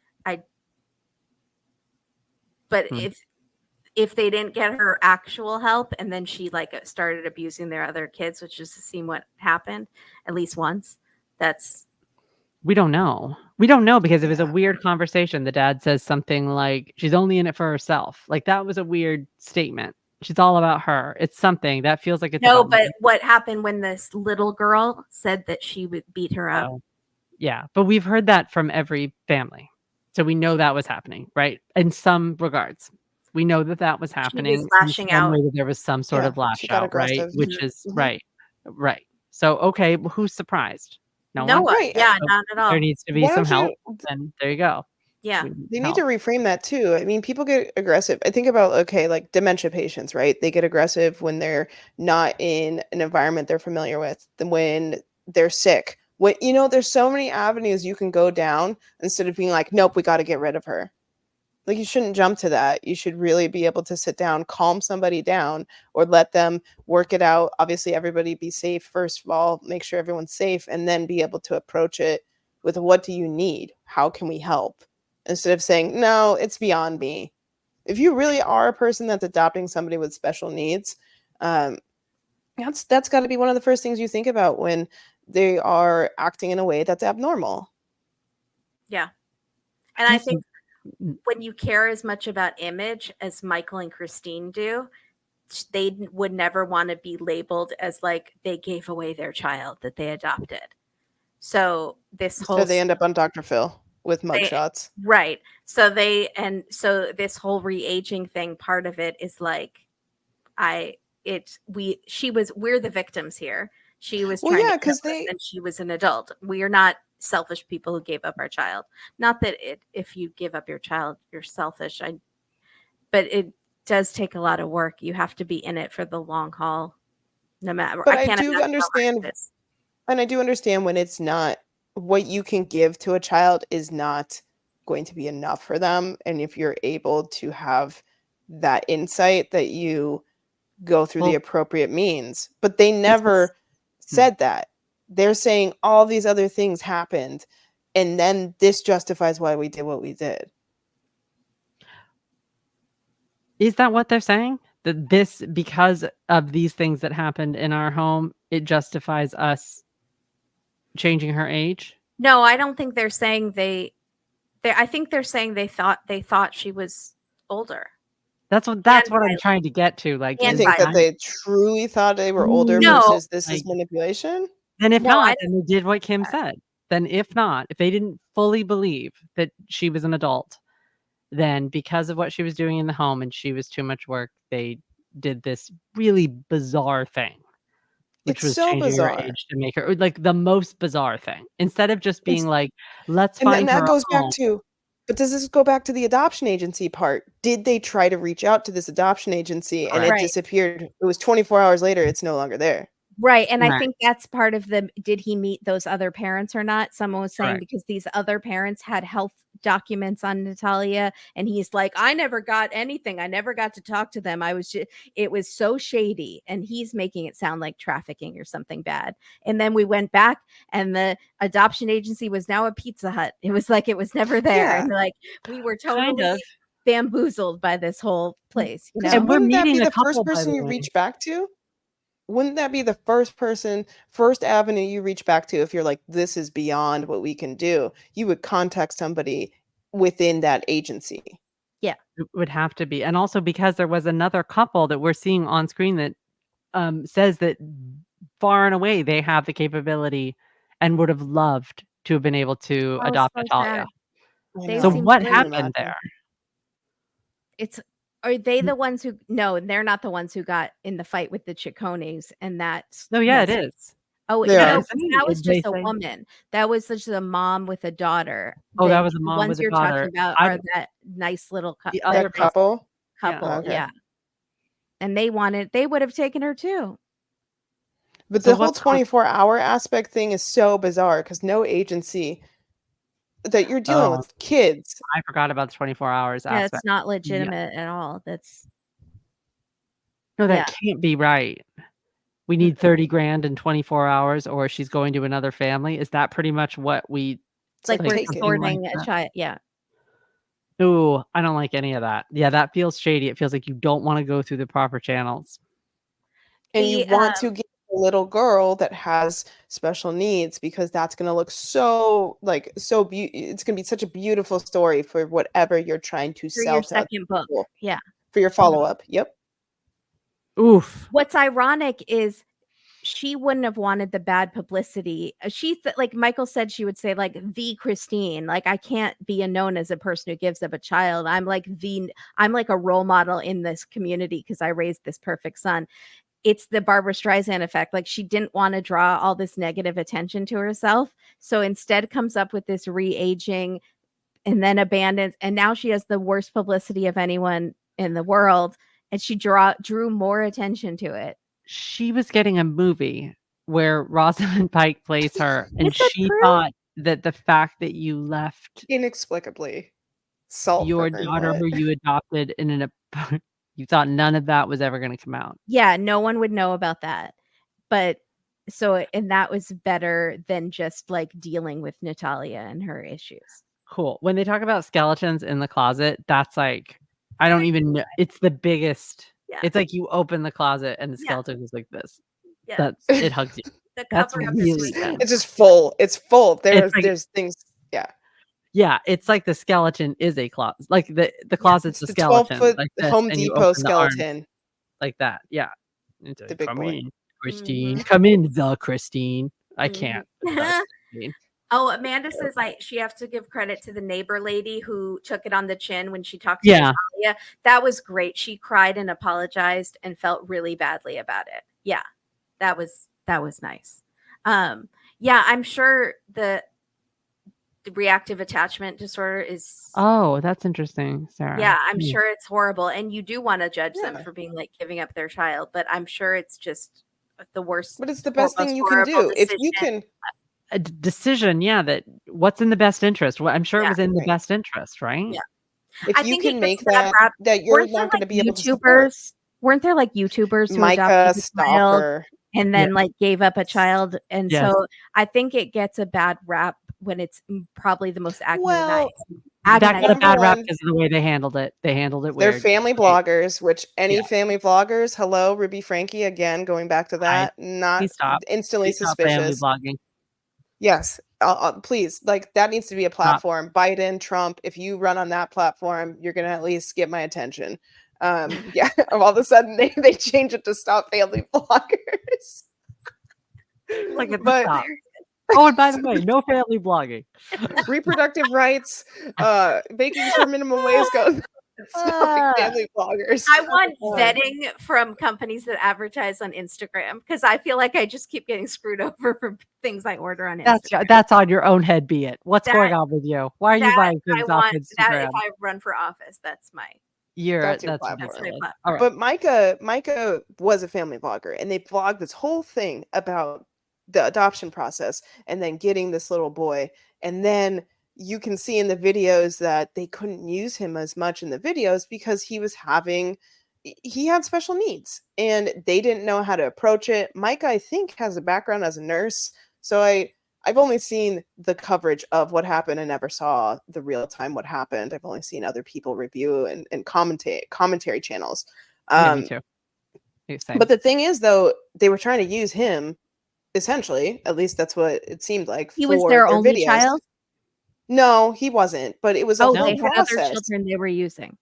But Hmm. if they didn't get her actual help and then she like started abusing their other kids, which is to see what happened at least once, that's We don't know. We don't know because it was a Yeah. weird conversation. The dad says something like, she's only in it for herself. Like, that was a weird statement. She's all about her. It's something that feels like it's no. about But money. what happened when this little girl said that she would beat her up? Oh, yeah. But we've heard that from every family. So we know that was happening, right? In some regards. We know that that was She was happening in lashing some out. way, that there was some sort Yeah. of lash She got out, right? aggressive. Which is Mhm. right. Right. So, okay, well, who's surprised? No No one? one. Right. Yeah, So not at there all. needs to be Why some don't you? help, and there you go. Yeah. We need They some need to help. reframe that too. I mean, people get aggressive. I think about, okay, like dementia patients, right? They get aggressive when they're not in an environment they're familiar with, than when they're sick. When there's so many avenues you can go down instead of being like, nope, we got to get rid of her. Like, you shouldn't jump to that. You should really be able to sit down, calm somebody down, or let them work it out. Obviously, everybody be safe first of all, make sure everyone's safe, and then be able to approach it with, what do you need? How can we help? Instead of saying, no, it's beyond me. If you really are a person that's adopting somebody with special needs, um, that's got to be one of the first things you think about when they are acting in a way that's abnormal. Yeah. And I Guess think mm, when you care as much about image as Michael and Christine do, they would never want to be labeled as like they gave away their child that they adopted. So this whole Instead, they end up on Dr. Phil with they, mugshots. right. So this whole re-aging thing, part of it is like we're the victims here. She was Well, trying to yeah, kill because us they and she was an adult. We are not selfish people who gave up our child. Not that if you give up your child, you're selfish. But does take a lot of work. You have to be in it for the long haul. No matter, But I I can't do imagine how understand, hard it is. and I do understand when it's not what you can give to a child is not going to be enough for them. And if you're able to have that insight, that you go through the Well, appropriate means. But they this is never said that. They're saying all these other things happened, and then this justifies why we did what we did. Is that what they're saying? That this, because of these things that happened in our home, it justifies us changing her age? No, I don't think they're saying they. I think they're saying they thought she was older That's and what I'm violent. trying to get to. Like, Do you And is think that violent. that they truly thought they were older No, versus this is like, manipulation? then if no, I not, then they did what Kim don't. said. Then if not, if they didn't fully believe that she was an adult, then because of what she was doing in the home and she was too much work, they did this really bizarre thing, which It's was so changing her bizarre. age to make her like the most bizarre thing. Instead of just being It's like, let's and then find that her a goes back home. to, but does this go back to the adoption agency part? Did they try to reach out to this adoption agency and it Correct. Right. disappeared? It was 24 hours later, it's no longer there. Right. And I Right. think that's part of the did he meet those other parents or not? Someone was saying Correct. because these other parents had health documents on Natalia, and he's like, I never got anything. I never got to talk to them. I was just, it was so shady. And he's making it sound like trafficking or something bad. And then we went back, and the adoption agency was now a Pizza Hut. It was like it was never there. Yeah. And like we were Kind totally of. bamboozled by this whole place, you Because know? And we're wouldn't that be meeting a the couple, first by person the you way. reach back to? Wouldn't that be the first avenue you reach back to if you're like, this is beyond what we can do? You would contact somebody within that agency. Yeah. It would have to be. And also because there was another couple that we're seeing on screen that says that far and away they have the capability and would have loved to have been able to Oh, adopt so Natalia. sad. I They So know. seem what I can great. happened imagine. there? It's Are they the ones who no, they're not the ones who got in the fight with the Chiccones and that's No, yeah, it messed. is. Oh, They no, are. 'cause that was They just a say, woman. That was just a mom with a daughter. oh, that The was a mom ones with a you're talking daughter. about I are that nice little The that other That nice couple. couple? Yeah. couple, Okay. yeah. And they would have taken her too. But So the whole what's going 24-hour aspect thing is so bizarre because no agency that you're dealing Oh, with kids. I forgot about the 24 hours Yeah, it's aspect. not Yeah. legitimate at all. That's No, yeah. that can't be right. We need 30 grand in 24 hours or she's going to another family. Is that pretty much what we It's Like like we're taken. something like supporting a that? child. Yeah. Ooh, I don't like any of that. Yeah, that feels shady. It feels like you don't wanna go through the proper channels. And you The want to get a little girl that has special needs because that's going to look so like so it's going to be such a beautiful story for whatever you're trying to for your sell to other second book. people Yeah. for your follow-up. Yep. Oof. What's ironic is she wouldn't have wanted the bad publicity. Like Michael said, she would say like the Christine, like I can't be known as a person who gives up a child. I'm like a role model in this community because I raised this perfect son. It's the Barbara Streisand effect. Like she didn't want to draw all this negative attention to herself. So instead comes up with this re-aging and then abandons. And now she has the worst publicity of anyone in the world. And she drew more attention to it. She was getting a movie where Rosamund Pike plays her, and Is that she true? thought that the fact that you left Inexplicably. Saltburn. your daughter What? who you adopted in an you thought none of that was ever gonna come out. Yeah, no one would know about that. But and that was better than just like dealing with Natalia and her issues. Cool. When they talk about skeletons in the closet, that's like I don't even know. It's the biggest. Yeah. It's like you open the closet and the Yeah. skeleton is like this. Yeah. It hugs you. The That's cover up really is good. It's just full. It's full. It's like There's things. Yeah. yeah, it's like the skeleton is a closet. Like the closet's It's a the skeleton 12-foot like this, Home and you Depot open the arms skeleton. like that. Yeah. It's The like, big come boy. in, Christine. Mhm. Come in, the Christine. I can't. Mhm. the Christine. Oh, Amanda says she has to give credit to the neighbor lady who took it on the chin when she talked to Yeah. Natalia. That was great. She cried and apologized and felt really badly about it. Yeah, that was nice. Yeah, I'm sure the reactive attachment disorder is. Oh, that's interesting, Sarah. Yeah, I'm sure it's horrible, and you do want to judge them Yeah. for being like giving up their child, but I'm sure it's just the worst. But it's the best thing most you can horrible do. If you decision. can, A decision, yeah, that what's in the best interest. Well, I'm sure it Yeah. was in the Right. best interest, right? Yeah. if I you think it can gets make a bad that rap. that you're Weren't there not going to like be able to support. YouTubers? Weren't there like YouTubers who Micah adopted a child Stauffer. and then like gave up a child? And Yes. so I think it gets a bad rap when it's probably the most Well, That got a agonizing. bad rap one, because of the way they handled it. They handled it they're weird. family Right. bloggers, which any Yeah. family vloggers, hello, Ruby Frankie, again, going back to Hi. that, not Please stop. instantly Please stop family suspicious. blogging. Yes, please, like that needs to be a Stop. platform. Biden, Trump, if you run on that platform, you're gonna at least get my attention. Yeah, all of a sudden they change it to stop family bloggers. It's like it's But stop. Oh, and by the way, no family blogging. reproductive rights, making sure minimum wage goes, stopping family bloggers. I want vetting from companies that advertise on Instagram because I feel like I just keep getting screwed over for things I order on Instagram. That's on your own head, be it. What's going That- on with you? Why are you that buying I things off want that Instagram? if I run for office, that's my That's your That's platform. ridiculous. platform. All right. But Micah was a family vlogger, and they vlogged this whole thing about the adoption process and then getting this little boy. And then you can see in the videos that they couldn't use him as much in the videos because he had special needs and they didn't know how to approach it. Micah, I think, has a background as a nurse. So I've only seen the coverage of what happened and never saw the real time what happened. I've only seen other people review and commentary channels. Yeah, me too. Same. But the thing is, though, they were trying to use him, essentially, at least that's what it seemed like, He was for their their only videos. child? No, he wasn't, but it was a Oh, whole they had other process. children they were using.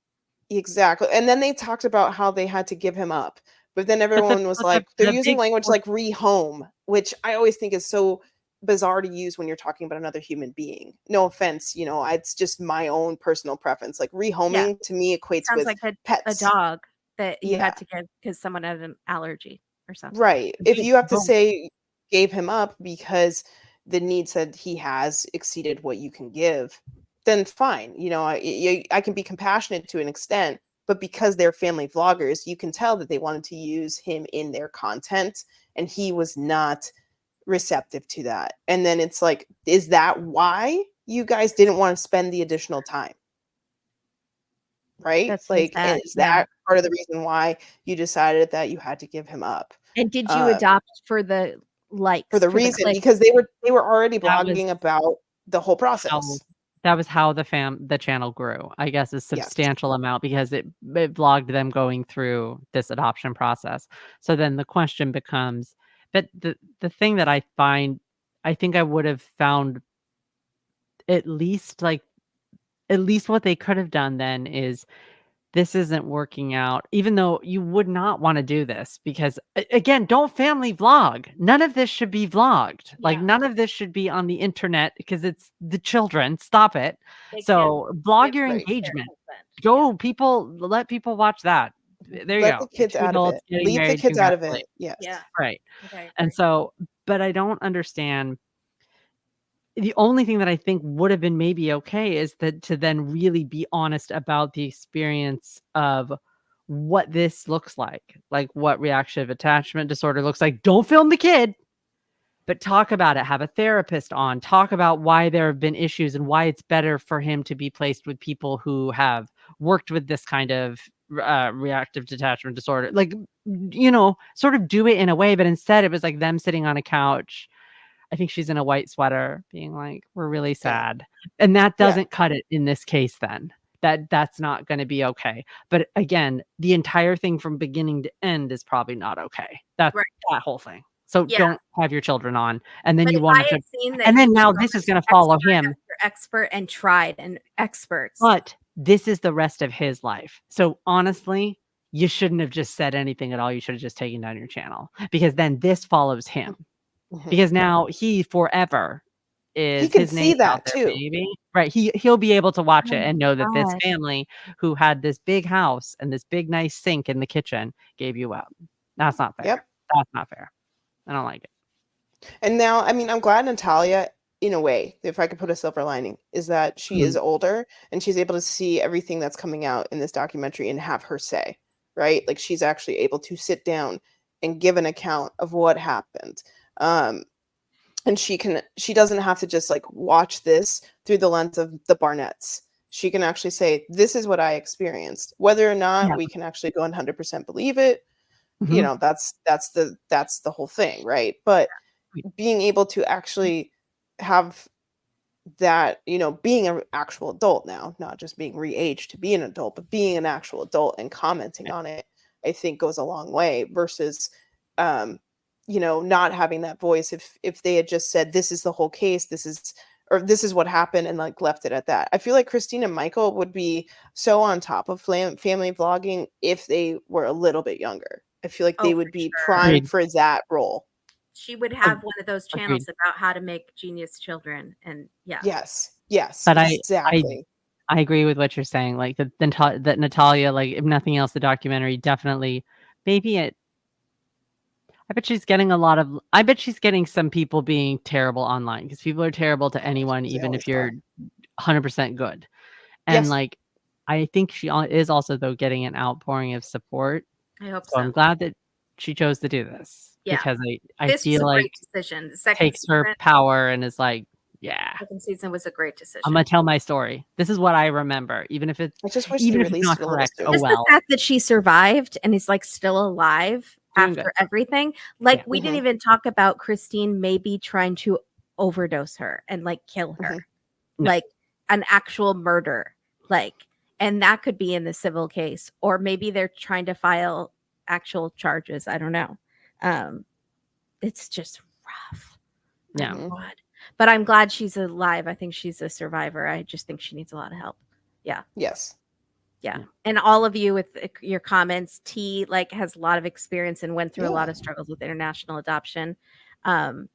Exactly. And then they talked about how they had to give him up. But then everyone was like, they're using language like rehome, which I always think is so bizarre to use when you're talking about another human being. No offense, it's just my own personal preference. Like rehoming to me equates Sounds with like a pets. dog that you Yeah. had to give because someone had an allergy or something. Right. If you have to Boom. say gave him up because the needs that he has exceeded what you can give, then fine. I can be compassionate to an extent, but because they're family vloggers, you can tell that they wanted to use him in their content and he was not receptive to that. And then it's like, is that why you guys didn't want to spend the additional time? Right? That's so Like, sad. and is that part of the reason why you decided that you had to give him up? And did you adopt for the likes? For the reason clicks? because they were already That was blogging about the whole process. That was how the channel grew. I guess a Yes. substantial amount because it vlogged them going through this adoption process. So then the question becomes, but the thing that I think I would have found at least what they could have done then is this isn't working out, even though you would not want to do this because again, don't family vlog. None of this should be vlogged. Like Yeah. none of this should be on the internet because it's the children. Stop it. They So blog give your Right. engagement. consent. let people watch that. There you Let go. the kids Two out of adults it. getting Leave the married, kids out of it. congratulations. Yes. Yeah. Right. Okay. And so, but I don't understand. The only thing that I think would have been maybe okay is that to then really be honest about the experience of what this looks like what reactive attachment disorder looks like. Don't film the kid, but talk about it. Have a therapist on. Talk about why there have been issues and why it's better for him to be placed with people who have worked with this kind of reactive detachment disorder. Sort of do it in a way, but instead it was like them sitting on a couch. I think she's in a white sweater being like, we're really sad. And that doesn't cut it in this case then. That's not going to be okay. But again, the entire thing from beginning to end is probably not okay. That whole thing. So don't have your children on. And then But you if want I to had seen that and then you now were this is going to follow him. expert and tried and experts. But this is the rest of his life. So honestly, you shouldn't have just said anything at all. You should have just taken down your channel because then this follows him. Mhm. Because now he forever is can his see name out that there, too. baby. Right. He'll be able to watch it Oh and know that this gosh. family who had this big house and this big nice sink in the kitchen gave you up. That's not fair. Yep. That's not fair. I don't like it. And now, I mean, I'm glad Natalia in a way, if I could put a silver lining, is that she is older and she's able to see everything that's coming out in this documentary and have her say, right? Like she's actually able to sit down and give an account of what happened. And she doesn't have to just like watch this through the lens of the Barnetts. She can actually say, this is what I experienced. Whether or not Yeah. we can actually go 100% believe it, Mhm. that's the whole thing, right? But being able to actually have that, being an actual adult now, not just being re-aged to be an adult, but being an actual adult and commenting on it, I think goes a long way versus, not having that voice. If they had just said, this is the whole case, this is what happened, and like left it at that. I feel like Christine and Michael would be so on top of family vlogging if they were a little bit younger. I feel like Oh, they for would be sure. primed Agreed. for that role. She would have Ag- one of those Agreed. channels about how to make genius children, and yeah, Yes, But exactly. I agree with what you're saying. Like that Natalia, like if nothing else, the documentary definitely maybe it. I bet she's getting I bet she's getting some people being terrible online because people are terrible to anyone, They even always if you're are. 100% good. And Yes. like, I think she is also though getting an outpouring of support. I hope So I'm so. glad that she chose to do this Yeah. because I This was feel a like great decision. The second takes her season, power and is like, yeah, was a great I'm decision. gonna tell my story. This is what I remember, even if I just wish they it's released not it a little correct. sooner. Oh Just the well, fact that she survived and is like still alive doing after good. everything. Like Yeah. we didn't Mhm. even talk about Christine maybe trying to overdose her and like kill her. Mhm. No. Like an actual murder. Like, and that could be in the civil case, or maybe they're trying to file actual charges. I don't know. It's just rough. Yeah. Mhm. God. But I'm glad she's alive. I think she's a survivor. I just think she needs a lot of help. Yeah. Yes. Yeah. Yeah. And all of you with your comments, T like has a lot of experience and went through a lot Yeah. of struggles with international adoption. God,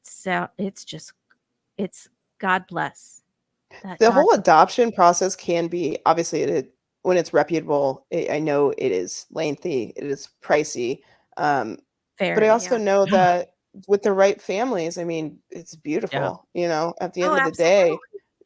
so it's God bless that The God whole adoption process can be obviously when it's reputable. I know it is lengthy, it is pricey, but I very, also yeah. know that with the right families, I mean, it's Yeah. beautiful. At the Oh, end of the absolutely. day,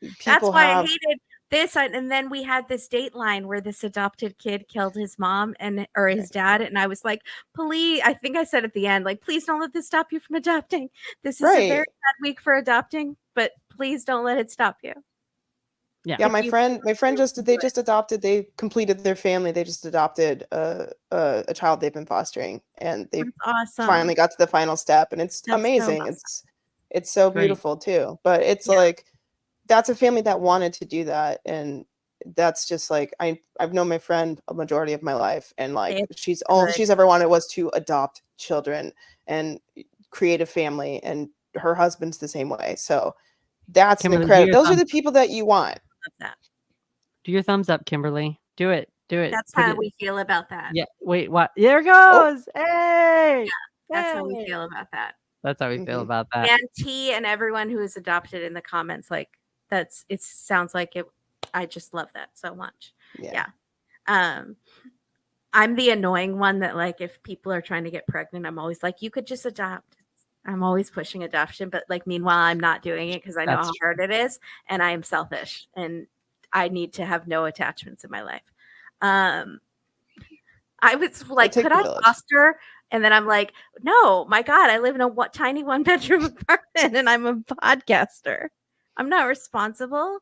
That's people why I have hated this. And then we had this Dateline where this adopted kid killed his mom or his dad. And I was like, please, I think I said at the end, like, please don't let this stop you from adopting. This is a very right. bad week for adopting, but please don't let it stop you. Yeah. Yeah, If you my friend do it. just adopted. They completed their family. They just adopted a child they've been fostering, and they That's awesome. finally got to the final step, and it's That's so amazing. awesome. It's so Great. beautiful too. But it's Yeah. like that's a family that wanted to do that, and that's just like I've known my friend a majority of my life, and like It's all good. she's ever wanted was to adopt children and create a family, and her husband's the same way. So that's an Kimberly, do incredible. your Those are thumbs. the people that you want. Love that. Do your thumbs up, Kimberly. Do it. Do it. That's Put how it. we feel about that. Yeah. Wait. What? There it Oh. goes. Hey. That's how we Hey. feel about that. That's how we feel Mhm. about that. And T and everyone who is adopted in the comments, like it sounds like it. I just love that so much. Yeah. Um, I'm the annoying one that like if people are trying to get pregnant, I'm always like, you could just adopt. I'm always pushing adoption, but like meanwhile, I'm not doing it because I know That's how hard it is, and I am selfish, and I need to have no attachments in my life. I was like, takes could a I village. foster? And then I'm like, no, my God, I live in a tiny 1-bedroom apartment and I'm a podcaster. I'm not responsible.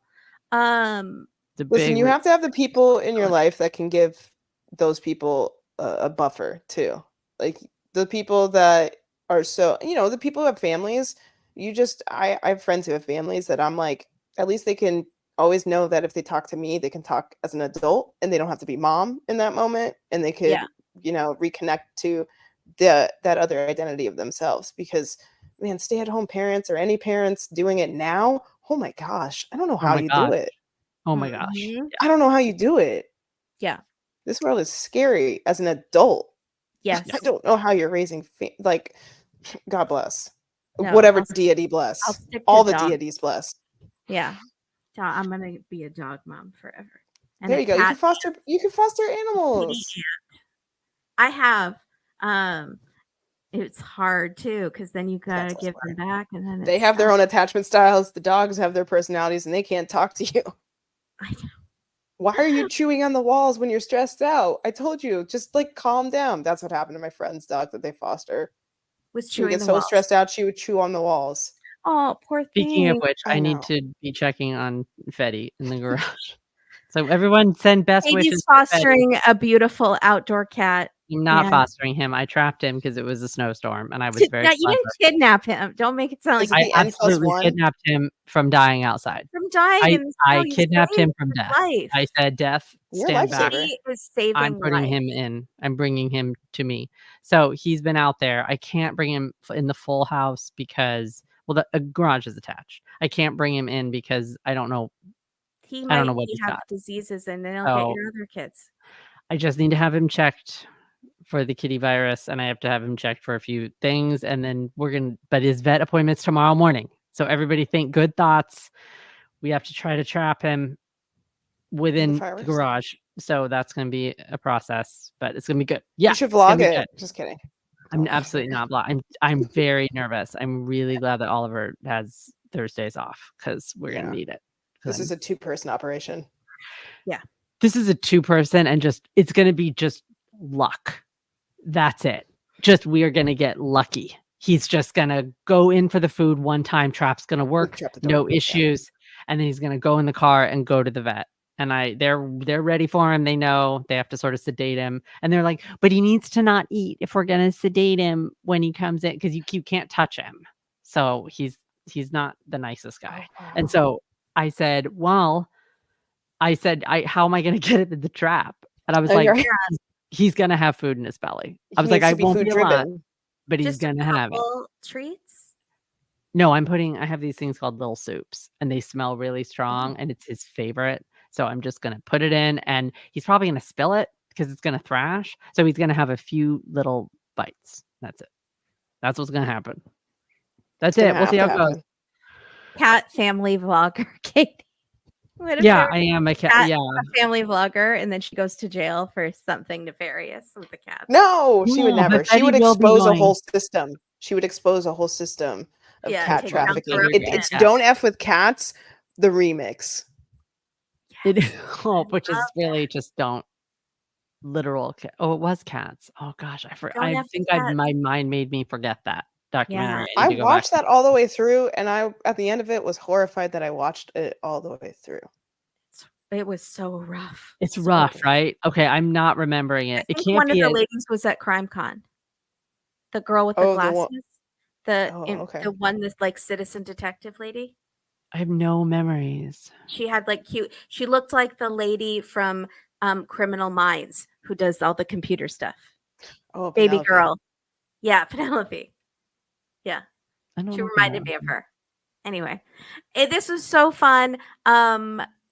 the Listen, big. you have to have the people in your life that can give those people a buffer too. Like the people that are the people who have families, I have friends who have families that I'm like, at least they can always know that if they talk to me, they can talk as an adult and they don't have to be mom in that moment and they could, Yeah. reconnect to that other identity of themselves because man, stay-at-home parents or any parents doing it now, oh my gosh, I don't know Oh how my you do gosh. it. Oh my gosh. Mhm. I don't know how you do it. Yeah. This world is scary as an adult. Yes. I don't know how you're raising like God bless. No, Whatever deity bless. I'll stick to All the dog. deities bless. Yeah. I'm gonna be a dog mom forever. And There a you go. You cat. can foster Kitty animals. ant. I have it's hard too because then you gotta That's also give them back, and then They it's have their tough. own attachment styles. The dogs have their personalities, and they can't talk to you. I know. Why are you chewing on the walls when you're stressed out? I told you, just like calm down. That's what happened to my friend's dog that they foster. Was She would chewing get the so walls. stressed out, she would chew on the walls. Oh, poor Speaking of thing. which, I I need know. to be checking on Fetty in the garage. So everyone send best Katie's wishes for Fetty. fostering a beautiful outdoor cat. I'm not and- fostering him. I trapped him because it was a snowstorm, and I was very No, you clever. didn't kidnap him. Don't make it sound like Is it you I the N plus absolutely one? kidnapped him from dying outside. from dying in the snow. I You kidnapped saved him from his death. life. I said, "Death, You're a stand back." lifesaver. He is saving I'm putting life. him in. I'm bringing him to me. So he's been out there. I can't bring him in the full house because, well, the garage is attached. I can't bring him in because I don't know. He I don't might know what he's have got. diseases and they'll So- get your other kids. I just need to have him checked for the kitty virus, and I have to have him checked for a few things, and then but his vet appointment's tomorrow morning. So everybody think good thoughts. We have to try to trap him within the virus? garage. So that's going to be a process, but it's going to be good. Yeah. You should it's gonna vlog be it. good. Just kidding. I'm Don't. absolutely not vlog. I'm very nervous. I'm really glad that Oliver has Thursdays off because we're going Yeah. to need it. 'Cause This is a 2-person operation. this is a 2-person, and it's going to be just luck. That's it. Just we are going to get lucky. He's just going to go in for the food one time. Trap's going to work. Trap the dog. No Yeah. issues. And then he's going to go in the car and go to the vet. And they're ready for him. They know they have to sort of sedate him. And they're like, but he needs to not eat if we're going to sedate him when he comes in, because you can't touch him. So he's not the nicest guy. And so I said, how am I going to get him in the trap? And I was Oh, like, you're right. he's going to have food in his belly. He I was like, needs I to be won't food be a lot, driven. but he's Just a going to have it. couple treats. No, I have these things called little soups, and they smell really strong, and it's his favorite. So I'm just going to put it in, and he's probably going to spill it because it's going to thrash. So he's going to have a few little bites. That's it. That's what's going to happen. That's It's it. gonna We'll see how have it to goes. happen. Cat family vlogger, Katie. What if Yeah, there I am a cat. cat- Yeah. was a family vlogger and then she goes to jail for something nefarious with the cat? No, she would No, but never. She would Betty will be expose a going- whole system. She would expose a whole system of Yeah, cat take down trafficking. corruption. It's Yeah. Don't F with Cats, the remix. Which is really just don't literal. Oh, it was cats. Oh gosh, Don't I F with think Cats. my mind made me forget that documentary. I need to go back watched to that all the way through, and I, at the end of it, was horrified that I watched it all the way through. It was so rough. It's So rough, rough. right? Okay, I'm not remembering I it. It think can't one of be the it. ladies was at CrimeCon. The girl with the Oh, the glasses. one- okay. The one that's like citizen detective lady. I have no memories. She had like cute. She looked like the lady from Criminal Minds who does all the computer stuff. Oh, Baby Penelope. girl. Yeah, Penelope. Yeah, I don't she know reminded me of Penelope. her. Anyway, this was so fun.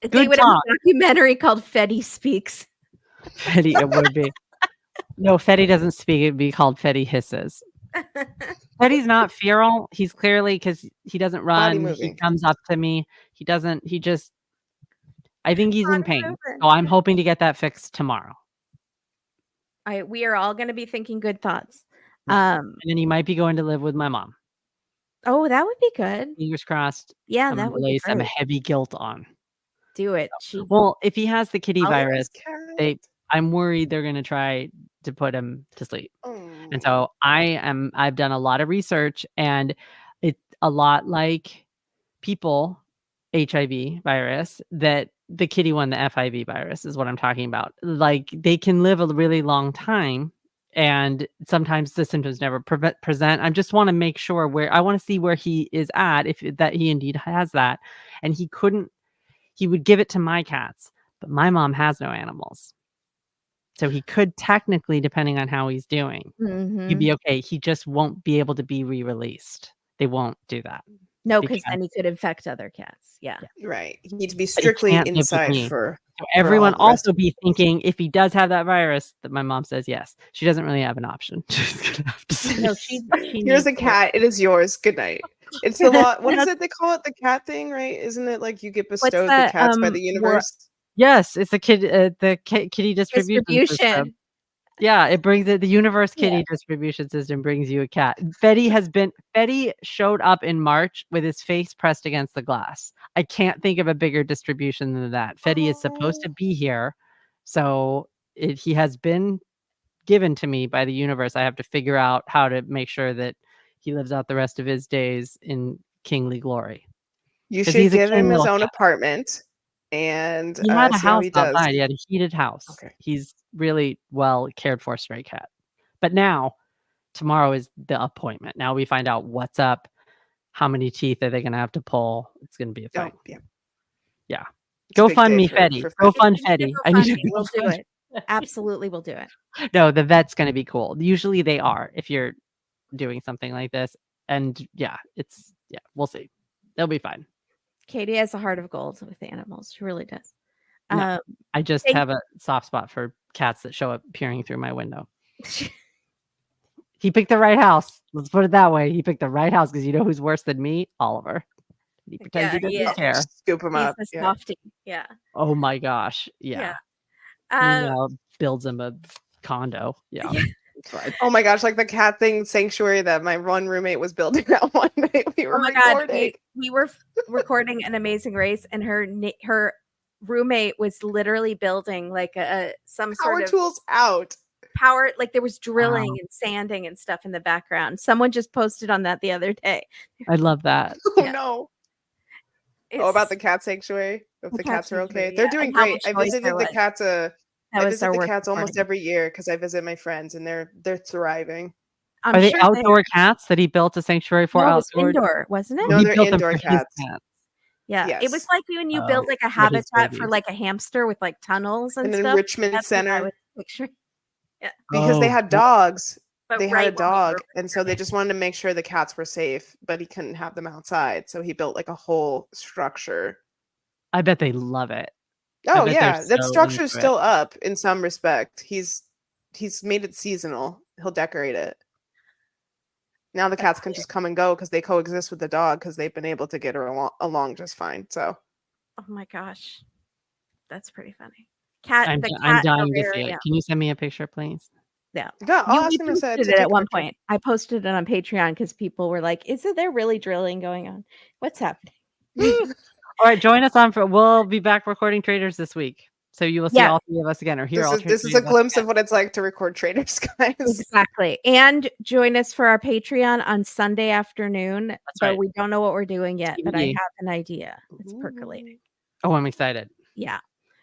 They Good would have talk. a documentary called Fetty Speaks. Fetty, it would be. No, Fetty doesn't speak. It'd be called Fetty hisses. Fetty's not feral. He's clearly, because he doesn't run. He moving. comes up to me. He doesn't. He just. I think he's in Body pain. moving. So I'm hoping to get that fixed tomorrow. We are all going to be thinking good thoughts. Right. And then he might be going to live with my mom. Oh, that would be good. Fingers crossed. Yeah, I'm that gonna would be lay some great. heavy guilt on. Do it. She Well, if he has the kitty I'll- virus, Cat. I'm worried they're gonna try to put him to sleep. Mm. And so I've done a lot of research, and it's a lot like people HIV virus, that the kitty one, the FIV virus, is what I'm talking about. Like, they can live a really long time, and sometimes the symptoms never present. I just want to make sure I want to see where he is at, if that he indeed has that. And he would give it to my cats, but my mom has no animals. So he could technically, depending on how he's doing, Mhm. he'd be okay. He just won't be able to be re-released. They won't do that. No, because because- then he could infect other cats. Yeah. Right. You need to be But he strictly can't live with inside me. for. So everyone all the rest also be thinking, if he does have that virus, that my mom says yes. She doesn't really have an option. She's gonna have to say No, yes. she Here's a needs cat. It is yours. Good night. It's the law. What is it they call it? The cat thing, right? Isn't it like you get bestowed the that, cats by the wor- universe? Yes, it's the kitty distribution system. distribution. Yeah, it brings it. The universe kitty distribution system brings you a cat. Fetty showed up in March with his face pressed against the glass. I can't think of a bigger distribution than that. Fetty is supposed to be here, so he has been given to me by the universe. I have to figure out how to make sure that he lives out the rest of his days in kingly glory. You 'Cause should he's a give clean him his little own cat. apartment and He had a see how house he does. outside. He had a heated house. Okay. He's really well cared for stray cat. But now, tomorrow is the appointment. Now we find out what's up. How many teeth are they going to have to pull? It's going to be a thing. Oh, yeah. Yeah. It's a Go big fund day me, for Fetty. Fetty. Go fund It's Fetty. super I need funny. to We'll go do fund. it. Absolutely, we'll do it. No, the vet's going to be cool. Usually they are if you're doing something like this. And yeah, we'll see. They'll be fine. Katie has a heart of gold with animals. She really does. No. I just thank- have a soft spot for cats that show up peering through my window. He picked the right house. Let's put it that way. He picked the right house because you know who's worse than me? Oliver. He pretends he doesn't care. Scoop him He's up. a Yeah. softie. Yeah. Oh my gosh. Yeah. Meanwhile, builds him a condo. Yeah. It's fine. Oh my gosh, like the cat thing sanctuary that my one roommate was building that one night we were Oh my God, recording. we were recording An Amazing Race, and her roommate was literally building like some Power sort of tools out. power, like there was drilling Wow. and sanding and stuff in the background. Someone just posted on that the other day. I love that. Oh Yeah. no. It's, Oh, about the cat sanctuary. If the cats are okay. sanctuary, They're yeah, doing and how great. much I noise visited there the was. cats That I was visit our the worst cats almost recording. every year because I visit my friends and they're thriving. I'm Are they sure outdoor cats that he built a sanctuary for No, it was outdoor? indoor, wasn't it? Oh, No, he they're built them indoor for his cats. Yeah, it was Yes. like when you Oh, build like a for his habitat for babies. like a hamster with like tunnels and An stuff. enrichment That's what I center was picturing. because they Oh, had yeah. dogs. But They had a right when we dog, were and so they just wanted to make sure the cats were safe, but he couldn't have them outside, so he built like a whole structure. I bet they love it. Oh bet they're yeah, that so structure's into it. still up in some respect. He's made it seasonal. He'll decorate it. Now the cats can just come and go because they coexist with the dog because they've been able to get her along just fine. So Oh my gosh, that's pretty funny. Cat, I'm the I'm cat dying to see it. terrarium. Can you send me a picture, please? Yeah, yeah, I'll ask we him to posted to it take at a one picture. point. I posted it on Patreon because people were like, "Isn't there really drilling going on? What's happening?" All right, join us on for. We'll be back recording Traders this week, so you will see Yeah. all three of us again, or hear This all is three this is a of us glimpse again. of what it's like to record Traders, guys. Exactly. And join us for our Patreon on Sunday afternoon. But right. we don't know what we're doing yet, but I TBD. have an idea. It's percolating. Oh, I'm excited. Yeah.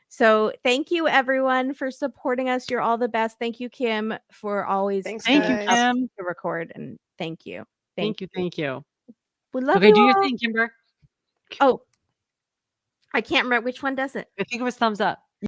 So thank you everyone for supporting us. You're all the best. Thank you, Kim, for always Thanks, Thank you, guys. Kim. to record. And thank you. Thank you. Thank you. We love Okay, you do your all. thing, Kimber. Oh, I can't remember which one does it. I think it was thumbs up.